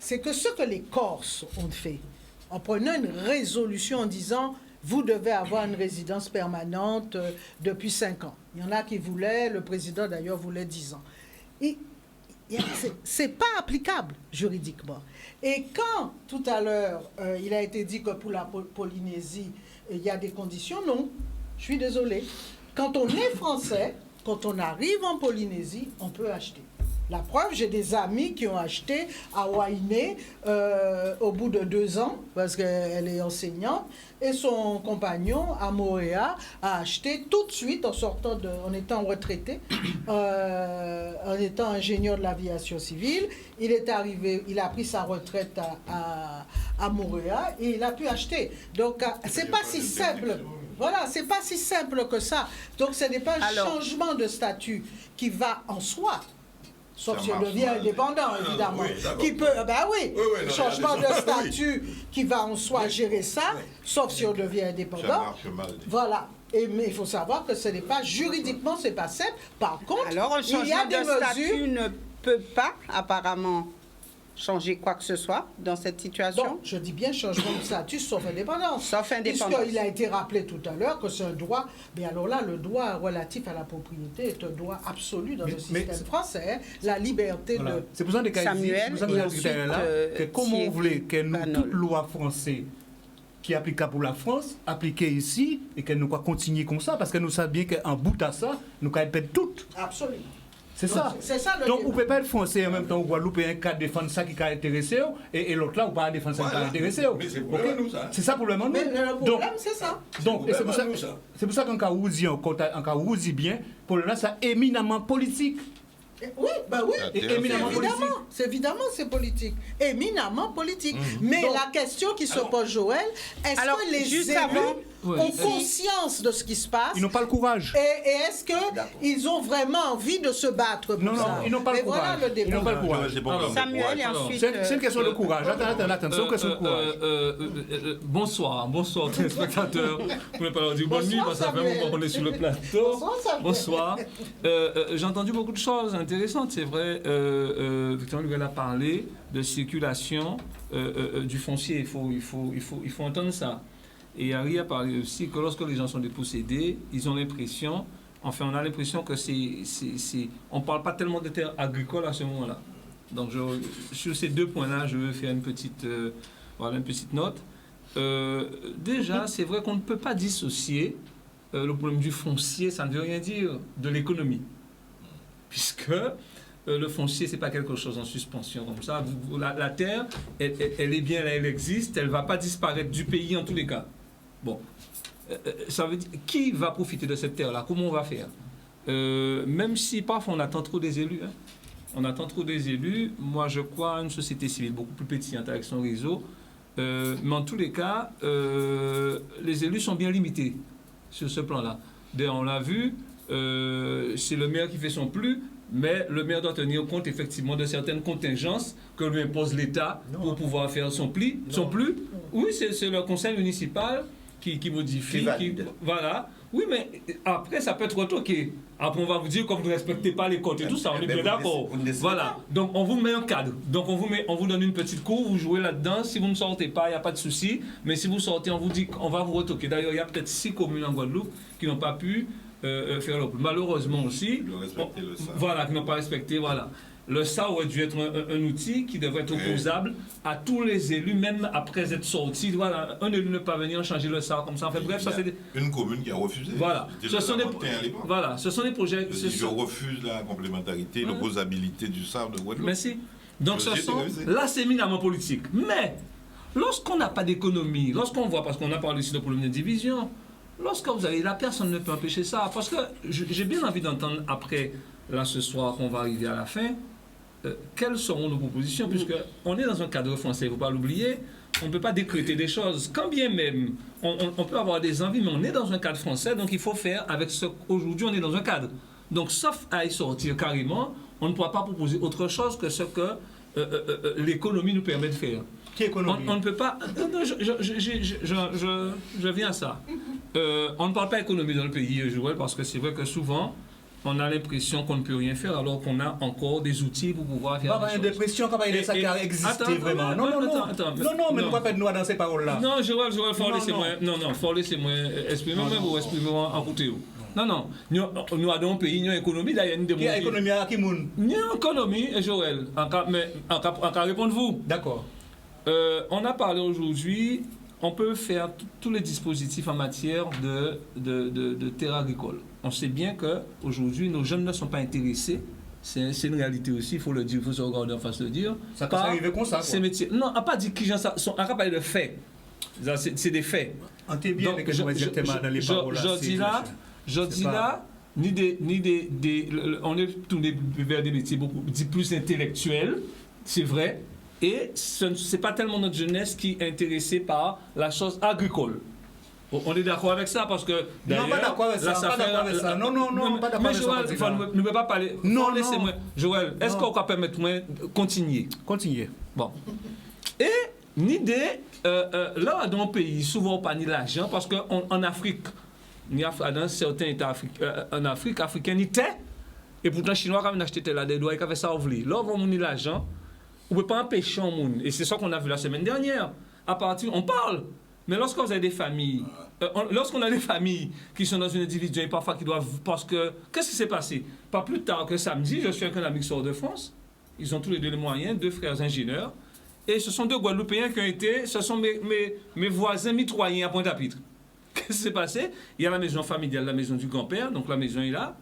c'est que ce que les Corses ont fait, en prenant une résolution en disant « vous devez avoir une résidence permanente depuis 5 ans ». Il y en a qui voulaient, le président d'ailleurs voulait 10 ans. C'est pas applicable juridiquement. Et quand, tout à l'heure, il a été dit que pour la Polynésie, il y a des conditions, non. Je suis désolée. Quand on est français, quand on arrive en Polynésie, on peut acheter. La preuve, j'ai des amis qui ont acheté à Wainé au bout de 2 ans, parce qu'elle est enseignante, et son compagnon à Moréa a acheté tout de suite en étant retraité, en étant ingénieur de l'aviation civile. Il a pris sa retraite à Moréa et il a pu acheter. Donc, c'est pas si simple. Voilà, c'est pas si simple que ça. Donc, ce n'est pas un changement de statut qui va en soi. Sauf si on devient indépendant, évidemment. Qui peut, changement de statut qui va en soi gérer ça, sauf si on devient indépendant. Ça marche mal. Voilà. Mais il faut savoir que ce n'est pas juridiquement, c'est pas simple. Par contre, Alors, un il y a changement des de statut mesures. ne peut pas, apparemment, changer quoi que ce soit dans cette situation. Non, je dis bien changement de statut sauf indépendance. Sauf indépendance. Puisqu'il a été rappelé tout à l'heure que c'est un droit, mais alors là, le droit relatif à la propriété est un droit absolu dans le système français. La liberté Voilà. de... C'est pour ça que Samuel, et ensuite, que comment Thierry on voulait que nous, Banol. toute loi française qui est applicable pour la France, appliquée ici, et qu'elle nous va continuer comme ça, parce que nous savons bien qu'en bout à ça, nous allons perdre toutes. Absolument. C'est ça. C'est ça le Donc, débat. on ne peut pas être français en même temps, ou Guadeloupe, un cas défendre ça qui a intéressé, et l'autre là, on ne peut pas défendre ça qui a intéressé. Mais c'est pour nous, ça. C'est ça pour le moment. Mais le Donc, problème, c'est ça. donc, et c'est pour ça, nous, ça. c'est pour ça qu'en cas où on dit bien, pour le moment, c'est éminemment politique. Oui, ben oui. Et éminemment politique. Évidemment, c'est politique. Éminemment politique. Mais Donc, la question qui se pose, Joël, est-ce alors, que les juste élus avant- ont conscience de ce qui se passe? Ils n'ont pas le courage. Et est-ce qu'ils ont vraiment envie de se battre pour Non, ça? non, ils n'ont pas le Mais courage. voilà le débat. Ils n'ont pas le courage. C'est pas grave. Samuel et Alors, ensuite... C'est une question de courage. Attends, c'est une question de courage. Bonsoir téléspectateurs. Vous ne pas leur dire bonne nuit, Bonsoir, parce que ça fait un Samuel. moment qu'on est sur le plateau. Bonsoir, Samuel. Bonsoir. J'ai entendu beaucoup de choses intéressantes, c'est vrai. Victor Nouvelle a parlé de circulation du foncier. Il faut entendre ça. Et Harry a parlé aussi que lorsque les gens sont dépossédés, ils ont l'impression, enfin on a l'impression que on ne parle pas tellement de terres agricoles à ce moment-là. Donc sur ces 2 points-là, je veux faire une petite note. Déjà, c'est vrai qu'on ne peut pas dissocier le problème du foncier, ça ne veut rien dire, de l'économie. Puisque le foncier, ce n'est pas quelque chose en suspension comme ça. La terre, elle est bien là, elle existe, elle ne va pas disparaître du pays en tous les cas. Bon, ça veut dire, qui va profiter de cette terre-là? Comment on va faire? Même si parfois on attend trop des élus, on attend trop des élus, moi je crois à une société civile beaucoup plus petite avec son réseau, mais en tous les cas, les élus sont bien limités sur ce plan-là. D'ailleurs, on l'a vu, c'est le maire qui fait son plus, mais le maire doit tenir compte effectivement de certaines contingences que lui impose l'État pour pouvoir faire son plus. Oui, c'est le conseil municipal qui modifie. Voilà. Oui, mais après, ça peut être retoqué. Après, on va vous dire, comme vous ne respectez pas les codes et tout ça, on est bien d'accord. Voilà. Donc, on vous met un cadre. Donc, on vous donne une petite cour, vous jouez là-dedans. Si vous ne sortez pas, il n'y a pas de souci. Mais si vous sortez, on vous dit qu'on va vous retoquer. D'ailleurs, il y a peut-être 6 communes en Guadeloupe qui n'ont pas pu faire le plus. Malheureusement aussi. Voilà, qui n'ont pas respecté. Voilà. Le SA aurait dû être un outil qui devrait être opposable à tous les élus, même après être sorti. Voilà, un élu ne peut pas venir changer le SA comme ça. Enfin, bref, ça c'est une commune qui a refusé. Voilà. Ce sont des projets. Je refuse la complémentarité, l'opposabilité du SAR de Guadeloupe. Merci. Donc, là, c'est éminemment politique. Mais, lorsqu'on n'a pas d'économie, lorsqu'on voit, parce qu'on a parlé ici de problème de division, lorsque vous avez là, personne ne peut empêcher ça. Parce que j'ai bien envie d'entendre après, là, ce soir, qu'on va arriver à la fin, quelles seront nos propositions, puisqu'on est dans un cadre français, il ne faut pas l'oublier, on ne peut pas décréter des choses. Quand bien même, on peut avoir des envies, mais on est dans un cadre français, donc il faut faire avec ce qu'aujourd'hui, on est dans un cadre. Donc, sauf à y sortir carrément, on ne pourra pas proposer autre chose que ce que l'économie nous permet de faire. Qui économie? On ne peut pas... Non, je viens à ça. On ne parle pas économie dans le pays, Joël, parce que c'est vrai que souvent, on a l'impression qu'on ne peut rien faire alors qu'on a encore des outils pour pouvoir faire des choses. Dépression, quand il y a ça qui a existé vraiment. Non, mais ne pas être noir dans ces paroles-là. Non, Joël, faut laisser-moi exprimer, même vous exprimer en côté. Non. Nous avons un pays, nous avons une économie, là, il y a une démocratie. Qui a économie à qui moun? Nous avons une économie, Joël, en cas répondre-vous. D'accord. On a parlé aujourd'hui, on peut faire tous les dispositifs en matière de terres agricoles. On sait bien qu'aujourd'hui, nos jeunes ne sont pas intéressés. C'est une réalité aussi, il faut le dire, il faut se regarder en face de dire. Ça peut arriver comme ça, quoi. Ces métiers. Non, on n'a pas dit qui j'en sais. On n'a pas parlé de faits. C'est des faits. On t'est bien avec je dis là, on est tourné vers des métiers beaucoup plus intellectuels, c'est vrai, et ce n'est pas tellement notre jeunesse qui est intéressée par la chose agricole. On est d'accord avec ça parce que. Non, pas d'accord avec ça. Non, pas d'accord avec ça. Mais Joël, ne peut pas parler. Non, laissez-moi. Joël, est-ce qu'on peut permettre moi de continuer? Continuez. Bon. Et l'idée, là, dans le pays, souvent, pas ni l'argent parce qu'en Afrique, dans certains États en Afrique, Africains n'étaient. Et pourtant, les Chinois, quand ils achetaient là des doigts, ils avaient ça ouvert. Là, on va l'argent. On ne peut pas empêcher le monde. Et c'est ça qu'on a vu la semaine dernière. On parle. Mais lorsqu'on a des familles, lorsqu'on a des familles qui sont dans une individu et parfois qui doivent... Parce que, qu'est-ce qui s'est passé? Pas plus tard que samedi, je suis avec un ami qui sort de France. Ils ont tous les deux les moyens, 2 frères ingénieurs. Et ce sont 2 Guadeloupéens qui ont été... Ce sont mes voisins mitoyens à Pointe-à-Pitre. Qu'est-ce qui s'est passé? Il y a la maison familiale, la maison du grand-père, donc la maison est là.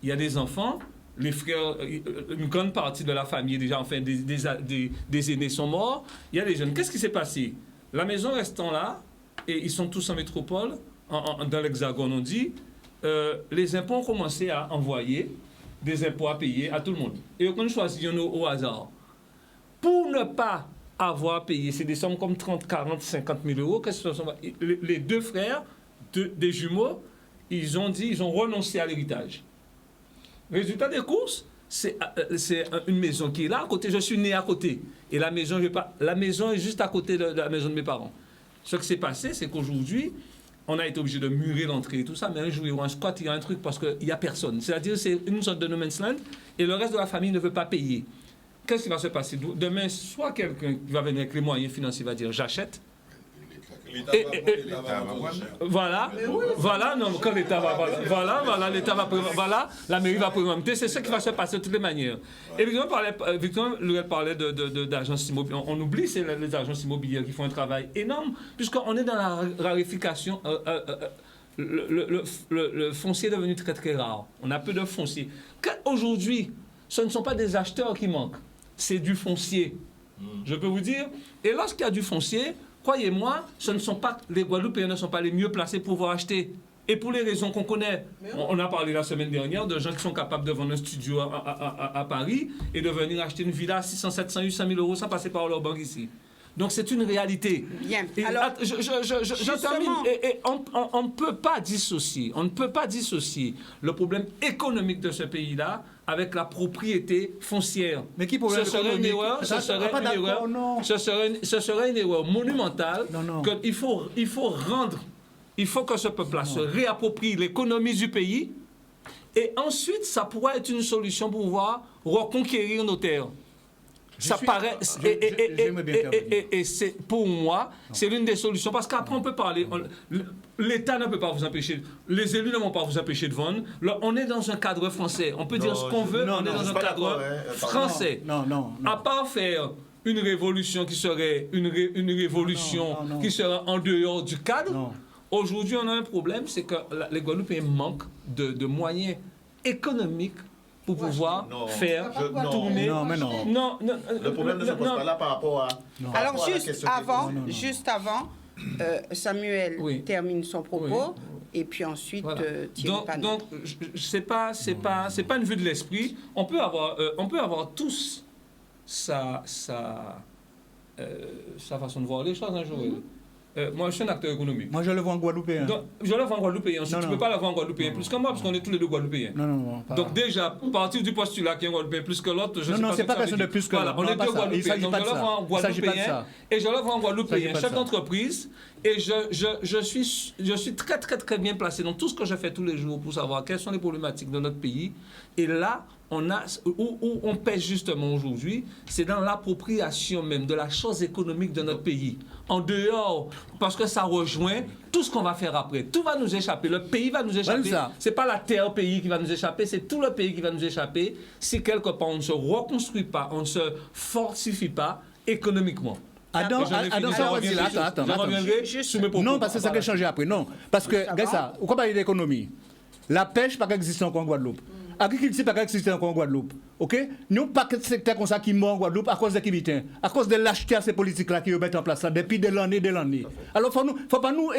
Il y a des enfants. Les frères, une grande partie de la famille, déjà, enfin, des aînés sont morts. Il y a des jeunes. Qu'est-ce qui s'est passé? La maison restant là, et ils sont tous en métropole, dans l'Hexagone, on dit, les impôts ont commencé à envoyer des impôts à payer à tout le monde. Et on choisit au hasard. Pour ne pas avoir payé, c'est des sommes comme 30, 40, 50 000 euros. Qu'est-ce que ce sont? Les 2 frères, des jumeaux, ils ont renoncé à l'héritage. Résultat des courses, c'est une maison qui est là à côté. Je suis né à côté. Et la maison est juste à côté de la maison de mes parents. Ce qui s'est passé, c'est qu'aujourd'hui, on a été obligé de murer l'entrée et tout ça, mais un jour, il y aura un squat, il y a un truc parce qu'il n'y a personne. C'est-à-dire, c'est une sorte de no man's land et le reste de la famille ne veut pas payer. Qu'est-ce qui va se passer? Demain, soit quelqu'un qui va venir avec les moyens financiers va dire j'achète. Voilà, non, quand l'État va, l'État va, la mairie va présenter, c'est ce qui va se passer de toutes les manières. Et Victor parlait d'agences immobilières. On oublie, c'est les agences immobilières qui font un travail énorme, puisqu'on est dans la raréfication. Le foncier est devenu très très rare. On a peu de foncier. Aujourd'hui, ce ne sont pas des acheteurs qui manquent, c'est du foncier. Je peux vous dire. Et lorsqu'il y a du foncier, croyez-moi, les Guadeloupéens ne sont pas les mieux placés pour pouvoir acheter. Et pour les raisons qu'on connaît. On a parlé la semaine dernière de gens qui sont capables de vendre un studio à Paris et de venir acheter une villa à 600, 700, 800 000 euros sans passer par leur banque ici. Donc c'est une réalité. Bien. Et alors, je termine. Et on ne peut pas dissocier. On ne peut pas dissocier le problème économique de ce pays-là avec la propriété foncière. Mais qui problème économique? Ce serait une erreur monumentale. Il faut rendre. Il faut que ce peuple-là se réapproprie l'économie du pays. Et ensuite, ça pourrait être une solution pour pouvoir reconquérir nos terres. Ça paraît. Et c'est, pour moi, c'est l'une des solutions. Parce qu'après, on peut parler. L'État ne peut pas vous empêcher. Les élus ne vont pas vous empêcher de vendre. Là, on est dans un cadre français. On peut dire ce qu'on veut, on est dans un cadre français. Non. À part faire une révolution qui serait une révolution qui serait en dehors du cadre, aujourd'hui, on a un problème, c'est que les Guadeloupéens manquent de moyens économiques pour pouvoir faire tourner. Non. Le problème ne se pose pas là par rapport à. Alors, juste avant, Samuel termine son propos. Et puis ensuite, Thierry Panon. Donc, c'est pas une vue de l'esprit. On peut avoir tous sa façon de voir les choses un jour. Moi, je suis un acteur économique. Moi, je le vois en Guadeloupéen. Donc, je le vois en Guadeloupéen. Tu ne peux pas le voir en Guadeloupéen plus que moi, parce qu'on est tous les 2 Guadeloupéens. Non. Donc, déjà, partir du postulat qu'il y a un Guadeloupéen plus que l'autre, je ne sais pas. Non, c'est pas question de plus que l'autre. On est 2 Guadeloupéens. Donc, je le vois en Guadeloupéen. Et je le vois en Guadeloupéen, chef d'entreprise. Et je suis très, très, très bien placé dans tout ce que je fais tous les jours pour savoir quelles sont les problématiques de notre pays. Et là, où on pèse justement aujourd'hui, c'est dans l'appropriation même de la chose économique de notre pays. En dehors, parce que ça rejoint tout ce qu'on va faire après. Tout va nous échapper. Le pays va nous échapper. C'est pas la terre pays qui va nous échapper, c'est tout le pays qui va nous échapper si quelque part on ne se reconstruit pas, on ne se fortifie pas économiquement. Adam, ça va dire là, attends. Je reviendrai sur mes propos. Non, parce que ça peut changer après. Non, parce que, regarde ça, on va parler d'économie. La pêche pas existe encore en Guadeloupe. L'agriculture pas existe encore en Guadeloupe. OK? Nous pas que secteur comme ça qui mort en Guadeloupe à cause des Kibitains, à cause de l'acheter ces politiques là qui mettent en place là, depuis de l'année. Alors faut pas nous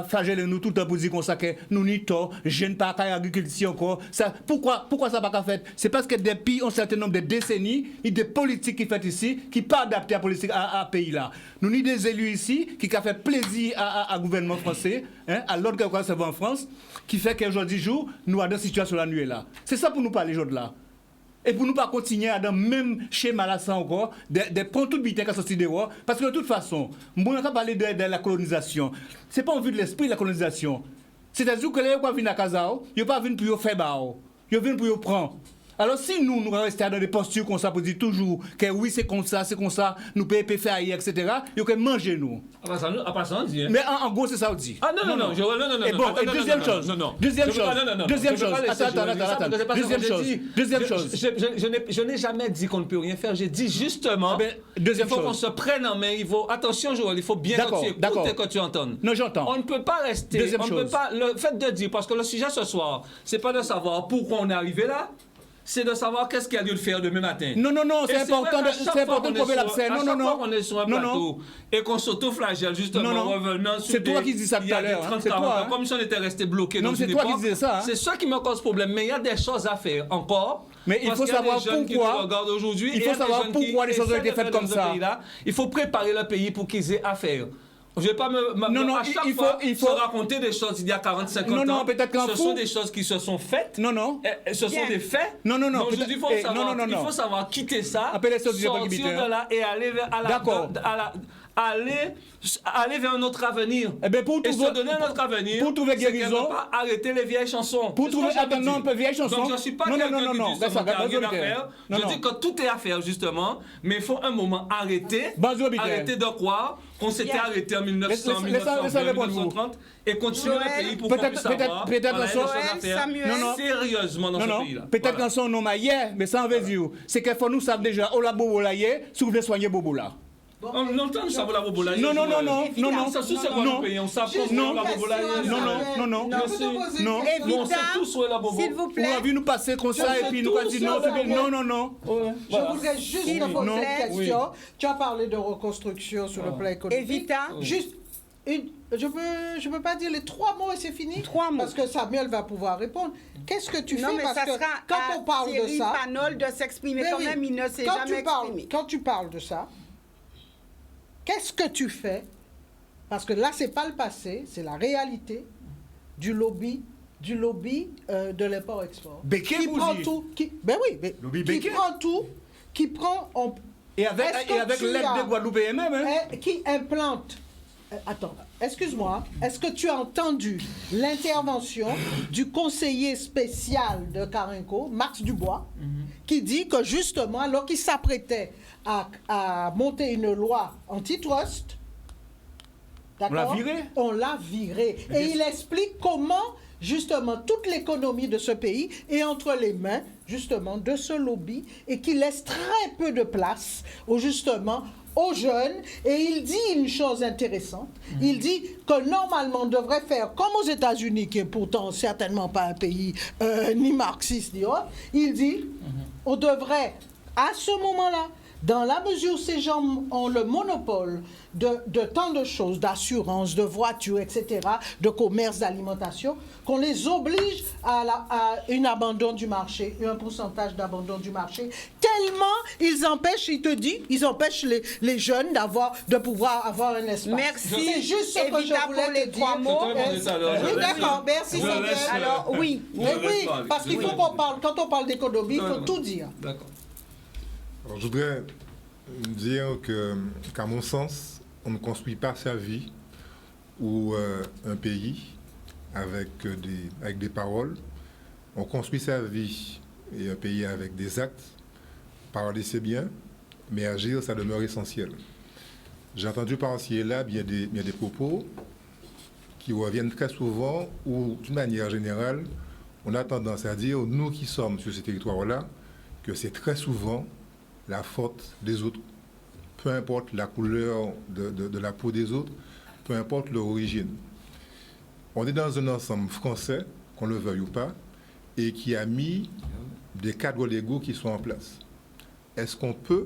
flageller nous tout le temps pour dire comme ça que nous ni tort, jeune pas agriculture encore. Ça pourquoi ça pas fait? C'est parce que depuis un certain nombre de décennies, il y a des politiques qui fait ici qui pas adaptées à politique à pays là. Nous ni des élus ici qui a fait plaisir à gouvernement français, hein, à l'autre qui va en France, qui fait qu'aujourd'hui jour nous avons des situations la nuit là. C'est ça pour nous parler aujourd'hui là. Et pour nous pas continuer à dans le même schéma là ça encore, de prendre tout le bitin qui sorti dehors, parce que de toute façon, on va parler de la colonisation. C'est pas en vue de l'esprit de la colonisation. C'est-à-dire que les gens qui viennent à Kazao, ils ne pas venir pour faire bao, ils viennent pour prendre. Alors si nous restons dans des postures comme ça pour dire toujours que oui c'est comme ça, nous payons faire ailleurs, etc., ils peuvent manger nous. Après ça, on dit. Mais en gros c'est ça on dit. Ah non. Et bon, et deuxième chose. Deuxième chose. Je n'ai jamais dit qu'on ne peut rien faire. J'ai dit justement, il faut qu'on se prenne en main. Attention Joël, il faut bien que tu entendes. Non, j'entends. On ne peut pas rester. Le fait de dire, parce que le sujet ce soir, c'est pas de savoir pourquoi on est arrivé là. C'est de savoir qu'est-ce qu'il y a lieu de faire demain matin. Non, c'est important de trouver l'abcès. Non. À chaque fois qu'on est sur un plateau et qu'on s'auto-flagelle justement revenant sur c'est toi qui dis ça tout à l'heure. C'est toi. Comme si on était resté bloqué dans une époque. C'est toi qui disais ça. C'est ça qui me cause problème. Mais il y a des choses à faire encore. Mais il faut savoir pourquoi. Il faut savoir pourquoi les choses ont été faites comme ça. Il faut préparer le pays pour qu'ils aient affaire. Je ne vais pas à chaque fois se raconter des choses il y a 40-50 ans. Ce sont des choses qui se sont faites. Ce sont des faits. Non. Il faut savoir quitter ça, sortir de là et aller vers un autre avenir. Et se donner un autre avenir. Pour trouver guérison. Pas arrêter les vieilles chansons. Pour trouver vieilles chansons. Donc je ne suis pas quelqu'un qui dit justement qu'il n'y a rien à faire. Je dis que tout est à faire justement, mais il faut un moment arrêter de croire qu'on s'était arrêté en 1900, 1930 et continuer le pays pour qu'on puisse savoir sérieusement dans ce pays-là. Peut-être qu'en son nom hier, mais ça en veut dire, c'est qu'il faut nous savoir déjà, oh la bobo là hier, si vous voulez soigner bobo là. On entend ça pour la bobo là. Non. Ça c'est quoi le pays? On sait pas la bobo là. Non. On sait tous où est la bobo. S'il vous plaît. On a vu nous passer comme ça et puis nous a dit non. Je voudrais juste te poser une question. Tu as parlé de reconstruction sur le plan économique. Évita. Juste je peux pas dire les 3 mots et c'est fini. 3 mots. Parce que Samuel va pouvoir répondre. Qu'est-ce que tu fais? Mais parce ça que sera quand on parle de ça, Panol de s'exprimer quand même, il ne s'est jamais exprimé. Quand tu parles de ça, qu'est-ce que tu fais? Parce que là, c'est pas le passé, c'est la réalité du lobby de l'import-export. Qui prend tout, qui prend tout, qui prend... Et avec l'aide des Guadeloupéens même. Qui implante... Attends, excuse-moi. Est-ce que tu as entendu l'intervention du conseiller spécial de Carenco, Max Dubois, qui dit que justement, alors qu'il s'apprêtait à monter une loi antitrust, d'accord, on l'a viré. Et il explique comment, justement, toute l'économie de ce pays est entre les mains, justement, de ce lobby et qui laisse très peu de place, aux jeunes, et il dit une chose intéressante. Il dit que normalement on devrait faire comme aux États-Unis, qui est pourtant certainement pas un pays ni marxiste ni autre. Il dit on devrait, à ce moment-là, dans la mesure où ces gens ont le monopole de tant de choses, d'assurance, de voitures, etc., de commerce, d'alimentation, qu'on les oblige à un abandon du marché, un pourcentage d'abandon du marché, tellement ils empêchent, ils empêchent les jeunes de pouvoir avoir un espace. Merci. C'est juste ce que je voulais te dire. Oui, d'accord, merci. Alors, oui. Oui, parce qu'il faut qu'on parle, quand on parle d'économie, il faut tout dire. D'accord. Alors, je voudrais dire qu'à mon sens, on ne construit pas sa vie ou un pays avec des paroles. On construit sa vie et un pays avec des actes. Parler, c'est bien, mais agir, ça demeure essentiel. J'ai entendu par-ci et là bien des propos qui reviennent très souvent ou, d'une manière générale, on a tendance à dire, nous qui sommes sur ces territoires-là, que c'est très souvent la faute des autres. peu importe la couleur de la peau des autres, peu importe leur origine. On est dans un ensemble français, qu'on le veuille ou pas, et qui a mis des cadres légaux qui sont en place. Est-ce qu'on peut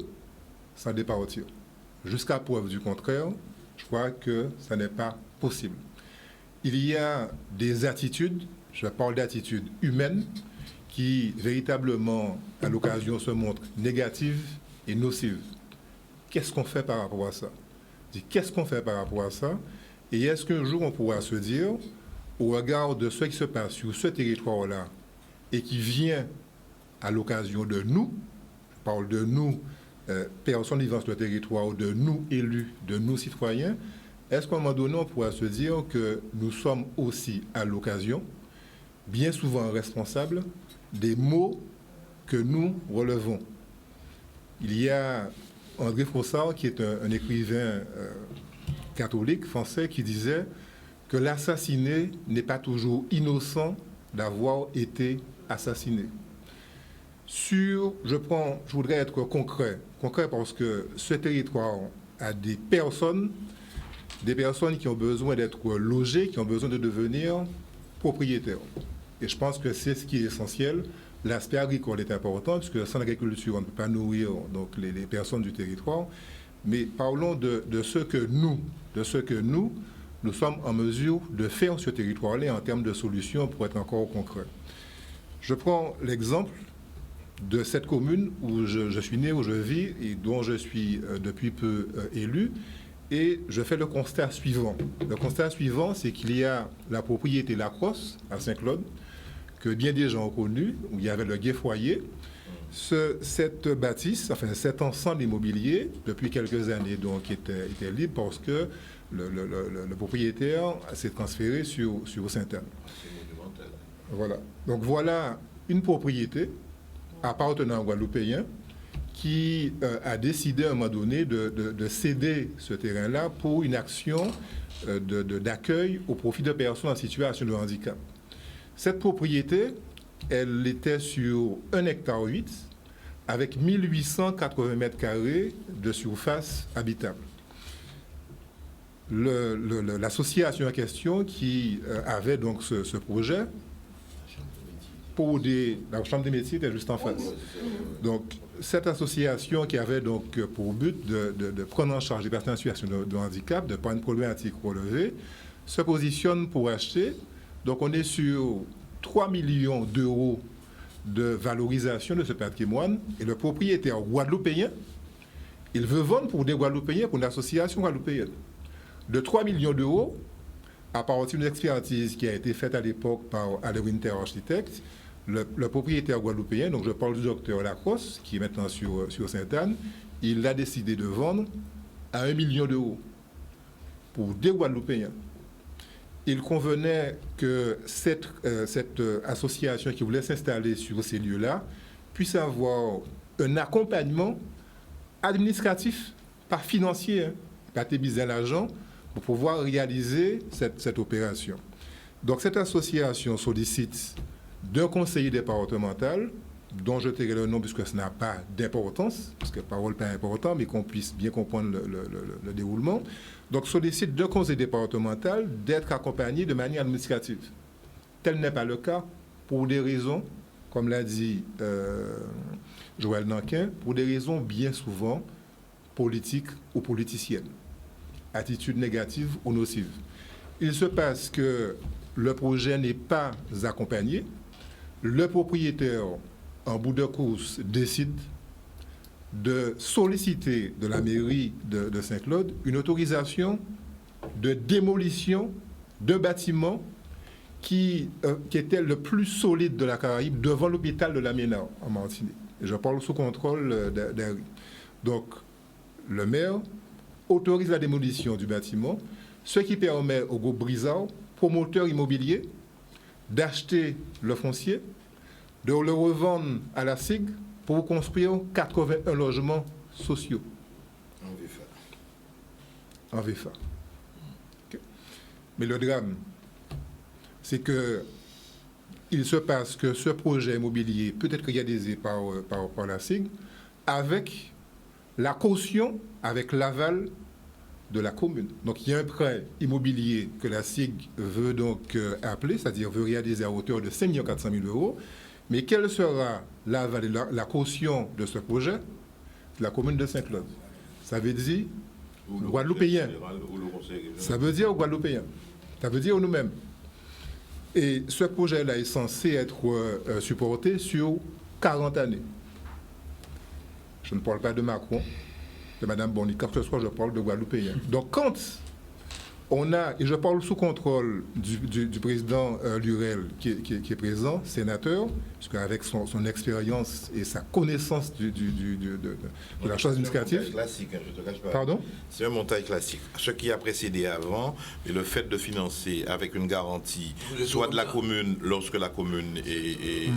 s'en départir? Jusqu'à preuve du contraire, je crois que ça n'est pas possible. Il y a des attitudes, je parle d'attitudes humaines, qui véritablement, à l'occasion, se montrent négatives et nocives. Qu'est-ce qu'on fait par rapport à ça? Qu'est-ce qu'on fait par rapport à ça? Et est-ce qu'un jour on pourra se dire, au regard de ce qui se passe sur ce territoire-là, et qui vient à l'occasion de nous, je parle de nous, personnes vivant sur le territoire, de nous élus, de nous citoyens, est-ce qu'à un moment donné on pourra se dire que nous sommes aussi à l'occasion, bien souvent responsables, des maux que nous relevons? Il y a André Frossard, qui est un écrivain catholique français, qui disait que l'assassiné n'est pas toujours innocent d'avoir été assassiné. Je voudrais être concret parce que ce territoire a des personnes qui ont besoin d'être logées, qui ont besoin de devenir propriétaires. Et je pense que c'est ce qui est essentiel. L'aspect agricole est important, puisque sans l'agriculture, on ne peut pas nourrir donc, les personnes du territoire. Mais parlons de ce que nous sommes en mesure de faire sur ce territoire-là en termes de solutions pour être encore concret. Je prends l'exemple de cette commune où je suis né, où je vis et dont je suis depuis peu élu. Et je fais le constat suivant. Le constat suivant, c'est qu'il y a la propriété Lacrosse à Saint-Claude, que bien des gens ont connu, où il y avait le Gai Foyer. Cette bâtisse, enfin cet ensemble immobilier, depuis quelques années, donc, était libre parce que le propriétaire s'est transféré sur Sainte-Anne. Voilà. Donc voilà une propriété appartenant aux Guadeloupéens qui a décidé à un moment donné de céder ce terrain-là pour une action d'accueil au profit de personnes en situation de handicap. Cette propriété, elle était sur 1,8 hectare avec 1880 mètres carrés de surface habitable. L'association en question qui avait donc ce projet, la Chambre des métiers était juste en face. Donc, cette association qui avait donc pour but de prendre en charge les personnes en situation de handicap, de prendre une problématique relevée, se positionne pour acheter. Donc, on est sur 3 millions d'euros de valorisation de ce patrimoine. Et le propriétaire guadeloupéen, il veut vendre pour des Guadeloupéens, pour une association guadeloupéenne. De 3 millions d'euros, à partir d'une expertise qui a été faite à l'époque par Alain Winter, architecte, le propriétaire guadeloupéen, donc je parle du docteur Lacrosse, qui est maintenant sur Sainte-Anne, il a décidé de vendre à 1 million d'euros pour des Guadeloupéens. Il convenait que cette association qui voulait s'installer sur ces lieux-là puisse avoir un accompagnement administratif, pas financier, pas débiser l'argent, pour pouvoir réaliser cette opération. Donc cette association sollicite d'un conseiller départemental, dont je tairai le nom puisque ça n'a pas d'importance, parce que parole pas important, mais qu'on puisse bien comprendre le déroulement. Donc sollicite d'un conseiller départemental d'être accompagné de manière administrative. Tel n'est pas le cas pour des raisons, comme l'a dit Joël Nankin, pour des raisons bien souvent politiques ou politiciennes. Attitude négative ou nocive. Il se passe que le projet n'est pas accompagné. Le propriétaire, en bout de course, décide de solliciter de la mairie de Saint-Claude une autorisation de démolition d'un bâtiment qui était le plus solide de la Caraïbe devant l'hôpital de la Ménard en Martinique. Et je parle sous contrôle d'Harry. Donc, le maire autorise la démolition du bâtiment, ce qui permet au groupe Brizard, promoteur immobilier, d'acheter le foncier, de le revendre à la SIG pour construire 81 logements sociaux. En VFA. Okay. Mais le drame, c'est que il se passe que ce projet immobilier peut être réalisé par la SIG avec la caution avec l'aval de la commune. Donc il y a un prêt immobilier que la SIG veut donc appeler, c'est-à-dire veut réaliser à hauteur de 5 400 000 euros. Mais quelle sera l'aval et la caution de ce projet? La commune de Saint-Claude. Ça veut dire Guadeloupéen. Ça veut dire Guadeloupéen. Ça veut dire nous-mêmes. Et ce projet-là est censé être supporté sur 40 années. Je ne parle pas de Macron, de Mme Boni, quand ce soit je parle de Guadeloupéen. Donc quand on a, et je parle sous contrôle du président Lurel qui est présent, sénateur, puisque avec son expérience et sa connaissance de la chose administrative. C'est un montage classique, hein, je te cache pas. Pardon? C'est un montage classique. Ce qui a précédé avant, et le fait de financer avec une garantie, soit de la commune, lorsque la commune est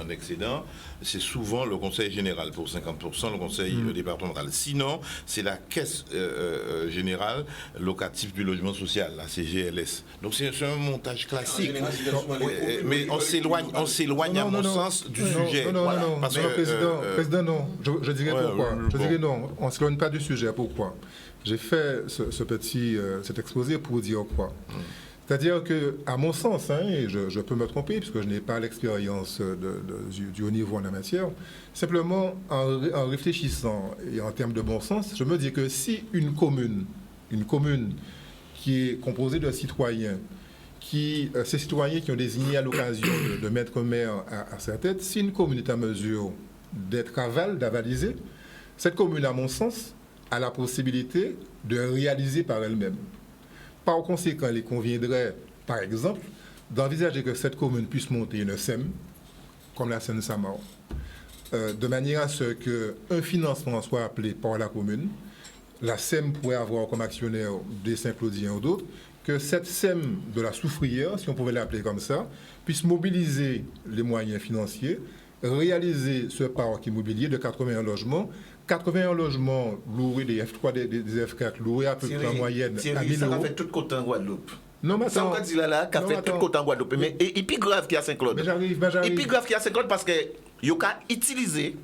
en excédent, c'est souvent le conseil général pour 50%, le conseil départemental. Sinon, c'est la caisse générale locative du logement social, la CGLS. Donc c'est un montage classique. Mais on s'éloigne à mon sens du sujet. Non, voilà. non, Parce non, que, président, non. Je dirais pourquoi. Je bon. dirais non. On ne s'éloigne pas du sujet. Pourquoi? J'ai fait cet exposé pour dire quoi. C'est-à-dire que, à mon sens, hein, et je peux me tromper puisque je n'ai pas l'expérience du haut niveau en la matière, simplement en réfléchissant et en termes de bon sens, je me dis que si une commune qui est composée de citoyens, ces citoyens qui ont désigné à l'occasion de mettre maire à sa tête, si une commune est en mesure d'être d'avaliser, cette commune, à mon sens, a la possibilité de réaliser par elle-même. Par conséquent, il conviendrait, par exemple, d'envisager que cette commune puisse monter une SEM, comme la Seine-Saint-Maur, de manière à ce qu'un financement soit appelé par la commune. La SEM pourrait avoir comme actionnaire des Saint-Claudiens ou d'autres, que cette SEM de la Soufrière, si on pouvait l'appeler comme ça, puisse mobiliser les moyens financiers, réaliser ce parc immobilier de 81 logements, 81 logements loués des F3, des F4, loués à peu près en moyenne à 1000 euros. Ça fait tout côté en Guadeloupe. Non, mais ça, on dit là, qui a fait tout côté en Guadeloupe. Mais et puis grave qu'il y a Saint-Claude. Mais j'arrive. Et puis grave qu'il y a Saint-Claude parce que il y a utilisé,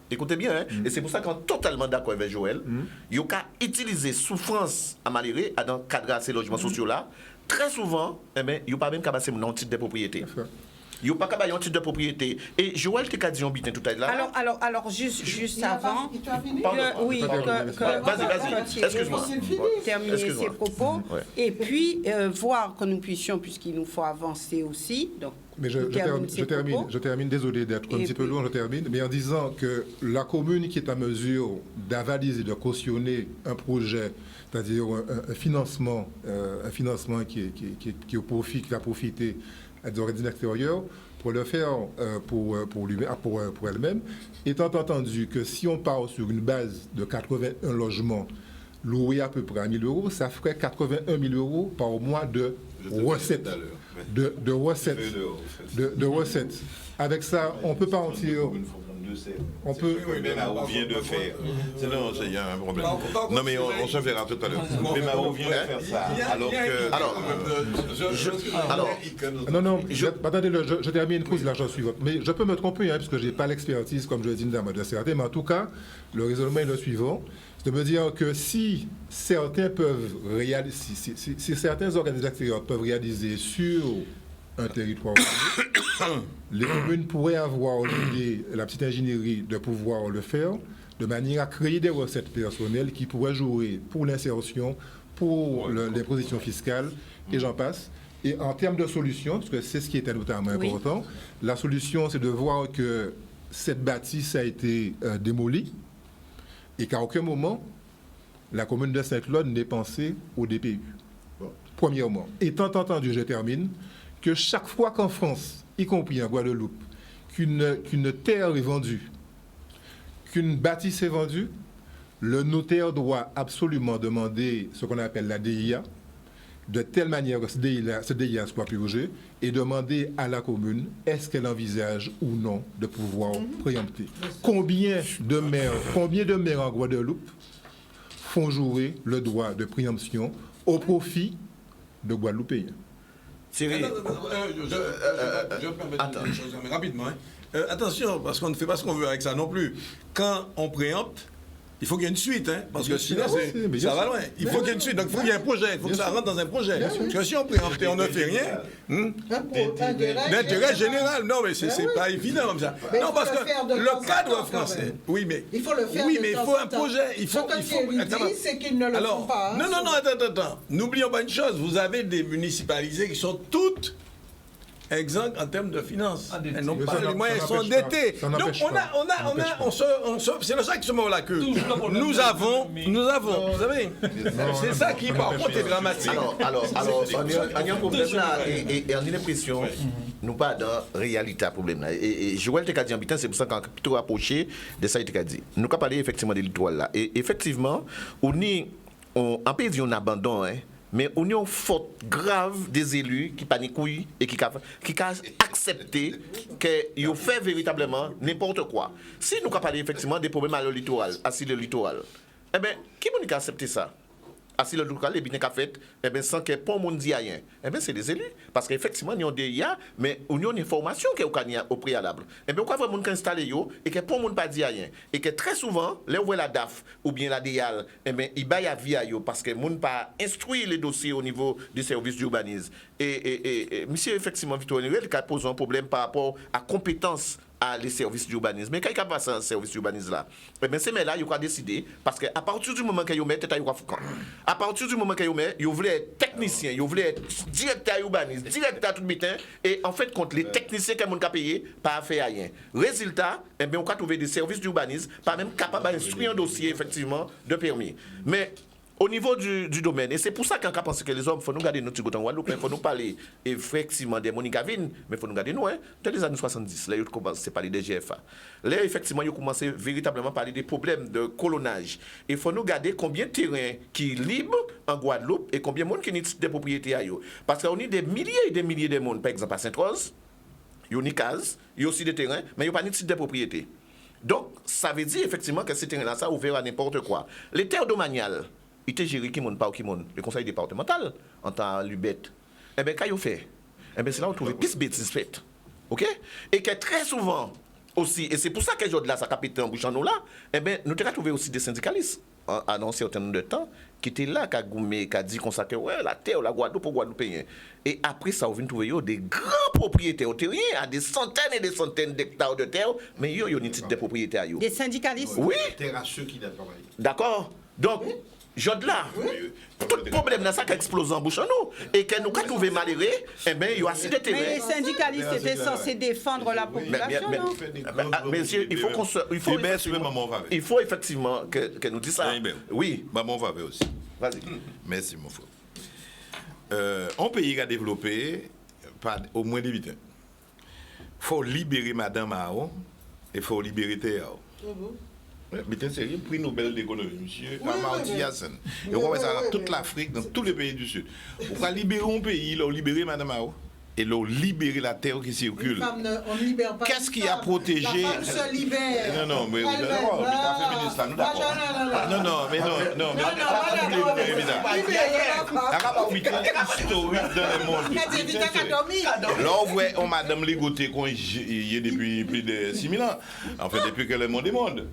écoutez bien, hein, et c'est pour ça qu'on est totalement d'accord avec Joël, il y a utilisé souffrance à Maléré dans le cadre de ces logements sociaux-là. Très souvent, il n'y a pas même qu'à passer mon titre de propriété. Il n'y a pas qu'à passer un titre de propriété. Et Joël, tu as dit un bitin tout à l'heure. Alors, juste avant. Oui, vas-y. Excuse-moi. Terminer ses propos. Et puis, voir que nous puissions, puisqu'il nous faut avancer aussi. Donc, mais je termine, désolé d'être un petit peu loin, je termine, mais en disant que la commune qui est à mesure d'avaliser, de cautionner un projet, c'est-à-dire un financement qui va profiter à des organismes extérieurs, pour le faire pour elle-même, étant entendu que si on part sur une base de 81 logements loués à peu près à 1 000 euros, ça ferait 81 000 euros par mois de recettes. De recettes. Avec ça, on peut pas en tirer. On peut. Mais Mao vient de faire. Non, il y a un problème. Non, mais on se verra tout à l'heure. Mais Mao vient de faire ça. Alors que. Attendez, je termine pour la chose suivante. Mais je peux me tromper, parce que je n'ai pas l'expertise, comme je l'ai dit, dans ma CRT, mais en tout cas, le raisonnement est le suivant. C'est de me dire que si certains peuvent réaliser, si certains organismes extérieurs peuvent réaliser sur un territoire, les communes pourraient avoir l'idée, la petite ingénierie de pouvoir le faire de manière à créer des recettes personnelles qui pourraient jouer pour l'insertion, pour l'imposition fiscale, et j'en passe. Et en termes de solution, parce que c'est ce qui était notamment important, la solution, c'est de voir que cette bâtisse a été démolie et qu'à aucun moment, la commune de Saint-Claude n'est pensée au DPU. Premièrement. Étant entendu, je termine, que chaque fois qu'en France, y compris en Guadeloupe, qu'une terre est vendue, qu'une bâtisse est vendue, le notaire doit absolument demander ce qu'on appelle la DIA, de telle manière que ce DIA soit purgé, et demander à la commune est-ce qu'elle envisage ou non de pouvoir préempter. Combien de maires en Guadeloupe font jouer le droit de préemption au profit de Guadeloupéens? Thierry, je permets de dire une chose rapidement. Attention, parce qu'on ne fait pas ce qu'on veut avec ça non plus. Quand on préempte, Il faut qu'il y ait une suite, hein, parce que sinon, mais ça bien va sûr. loin. Il faut qu'il y ait une suite. Donc, il faut qu'il y ait un projet. Il faut que ça rentre dans un projet. Parce que si on préempte et on ne fait rien, d'intérêt général. Non, mais c'est pas évident comme ça. Mais Non, il faut parce le que faire de temps le en cadre temps, quand français. même. Oui, mais. Il faut le faire Oui, de mais il temps faut en un temps. projet. Il faut. Ce que Thierry dit, c'est qu'ils ne le font pas. Hein, Non, attends. N'oublions pas une chose. Vous avez des municipalisés qui sont toutes exemptes en termes de finances. Elles n'ont Mais pas ça les n'a- moyens, ça elles sont n'empêche pas. endettées. Ça Donc n'empêche pas. c'est le ça qui se mord la queue. Toujours le problème Nous de avons, l'économie. vous savez, c'est ça qui par contre est dramatique. Alors, on y a un problème là, et on a l'impression, nous pas dans la réalité à problème là. Et Joël te dit en bitan, c'est pour ça qu'on a plutôt rapproché de ça, il te dit. Nous avons parlé effectivement de l'étoile là. Et effectivement, en pays, on abandon, hein. Mais on a une faute grave des élus qui paniquent et qui accepté qu'ils ont fait véritablement n'importe quoi. Si nous avons parlé effectivement des problèmes à le littoral, assis le littoral, eh bien, qui a accepté ça? Assis le littoral, et bien qu'a fait, eh bien, sans que pas monde dise rien. Eh bien, c'est des élus. Parce qu'effectivement, ils ont des IA, mais ils ont une information qui est au préalable. Eh bien, pourquoi vraiment qu'on installe yo et que pas monde pas dit rien? Et que très souvent, là où la DAF ou bien la DIAL, eh bien, ils baillent à vie à yo parce que monde pas instruit les dossiers au niveau du service d'urbanisme. Et monsieur, effectivement, Victor Henry, il pose un problème par rapport à compétence à les services d'urbanisme. Mais quand il passe un service d'urbanisme là, eh bien, c'est là, il faut décider, parce qu'à partir du moment qu'il met, à partir du moment qu'il met, il voulait être technicien, il voulait être directeur urbanisme, directeur tout bitin, et en fait, contre les techniciens qui ont payé, pas fait rien. Résultat, eh bien, on va trouver des services d'urbanisme, pas même capable d'instruire un dossier, effectivement, de permis. Mais au niveau du domaine, et c'est pour ça qu'on a pensé que les hommes, il faut nous garder nos petits en Guadeloupe, il faut nous parler effectivement des Monique Gavin, mais il faut nous garder nous, hein. Dans les années 70, là, ils ont commencé à parler des GFA. Là, effectivement, ils ont commencé véritablement à parler des problèmes de colonnage. Il faut nous garder combien de terrains qui sont libres en Guadeloupe et combien de monde qui ont des propriétés à eux. Parce qu'on a des milliers et des milliers de monde, par exemple à Sainte-Rose, il y a une case, il y a aussi des terrains, mais il n'y a pas de titre de propriété. Donc, ça veut dire effectivement que ces terrains-là, ça ouvert à n'importe quoi. Les terres domaniales, il était géré qui monte pas ou qui monte le conseil départemental en tant que l'UBET. Eh bien, quand il fait, eh bien, c'est là où on trouve plus de bêtises faites. OK? Et que très souvent aussi, et c'est pour ça que aujourd'hui là, ça capite en bouchant nous là, eh bien, nous avons trouvé aussi des syndicalistes en un certain nombre de temps qui étaient là, qui ont dit qu'on que ouais, la terre, la Guadeloupe pour Guadeloupéen. Et après ça, on vient trouver des grands propriétaires terriens à des centaines et des centaines d'hectares de terre, mais ils ont une titre de propriété à eux. Des syndicalistes? Oui. Terre à ceux qui n'ont pas travaillé. D'accord? Donc, Jod là, tout le problème dans ça qui explose en bouche en nous, et que nous, quand on veut malheureux, eh bien, il y a assez de terrain. Mais les syndicalistes étaient censés défendre la population, non? Monsieur, il faut qu'on se. Il faut effectivement que nous disions ça. Oui. Maman va aussi. Vas-y. Merci, mon frère. Un pays qui a développé, au moins des 8 ans. Il faut libérer Madame Mao et il faut libérer Théo. Mais c'est sérieux, prix Nobel d'économie, monsieur Amartya Sen. Et on voit ça dans toute l'Afrique, dans tous les pays du Sud. On va libérer un pays, on libérer Madame Mao. Et l'on libérer la terre qui circule. Qu'est-ce qui a protégé? La femme se libère. Non, mais vous nous d'accord. Non, mais non, là, on voit Madame Ligoté qu'on y est depuis plus de 6000 ans. En fait, depuis que le monde est monde.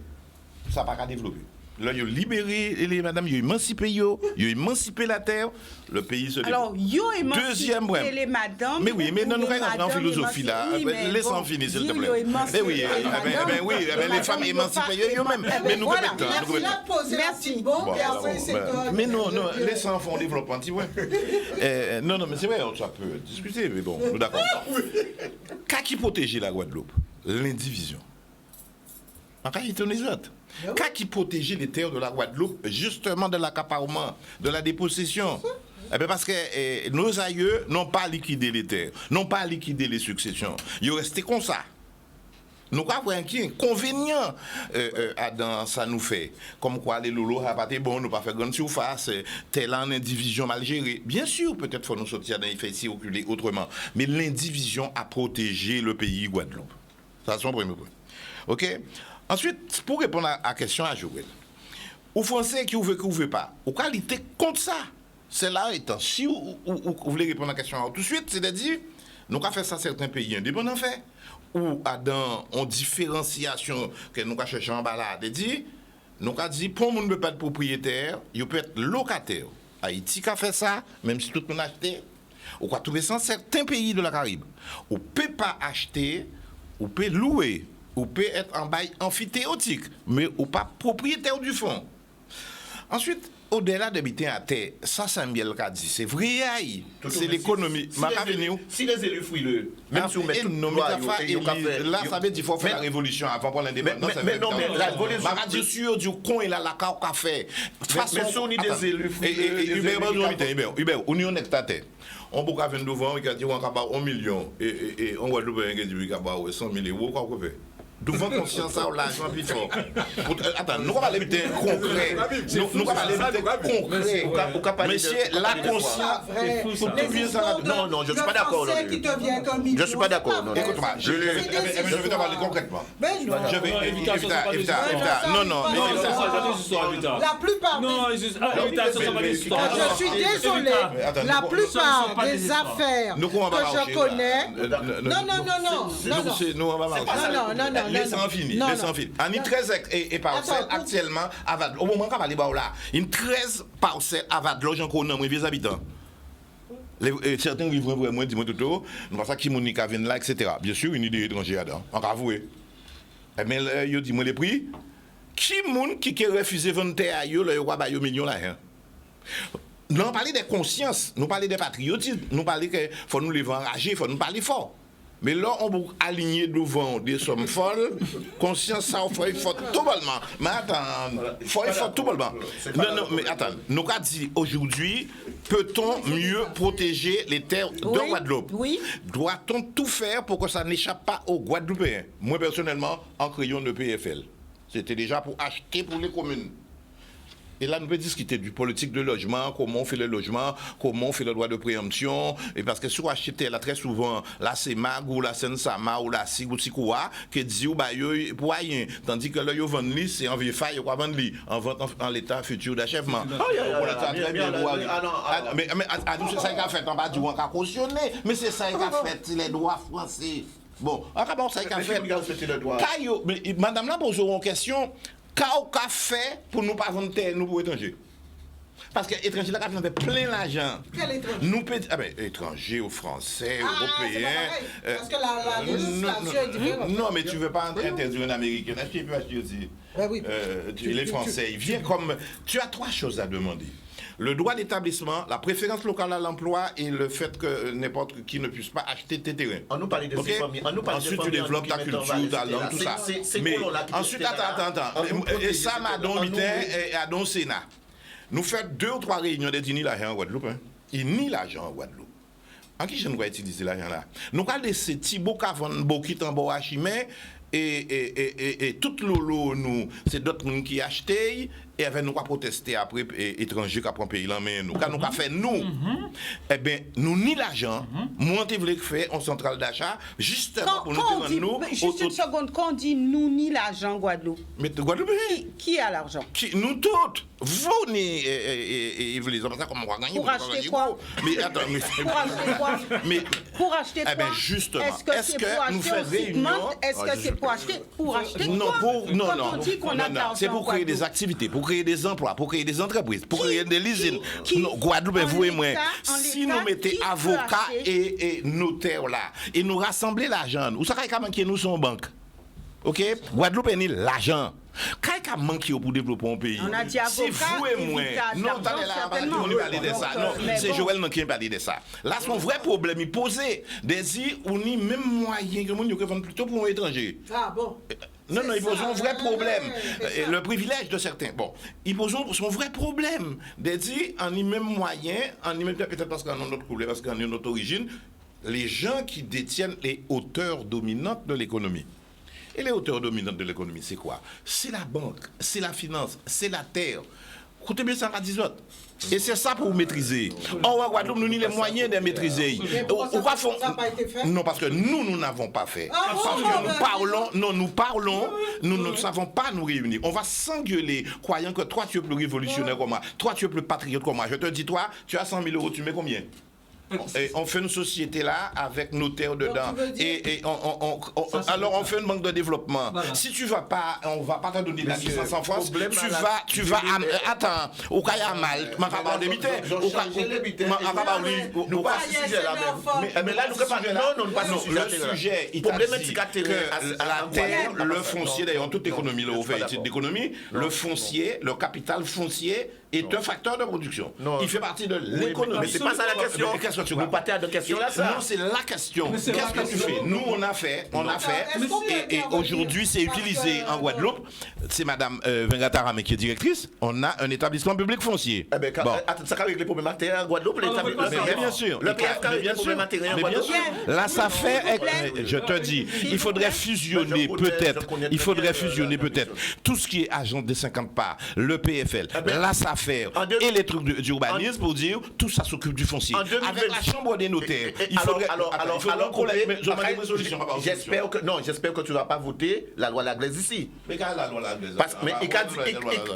Ça n'a pas qu'à développer. Là, ils ont libéré les madames, ils ont émancipé, ils ont émancipé la terre, le pays se développe. Alors, ils ont émancipé les madames. Mais oui, mais non, nous restons en philosophie là. Laissons finir, s'il te plaît. Mais oui, les femmes émancipées eux-mêmes. Mais nous compétents. Merci. Mais non, laissons enfants en développement, tu vois. Non, mais c'est vrai, ça peut discuter, mais bon, nous d'accord. Qu'est-ce qui protège la Guadeloupe? L'indivision. En réalité, on est autres. Qu'est-ce qui protégeait les terres de la Guadeloupe, justement de l'accaparement, de la dépossession? Eh bien parce que nos aïeux n'ont pas liquidé les terres, n'ont pas liquidé les successions. Ils sont restés comme ça. Nous avons un inconvénient dans ça nous fait. Comme quoi les lolos n'ont pas été bons, nous pas fait grande surface, tel en indivision mal gérée. Bien sûr, peut-être qu'il faut nous sortir d'un effet circuler autrement. Mais l'indivision a protégé le pays Guadeloupe. Ça, c'est son premier point. OK? Ensuite, pour répondre à la question à Joël, aux Français qui ne veut pas, aux qualités contre ça, c'est là étant. Si vous voulez répondre à la question tout de suite, c'est-à-dire, nous avons fait ça certains pays indépendants fait, ou dans une différenciation que nous avons cherché en bas là, c'est-à-dire, Nous avons dit, pour le monde ne peut pas être propriétaire, il peut être locataire. Haïti a fait ça, même si tout le monde a acheté. On va trouver ça dans certains pays de la Caraïbe. On ne peut pas acheter, on peut louer, on peut être en bail amphithéotique, mais on n'est pas propriétaire du fonds. Ensuite, au-delà d'habiter à terre, ça, Samuel a dit, c'est vrai, c'est l'économie. Si les élus fouillent même si on met tout là, ça veut dire qu'il faut faire la révolution avant pour l'indépendance. Mais non, mais la révolution. Ma radio sûr du con et la carte qu'a fait. Mais si on est des élus fouillés. Hubert, on est à terre. On peut faire devant, on dit qu'on va 1 million et on va dire qu'on va 100 000 euros, quoi qu'on fait. Devant conscience, ça, l'argent plus fort. Attends, nous allons parler de concret. Nous allons parler de concret. Monsieur, la conscience. Non, je ne suis pas d'accord. Je ne suis pas d'accord. Écoute-moi, je vais te parler concrètement. Je vais éviter. Non. La plupart. Non, je suis désolé. La plupart des affaires que je connais. Non. Laissez-en finir. En 13 et parcelles actuellement à Vadlo. Au moment qu'on va aller là, une 13 parcelles à Vadlo, j'en connais moins 20 habitants. Certains vivent vraiment, dis-moi tout, nous pensons qui Monique vient là, etc. Bien sûr, une idée étrangère là, on va avouer. Mais ils disent moi les prix. Qui moun qui refuse vendre terre à eux, le roi ba yo million là. Nous parlons des consciences, nous parlons des patriotisme, nous parlons que faut nous les enrager, faut nous parler fort. Mais là, on peut aligner devant des sommes folles. Conscience, ça, il faut tout bonnement. Mais attends, il faut tout bonnement. Non, mais attends, nous avons dit aujourd'hui, peut-on mieux protéger les terres de Guadeloupe? Oui. Doit-on tout faire pour que ça n'échappe pas aux Guadeloupéens? Moi, personnellement, en créant le PFL. C'était déjà pour acheter pour les communes. Et là, nous pouvons discuter du politique de logement, comment on fait le logement, comment on fait le droit de préemption. Et parce que si on achète là, très souvent, la CEMAG ou la Sensama ou la SIG ou SICOA, qui dit, pour rien. Tandis que là, ils vendent lui, c'est en vieux faille, ils vendent lui, en vente en l'état futur d'achèvement. Mais c'est ça qu'il a fait, on va dire, on a cautionné, mais c'est ça qu'il a fait, les droits français. Bon, on ça qu'il a fait. Madame là pose une question. Qu'a fait pour nous pas vendre terre nous pour étrangers? Parce que étrangers là fait plein d'argent. Quel étranger? Nous étrangers aux Français, européens. Parce que la législation est différente. Non, mais tu veux pas interdire un Américain. Acheter peut acheter aussi. Les Français, ils viennent comme. Tu as 3 choses à demander. Le droit d'établissement, la préférence locale à l'emploi et le fait que n'importe qui ne puisse pas acheter tes terrains. On nous parle de ces familles. Ensuite, tu développes ta culture, ta langue, tout ça. Mais ensuite, attends. Et ça, Madon Mitin et Adon Sénat. Nous faisons 2 ou 3 réunions de dîner l'argent en Guadeloupe. Il nie l'argent en Guadeloupe. En qui je ne vais utiliser l'argent là? Nous allons laisser Thibaut Cavon, Bokit en Boachimé et tout lolo, nous, c'est d'autres gens qui achètent. Et avec nous, on va protester après étrangers qui prennent pays en main. Quand nous avons fait nous, eh bien, nous ni l'argent, moi, on voulait faire en centrale d'achat, justement pour nous rendre nous. Juste une seconde, quand on dit nous ni l'argent Guadeloupe. Mais Guadeloupe, qui a l'argent? Nous toutes. Vous ni Yves ça comme on va gagner. Pour acheter quoi? Mais attends, pour acheter quoi? Pour acheter quoi? Eh bien, justement. Est-ce que nous faisons réunion? Est-ce que c'est pour acheter? Pour acheter quoi? Non. C'est pour créer des activités, pour créer des emplois, pour créer des entreprises, pour créer des usines. Guadeloupe, vous et moi, si nous mettons avocats et notaires là, et nous rassembler l'argent, vous savez comment nous sommes banque. Ok? Guadeloupe est l'argent. Quand il y a manqué pour développer un pays, on a dit si vous et moi, non, on va parler de ça. Non, c'est Joël qui a parlé de ça. Là, son vrai problème, il posait des îles où il y a même moyen que nous devons plutôt pour un étranger. Ah bon? Non, il pose un vrai problème. Le privilège de certains. Bon, il pose son vrai problème. Des îles, on y même moyen, on y même peut-être parce qu'on a notre couleur, parce qu'on a notre origine, les gens qui détiennent les hauteurs dominantes de l'économie. Et les hauteurs dominantes de l'économie, c'est quoi? C'est la banque, c'est la finance, c'est la terre. Écoutez bien ça, 18. Et c'est ça pour maîtriser. En Guadeloupe, nous avons les moyens de maîtriser. Ça n'a pas été fait? Non, parce que nous n'avons pas fait. Parce que nous parlons, nous ne savons pas nous réunir. On va s'engueuler, croyant que toi, tu es plus révolutionnaire que moi. Toi, tu es plus patriote que moi. Je te dis, toi, tu as 100 000 euros, tu mets combien? on fait une société là avec notaire dedans. tu veux dire- Et Ça, c'est alors le on cas. fait une banque de développement. Voilà. Si tu vas pas, on va pas te donner la Monsieur, licence en France. problème Tu à la- vas attends, au cas à Malte, ma capable d'habiter. Au cas Nous pas ce sujet là mais là nous pas non nous pas ce sujet le sujet, il t'a dit problématique que la terre, le foncier, d'ailleurs, toute économie, là, on fait étude d'économie, le foncier, le capital foncier est un facteur de production. Non. Il fait partie de l'économie. mais c'est pas ça la question. Mais qu'est-ce que tu Nous vas partons à de questions là, ça. Non, c'est la question. Mais c'est Qu'est-ce la que tu question. fais? Nous, on a fait, est-ce qu'on peut et intervenir? aujourd'hui, c'est Parce utilisé que- en Guadeloupe. C'est Madame Vengataramé qui est directrice. On a un établissement public foncier. Eh ben, Bon. ça a réglé les problèmes matériels en Guadeloupe, Ah, on peut pas Mais bien sûr. Le PF a Mais réglé bien les problèmes sûr. matériels en Mais bien Guadeloupe. sûr. Là, ça fait. Je te dis, il faudrait fusionner peut-être. Il faudrait fusionner peut-être tout ce qui est agent des 50 parts, le PFL, la SAFER et les trucs d'urbanisme pour dire tout ça s'occupe du foncier. En 2020. Avec la chambre des notaires. Il faudrait. J'espère que tu ne vas pas voter la loi Laglaise ici. Mais quand la loi la Mais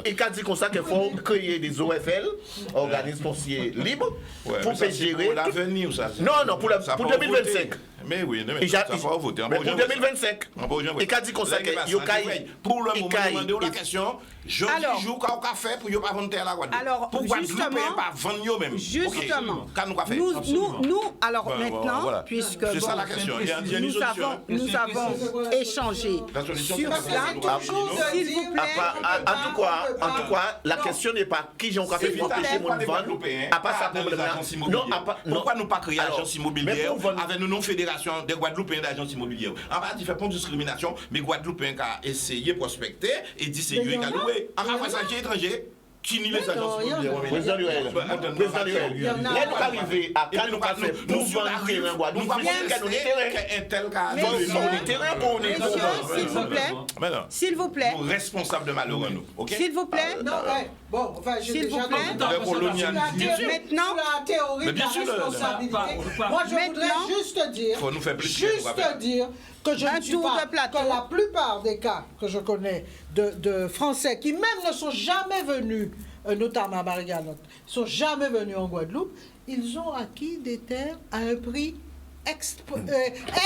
il a dit comme ça qu'il faut créer des OFL, organismes fonciers libres, pour gérer. Pour l'avenir, ça. Non, pour 2025. Mais oui, mais Il ça a- va voter. Mais pour 2025, il a dit comme ça que pour le moment, demandez la question. Je Alors- joue au café pour ne pas vendre terre à la Guadeloupe. Alors, pour justement- Guadeloupe, pas vendre même. Justement, Qu'est-ce qu'on fait? alors Ben, maintenant, voilà. puisque C'est ça bon, la question. Il y a une nous solution. avons échangé La solution, sur c'est cela, s'il vous plaît. En tout cas, la question n'est pas qui j'ai encore fait S'il vous empêcher plaît. mon vendre. À part ça, problème là. Non, Pourquoi nous pas créer Alors, agence mais immobilière pour vendre- avec une non-fédération des Guadeloupéens d'agences immobilières? En fait, il fait pas de discrimination, mais Guadeloupéens qui a essayé de prospecter et dit c'est Mais eux il y qui en a a. loué. En Il y en fait, a. ça qui est étranger, qui nie les Mais non, agences il y en a. immobilières. Président Duel. Président Duel. Il y en a. Là, nous arrivons à Et quand puis nous nous faire pour vendre terrain Guadeloupe. nous Nous avons des terrains. qu'un tel cas. Mais Nous Messieurs, avons des terrains pour nous. Messieurs, s'il vous plaît, Mais non. s'il vous plaît, Nous responsables de malheureux, nous. OK? s'il vous plaît, Non, ouais. Bon, enfin, j'ai S'il déjà vous plaît. entendu. Le colonial. Maintenant- Sur la théorie Mais de bien la sûr, responsabilité, pas- moi je Maintenant- voudrais juste dire, Faut nous faire plus clair, on va faire. que je Un ne suis tour pas, de plateau. que la plupart des cas que je connais de Français qui même ne sont jamais venus, notamment à Marie-Galante, sont jamais venus en Guadeloupe, ils ont acquis des terres à un prix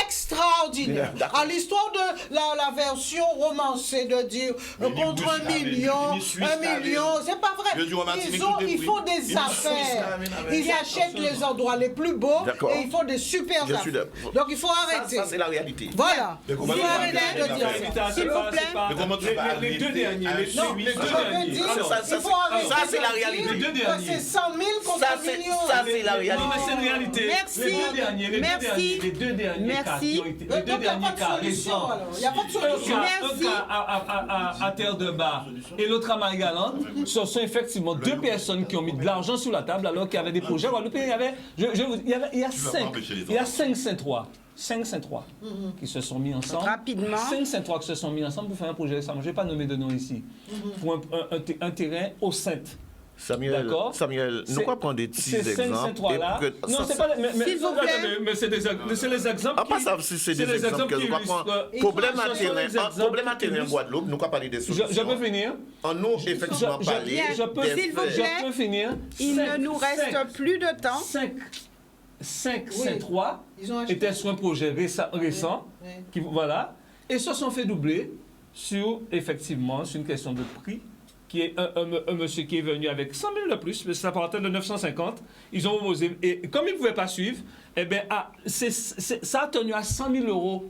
extraordinaire. D'accord. À l'histoire de la version romancée de dire Mais contre les un Bouches, million, les Suisses, un million, c'est pas vrai. Le du romantisme, Ils tout font est des pris. Les affaires. Suisses, Ils achètent les endroits les plus beaux D'accord. et ils font des super Je suis affaires. d'accord. Donc il faut arrêter. Ça, c'est la réalité. Voilà. Mais Il comment faut tu vas arrêter faire de dire ça. S'il vous plaît. Mais comment tu vas les deux arrêter derniers, un les suivi? Non, les je deux veux derniers. dire, Ça, il faut arrêter ça, c'est la de dire réalité. Les deux que derniers. c'est 100 000 contre Ça, un c'est- million. ça, c'est la Non, réalité. mais c'est une réalité. Merci. Les deux derniers, les Merci. deux derniers, les deux derniers cas Merci. qui ont été, les Donc, deux il n'y a derniers pas cas de solution récents. alors. Il n'y a pas de solution. Un cas à Terre de Bas et l'autre à Marie-Galante, ce sont effectivement deux personnes qui ont mis de l'argent sur la table alors qu'il y avait des projets. Il y avait, il y a 5 Saint-Trois. 5 Saint-Trois qui se sont mis ensemble. Rapidement. 5 Saint-Trois qui se sont mis ensemble pour faire un projet récemment. Je ne vais pas nommer de nom ici. Pour un terrain au Sainte. Samuel, D'accord. nous quoi prendre des petits exemples et là. pour que- Non, ça, c'est pas. Mais S'il vous plaît. mais c'est les exemples. Ah, pas ça, si c'est des exemples que nous qui prendre. illustrent- Problème Ce à sont des terrain exemples en qui Guadeloupe, nous quoi parler des solutions. Je peux finir. En nous, effectivement, parler je peux- des s'il vous faits. plaît. Je peux finir. Il ne nous reste plus de temps. 5 Oui. Saint-Trois Ils ont acheté. étaient sur un projet récent, Oui. qui, voilà, et se sont fait doubler sur, effectivement, sur une question de prix, qui est un monsieur qui est venu avec 100 000 de plus, mais c'est à partir de 950. Ils ont osé, et comme ils ne pouvaient pas suivre, eh bien, ça a tenu à 100 000 euros.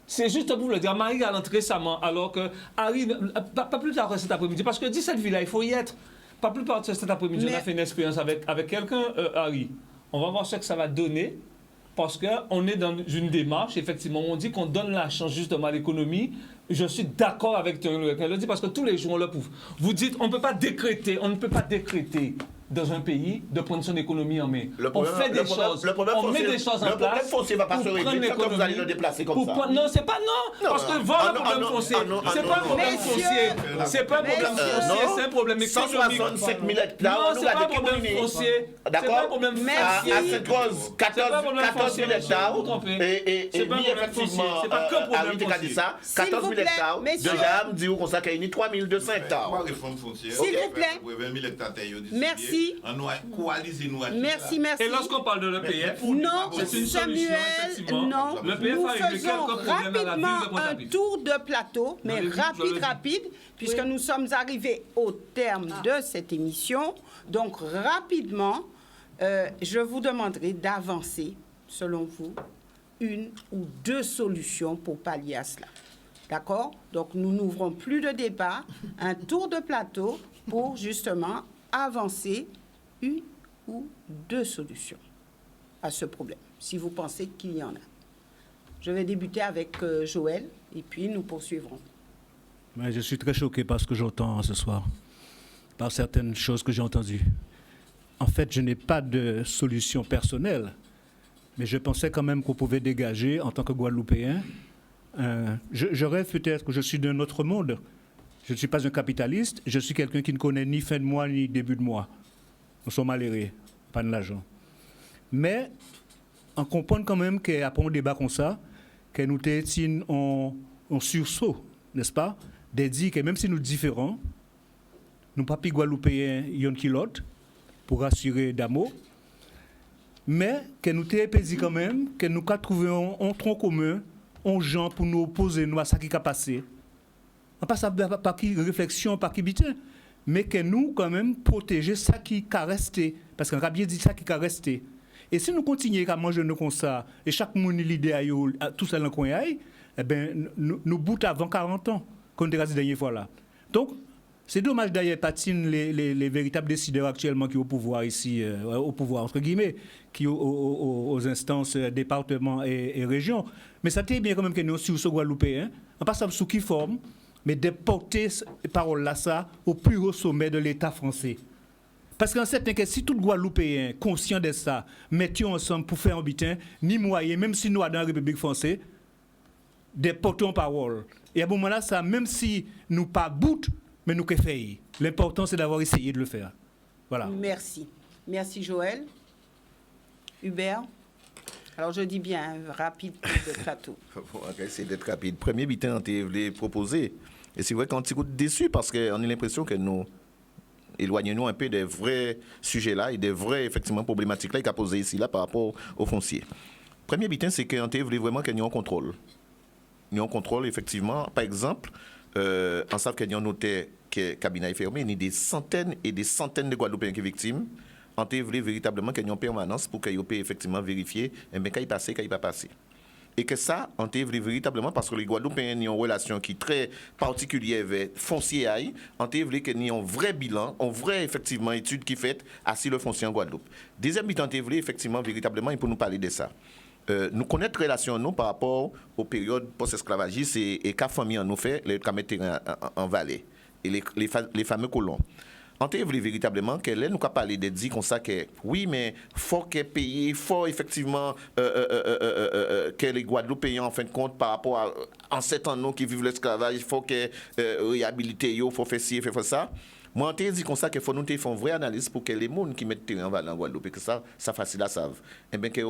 C'est juste pour vous le dire, Marie-Galante récemment, alors que Harry, pas plus tard que cet après-midi, parce que 17 villas, il faut y être. Pas plus tard que cet après-midi, on a Mais- fait une expérience avec quelqu'un, Harry. On va voir ce que ça va donner, parce qu'on est dans une démarche, effectivement, on dit qu'on donne la chance justement à l'économie. Je suis d'accord avec Thierry Lequin, le dit parce que tous les jours on le prouve. Vous dites, on ne peut pas décréter dans un pays de prendre son économie en main. On fait des choses, on met des choses en place. Le problème foncier va pas se pour régler prendre quand vous allez l'économie, le déplacer comme pour ça. prendre- Non, c'est pas non, parce que voir le problème foncier, c'est pas un problème Messieurs, foncier, c'est pas un problème messieurs, foncier, c'est un problème économique. 165 000 hectares, Non, c'est pas un problème foncier. C'est pas un D'accord. problème Merci. foncier. À Sainte-Rose, C'est pas un problème 14 foncier, 000 hectares. vous vous trompez. Et C'est pas un ni problème effectivement, foncier, c'est pas que problème Harry t'a dit foncier. ça, S'il 14 000 vous plaît, hectares. messieurs. Déjà, me dit qu'on s'est 3 200 hectares. Trois réformes foncières. S'il vous plaît. 20 000 hectares terre, Merci. Merci. Merci. Et lorsqu'on parle de l'EPF, Non, c'est une solution, Samuel, effectivement. non. L'EPF Nous a réglé faisons quelques problèmes à la ville de rapidement un Pointe-à-Pitre. tour de plateau, mais rapide, puisque nous sommes arrivés au terme de cette émission. Donc, rapidement, je vous demanderai d'avancer, selon vous, une ou deux solutions pour pallier à cela. D'accord? Donc, nous n'ouvrons plus de débat, un tour de plateau pour justement avancer une ou deux solutions à ce problème, si vous pensez qu'il y en a. Je vais débuter avec Joël et puis nous poursuivrons. Mais je suis très choqué par ce que j'entends ce soir, par certaines choses que j'ai entendues. En fait, je n'ai pas de solution personnelle, mais je pensais quand même qu'on pouvait dégager, en tant que Guadeloupéen, je rêve peut-être que je suis d'un autre monde. Je ne suis pas un capitaliste, je suis quelqu'un qui ne connaît ni fin de mois ni début de mois. Nous sommes malheureux, pas de l'argent. Mais on comprend quand même qu'après un débat comme ça, que nous sommes en sursaut, n'est-ce pas? De dire que même si nous sommes différents, nous ne sommes pas plus Guadeloupéens y'en qui l'autre, pour assurer d'amour, mais que nous sommes quand même, que nous avons trouvé un tronc commun, un gens pour nous opposer à ce qui a passé. On passe par qui réflexion, par qui bitin, mais que nous, quand même, protéger ça qui a resté. Parce qu'on a bien dit ça qui a resté. Et si nous continuons à manger nous comme ça, et chaque monde l'idée à tout ça dans le coin, eh bien, nous boutons avant 40 ans, comme on a dit la dernière fois là. Donc, c'est dommage d'ailleurs patine les véritables décideurs actuellement qui sont au pouvoir ici, au pouvoir entre guillemets, qui aux instances départements et régions. Mais ça t'est bien quand même que nous sur ce Guadeloupéen, on passe sous qui forme, mais de porter ces paroles-là ça au plus haut sommet de l'État français. Parce qu'en certain cas, si tout le Guadeloupéen conscient de ça, mettions ensemble pour faire un bitin, ni moyen, même si nous, dans la République française, de porter en parole. Et à ce moment-là, ça, même si nous pas bout, mais nous que faire. L'important, c'est d'avoir essayé de le faire. Voilà. Merci. Merci, Joël. Hubert? Alors, je dis bien, rapide de plateau. On va essayer d'être rapide. Premier bitin, on t'a proposé. Et c'est vrai qu'on est déçu parce qu'on a l'impression que nous éloignons un peu des vrais sujets là et des vraies effectivement problématiques là qu'il a posé ici là par rapport aux fonciers. Premier bitin, c'est qu'on t'a voulu vraiment qu'il y ait un contrôle. Il y a un contrôle effectivement. Par exemple, on sait qu'il y a un notaire que le cabinet est fermé, il y a des centaines et des centaines de Guadeloupéens qui sont victimes. On t'a voulu véritablement qu'il y ait une permanence pour qu'il puisse effectivement vérifier qu'il passe, qu'il pas passé. Et que ça, on t'a voulu véritablement parce que les Guadeloupéens ont une relation qui est très particulière avec foncier, on t'a voulu qu'il y ait un vrai bilan, une vraie effectivement étude qui est faite à si le foncier en Guadeloupe. Deuxième but, on t'a voulu effectivement véritablement, il faut nous parler de ça. Nous connaissons la relation nous par rapport aux périodes post-esclavagistes et qu'a famille en nous fait les terrain en vallée et les fameux colons. On t'a voulu véritablement qu'elle nous a parlé de dire comme ça que oui, mais faut qu'elle paye, faut effectivement que les Guadeloupéens en fin de compte par rapport à ancêtres nous qui vivent l'esclavage, il faut que réhabiliter, il faut faire ci, il faut ça. Moi, on t'a dit comme ça qu'il faut nous faire une vraie analyse pour que les gens qui mettent terrain en vallée en Guadeloupe et que ça facile à savent. Et bien que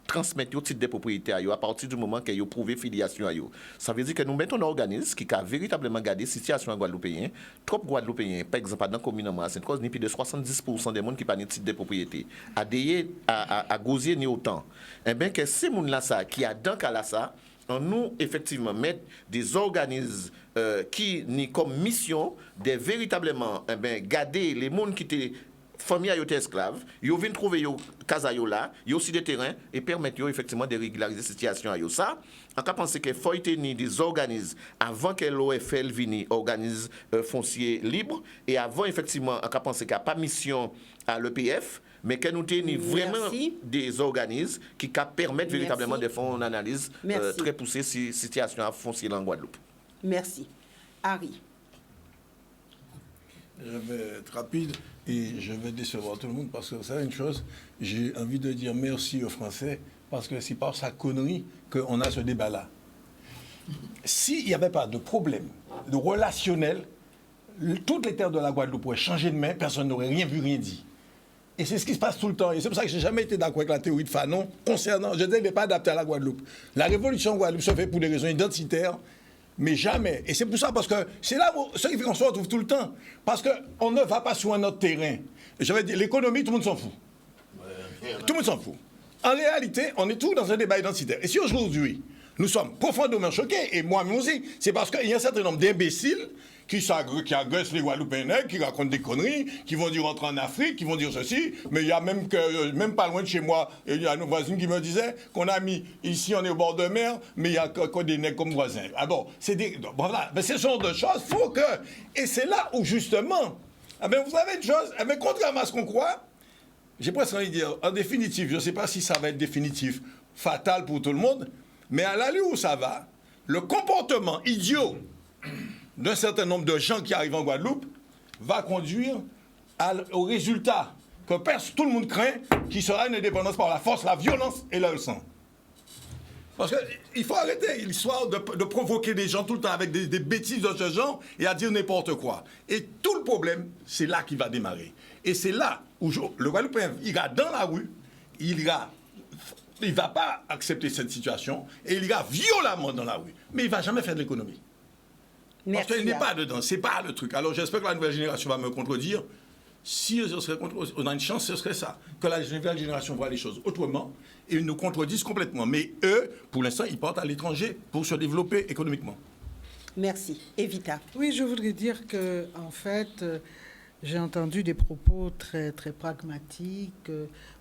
transmettre au titre de propriété à partir du moment qu'ils ont prouvé filiation à eux. Ça veut dire que nous mettons un organisme qui a véritablement gardé la situation en Guadeloupéen. Trop Guadeloupéens, par exemple, dans la commune en c'est une cause, plus de 70% des gens qui n'ont pas de titre de propriété. À gosier ni autant. Et bien que ces gens-là, qui a dans cas là, ça, nous, effectivement, mettre des organismes qui ont comme mission de véritablement garder les gens qui étaient famille a été esclave, ils viennent trouver yo casa yo là, yo aussi des terrains et permettent yo effectivement de régulariser la situation à yo ça. On a pensé que faut tenir des organismes avant que l'OFL vienne organise foncier libre et avant effectivement on a pensé qu'il n'y a pas mission à l'EPF mais que nous tenions vraiment des organismes qui permettent véritablement de faire une analyse très poussée sur la situation à foncier en Guadeloupe. Merci. Harry. Je vais être rapide et je vais décevoir tout le monde parce que c'est une chose, j'ai envie de dire merci aux Français parce que c'est par sa connerie qu'on a ce débat-là. S'il n'y avait pas de problème de relationnel, toutes les terres de la Guadeloupe pourraient changer de main, personne n'aurait rien vu, rien dit. Et c'est ce qui se passe tout le temps. Et c'est pour ça que je n'ai jamais été d'accord avec la théorie de Fanon concernant, je dis, elle n'est pas adaptée à la Guadeloupe. La révolution en Guadeloupe se fait pour des raisons identitaires. Mais jamais. Et c'est pour ça, parce que c'est là où ce qui fait qu'on se retrouve tout le temps. Parce qu'on ne va pas sur un autre terrain. J'avais dit, l'économie, tout le monde s'en fout. Tout le monde s'en fout. En réalité, on est tous dans un débat identitaire. Et si aujourd'hui, nous sommes profondément choqués, et moi-même aussi, c'est parce qu'il y a un certain nombre d'imbéciles qui agressent les Guadeloupéens, qui racontent des conneries, qui vont dire rentrer en Afrique, qui vont dire ceci, mais il y a même pas loin de chez moi, il y a nos voisines qui me disaient qu'on a mis, ici on est au bord de mer, mais il y a que des nègres comme voisins. Ah bon, voilà, mais ce genre de choses, faut que, et c'est là où justement, vous avez une chose, contrairement à ce qu'on croit, j'ai presque envie de dire, en définitive, je ne sais pas si ça va être définitif, fatal pour tout le monde, mais à l'allure où ça va, le comportement idiot d'un certain nombre de gens qui arrivent en Guadeloupe va conduire au résultat que tout le monde craint, qui sera une indépendance par la force, la violence et le sang. Parce qu'il faut arrêter l'histoire de provoquer des gens tout le temps avec des bêtises de ce genre et à dire n'importe quoi. Et tout le problème, c'est là qu'il va démarrer. Et c'est là où le Guadeloupéen ira dans la rue, il ne va pas accepter cette situation et il ira violemment dans la rue. Mais il ne va jamais faire de l'économie. Parce qu'il n'est pas dedans, c'est pas le truc. Alors j'espère que la nouvelle génération va me contredire. Si on a une chance, ce serait ça. Que la nouvelle génération voit les choses autrement et ils nous contredisent complètement. Mais eux, pour l'instant, ils partent à l'étranger pour se développer économiquement. Merci. Evita. Oui, je voudrais dire que, en fait, j'ai entendu des propos très, très pragmatiques.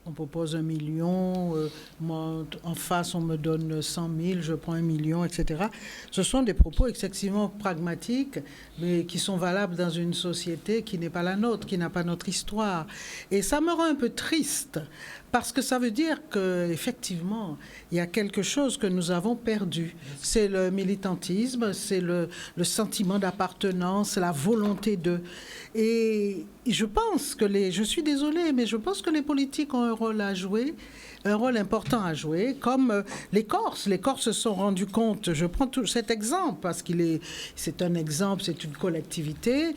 On propose 1 million, moi, en face, on me donne 100 000, je prends 1 million, etc. Ce sont des propos excessivement pragmatiques, mais qui sont valables dans une société qui n'est pas la nôtre, qui n'a pas notre histoire. Et ça me rend un peu triste, parce que ça veut dire qu'effectivement, il y a quelque chose que nous avons perdu. C'est le militantisme, c'est le sentiment d'appartenance, la volonté de... Et je pense que je suis désolée, mais je pense que les politiques ont un rôle à jouer, un rôle important à jouer, comme les Corses. Les Corses se sont rendus compte, je prends tout cet exemple, parce c'est un exemple, c'est une collectivité.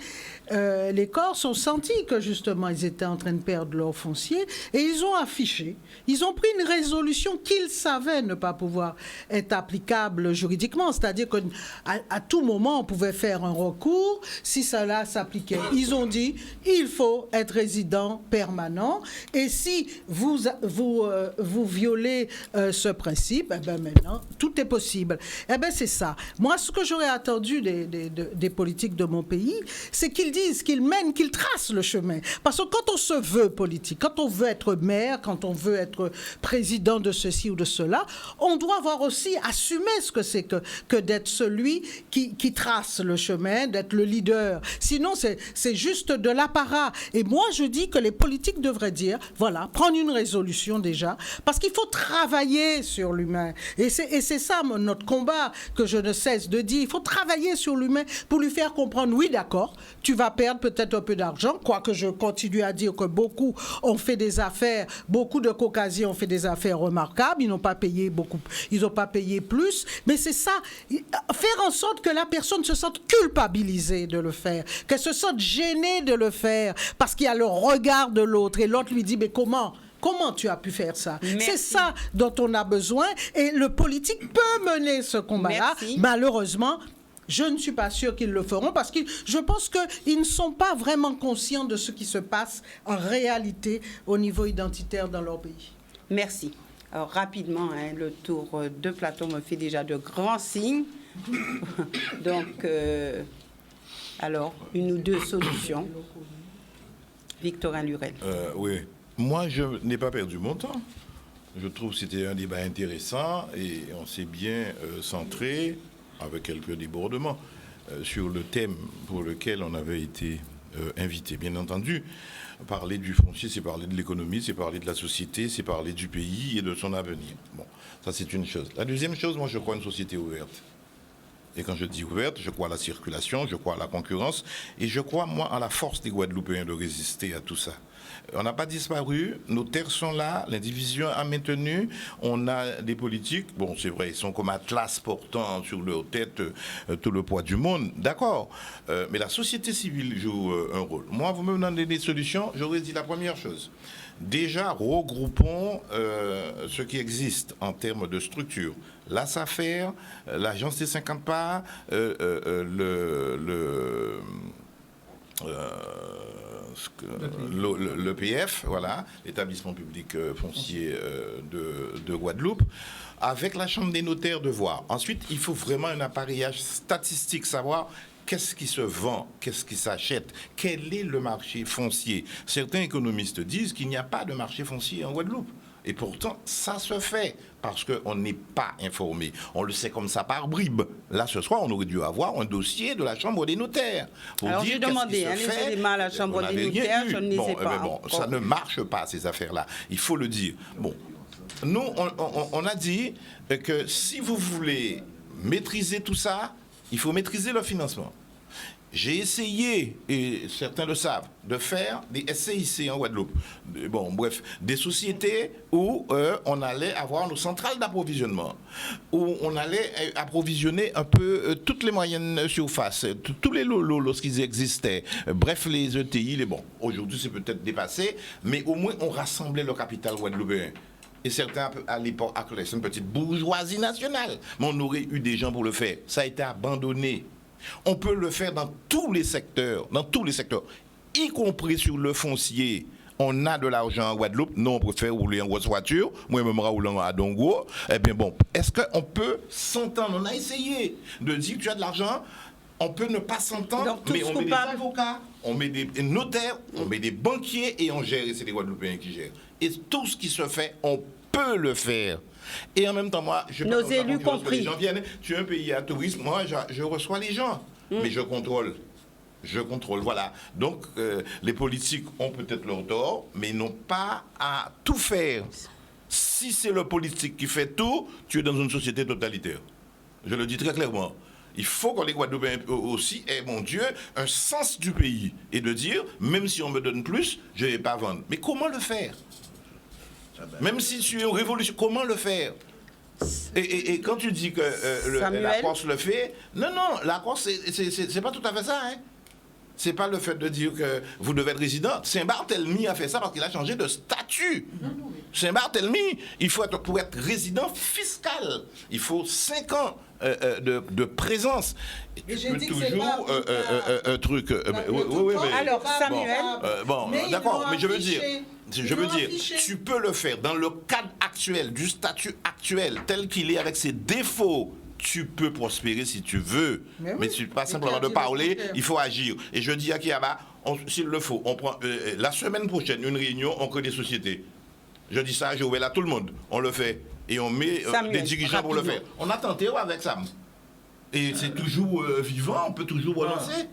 Les Corses ont senti que justement, ils étaient en train de perdre leur foncier, et ils ont affiché, ils ont pris une résolution qu'ils savaient ne pas pouvoir être applicable juridiquement, c'est-à-dire qu'à tout moment, on pouvait faire un recours si cela s'appliquait. Ils ont dit, il faut être résident permanent, et si vous violez ce principe, eh bien maintenant, tout est possible. Eh bien, c'est ça. Moi, ce que j'aurais attendu des politiques de mon pays, c'est qu'ils disent, qu'ils mènent, qu'ils tracent le chemin. Parce que quand on se veut politique, quand on veut être maire, quand on veut être président de ceci ou de cela, on doit avoir aussi assumé ce que c'est que d'être celui qui trace le chemin, d'être le leader. Sinon, c'est juste de l'apparat. Et moi, je dis que les politiques devraient dire, voilà, prendre une résolution déjà, parce qu'il faut travailler sur l'humain. Et c'est ça notre combat que je ne cesse de dire. Il faut travailler sur l'humain pour lui faire comprendre, oui, d'accord, tu vas perdre peut-être un peu d'argent, quoique je continue à dire que beaucoup ont fait des affaires, beaucoup de Caucasiens ont fait des affaires remarquables, ils n'ont pas payé beaucoup, ils n'ont pas payé plus, mais c'est ça, faire en sorte que la personne se sente culpabilisée de le faire, qu'elle se sente gênée de le faire, parce qu'il y a le regard de l'autre, et l'autre lui dit, mais comment tu as pu faire ça? C'est ça dont on a besoin, et le politique peut mener ce combat-là. Malheureusement, je ne suis pas sûre qu'ils le feront, parce que je pense qu'ils ne sont pas vraiment conscients de ce qui se passe en réalité au niveau identitaire dans leur pays. Merci. Alors, rapidement, le tour de plateau me fait déjà de grands signes. Donc, alors, une ou deux solutions. Victorin Lurel. Oui. Moi, je n'ai pas perdu mon temps. Je trouve que c'était un débat intéressant et on s'est bien centré, avec quelques débordements, sur le thème pour lequel on avait été invité. Bien entendu, parler du foncier, c'est parler de l'économie, c'est parler de la société, c'est parler du pays et de son avenir. Bon, ça c'est une chose. La deuxième chose, moi je crois à une société ouverte. Et quand je dis ouverte, je crois à la circulation, je crois à la concurrence, et je crois, moi, à la force des Guadeloupéens de résister à tout ça. On n'a pas disparu, nos terres sont là, l'indivision a maintenu, on a des politiques, bon c'est vrai, ils sont comme Atlas portant sur leur tête tout le poids du monde, d'accord, mais la société civile joue un rôle. Moi, vous me demandez des solutions, j'aurais dit la première chose, déjà regroupons ce qui existe en termes de structure. La SAFER, l'agence des 50 parts, l'EPF, voilà, l'établissement public foncier de Guadeloupe, avec la Chambre des notaires de voir. Ensuite, il faut vraiment un appareillage statistique, savoir qu'est-ce qui se vend, qu'est-ce qui s'achète, quel est le marché foncier. Certains économistes disent qu'il n'y a pas de marché foncier en Guadeloupe. Et pourtant, ça se fait parce qu'on n'est pas informé. On le sait comme ça par bribes. Là, ce soir, on aurait dû avoir un dossier de la Chambre des notaires. Alors, j'ai demandé les éléments à la Chambre des notaires, je ne les ai pas. Ça ne marche pas, ces affaires-là. Il faut le dire. Bon, nous, on a dit que si vous voulez maîtriser tout ça, il faut maîtriser le financement. J'ai essayé, et certains le savent, de faire des SCIC en Guadeloupe. Bon, bref, des sociétés où on allait avoir nos centrales d'approvisionnement, où on allait approvisionner un peu toutes les moyennes surfaces, tous les lots lorsqu'ils existaient. Bref, les ETI, bon, aujourd'hui c'est peut-être dépassé, mais au moins on rassemblait le capital guadeloupéen. Et certains, à l'époque, accolaient une petite bourgeoisie nationale. Mais on aurait eu des gens pour le faire. Ça a été abandonné. On peut le faire dans tous les secteurs, y compris sur le foncier. On a de l'argent en Guadeloupe, nous on préfère rouler en grosse voiture, moi-même roulant à Dongo. Eh bien bon, est-ce qu'on peut s'entendre? On a essayé de dire que tu as de l'argent, on peut ne pas s'entendre, mais on met des avocats, on met des notaires, on met des banquiers et on gère, et c'est les Guadeloupéens qui gèrent. Et tout ce qui se fait, on peut le faire. Et en même temps, moi, nos élus compris. Les gens viennent, tu es un pays à tourisme, moi, je reçois les gens, mais je contrôle. Voilà. Donc, les politiques ont peut-être leur tort, mais ils n'ont pas à tout faire. Si c'est le politique qui fait tout, tu es dans une société totalitaire. Je le dis très clairement. Il faut que les Guadeloupéens aussi aient, mon Dieu, un sens du pays. Et de dire, même si on me donne plus, je ne vais pas vendre. Mais comment le faire? Même si tu es en révolution, comment le faire? Et quand tu dis que la Corse le fait, non, la Corse, c'est pas tout à fait ça. Hein. C'est pas le fait de dire que vous devez être résident. Saint-Barthélemy a fait ça parce qu'il a changé de statut. Saint-Barthélemy, il faut pour être résident fiscal, il faut 5 ans de présence. Et tu peux toujours un truc. Alors, Samuel. Bon, d'accord, mais je veux dire. Tu peux le faire dans le cadre actuel, du statut actuel, tel qu'il est avec ses défauts. Tu peux prospérer si tu veux, mais c'est pas simplement de parler, il faut agir. Et je dis à Kiaba, s'il le faut, on prend la semaine prochaine une réunion, on crée des sociétés. Je dis ça, j'ai ouvert à tout le monde, on le fait. Et on met des dirigeants pour le faire. On a tenté avec Sam. Et c'est toujours vivant, on peut toujours relancer.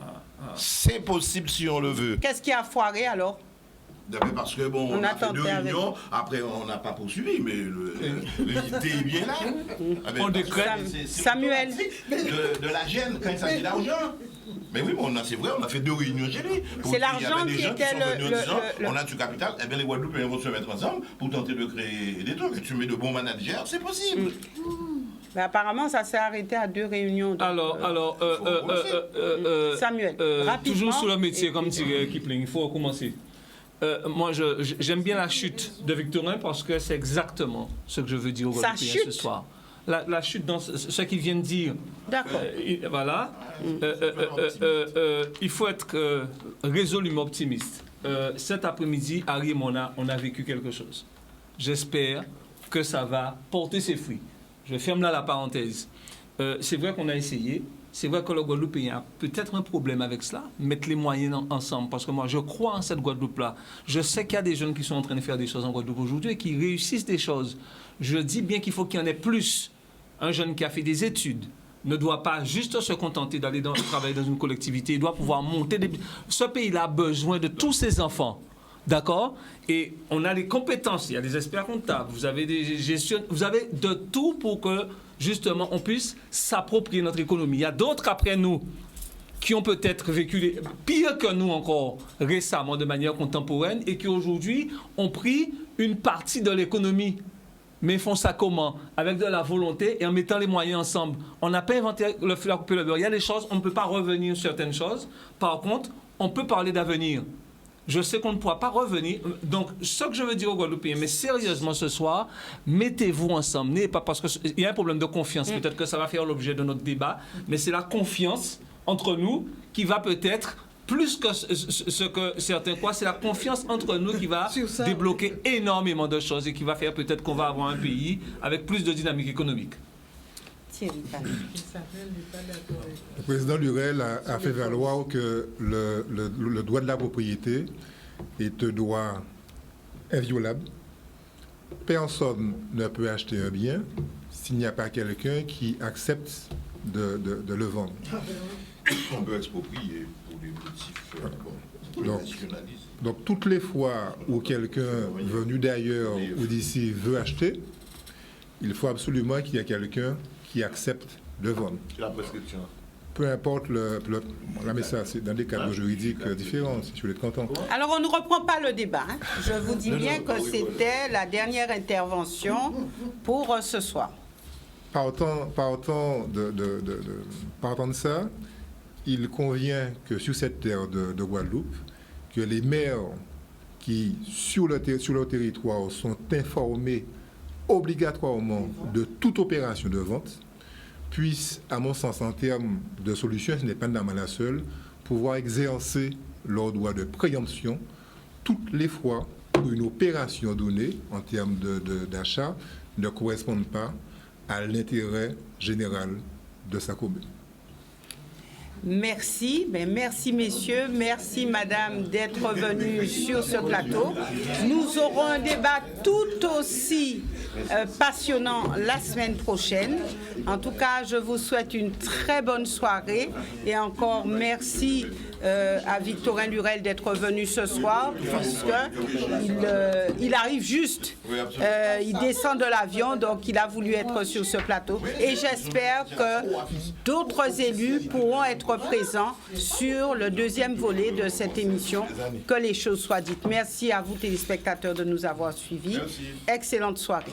C'est possible si on le veut. Qu'est-ce qui a foiré alors? Parce que bon, on a fait 2 réunions, après on n'a pas poursuivi, mais l'idée est bien là. On décrète. Samuel. De la gêne quand il s'agit d'argent. Mais oui, c'est vrai, on a fait 2 réunions chez lui. C'est l'argent qui était on a du capital, et bien les Guadeloupéens vont se mettre ensemble pour tenter de créer des trucs. Et tu mets de bons managers, c'est possible. Mais apparemment, ça s'est arrêté à 2 réunions. Donc, Samuel, rapidement. Toujours sur le métier, comme dirait Kipling, il faut recommencer. Moi, j'aime bien la chute de Victorin parce que c'est exactement ce que je veux dire aux Guadeloupéens ce soir. La chute dans ce qu'il vient de dire. D'accord. Voilà. Il faut être résolument optimiste. Cet après-midi, Harry et moi, on a vécu quelque chose. J'espère que ça va porter ses fruits. Je ferme là la parenthèse. C'est vrai qu'on a essayé. C'est vrai que le Guadeloupéen a peut-être un problème avec cela, mettre les moyens ensemble, parce que moi, je crois en cette Guadeloupe-là. Je sais qu'il y a des jeunes qui sont en train de faire des choses en Guadeloupe aujourd'hui et qui réussissent des choses. Je dis bien qu'il faut qu'il y en ait plus. Un jeune qui a fait des études ne doit pas juste se contenter d'aller travailler dans une collectivité. Il doit pouvoir monter des... Ce pays-là a besoin de tous ses enfants. D'accord? Et on a les compétences. Il y a des experts comptables, vous avez des gestionnaires, vous avez de tout pour que, justement, on puisse s'approprier notre économie. Il y a d'autres après nous qui ont peut-être vécu pire que nous encore récemment de manière contemporaine et qui aujourd'hui ont pris une partie de l'économie. Mais font ça comment? Avec de la volonté et en mettant les moyens ensemble. On n'a pas inventé le feu à couper le beurre. Il y a des choses, on ne peut pas revenir sur certaines choses. Par contre, on peut parler d'avenir. je sais qu'on ne pourra pas revenir. Donc, ce que je veux dire aux Guadeloupéens, mais sérieusement ce soir, mettez-vous ensemble. N'ayez pas, parce qu'il y a un problème de confiance. Peut-être que ça va faire l'objet de notre débat, mais c'est la confiance entre nous qui va peut-être, plus que ce que certains croient, c'est la confiance entre nous qui va débloquer énormément de choses et qui va faire peut-être qu'on va avoir un pays avec plus de dynamique économique. Le président Lurel a fait valoir que le droit de la propriété est un droit inviolable. Personne ne peut acheter un bien s'il n'y a pas quelqu'un qui accepte de le vendre. On peut exproprier pour des motifs nationalistes. Donc, toutes les fois où quelqu'un venu d'ailleurs ou d'ici veut acheter, il faut absolument qu'il y ait quelqu'un qui accepte de vendre. C'est la prescription. Peu importe mais ça, c'est dans des cadres juridiques différents, si je voulais être content. Alors, on ne reprend pas le débat. Hein. Je vous dis bien que c'était la dernière intervention pour ce soir. Partant de ça, il convient que sur cette terre de Guadeloupe, que les maires qui, sur leur territoire, sont informés obligatoirement de toute opération de vente, puissent, à mon sens, en termes de solution, ce n'est pas normal la seule, pouvoir exercer leur droit de préemption toutes les fois où une opération donnée, en termes d'achat, ne correspond pas à l'intérêt général de sa commune. Merci, merci messieurs, merci madame d'être venus sur ce plateau. Nous aurons un débat tout aussi passionnant la semaine prochaine. En tout cas, je vous souhaite une très bonne soirée et encore merci à Victorin Lurel d'être venu ce soir puisqu'il arrive juste, il descend de l'avion, donc il a voulu être sur ce plateau et j'espère que d'autres élus pourront être présents sur le deuxième volet de cette émission, que les choses soient dites. Merci à vous téléspectateurs de nous avoir suivis. Merci. Excellente soirée.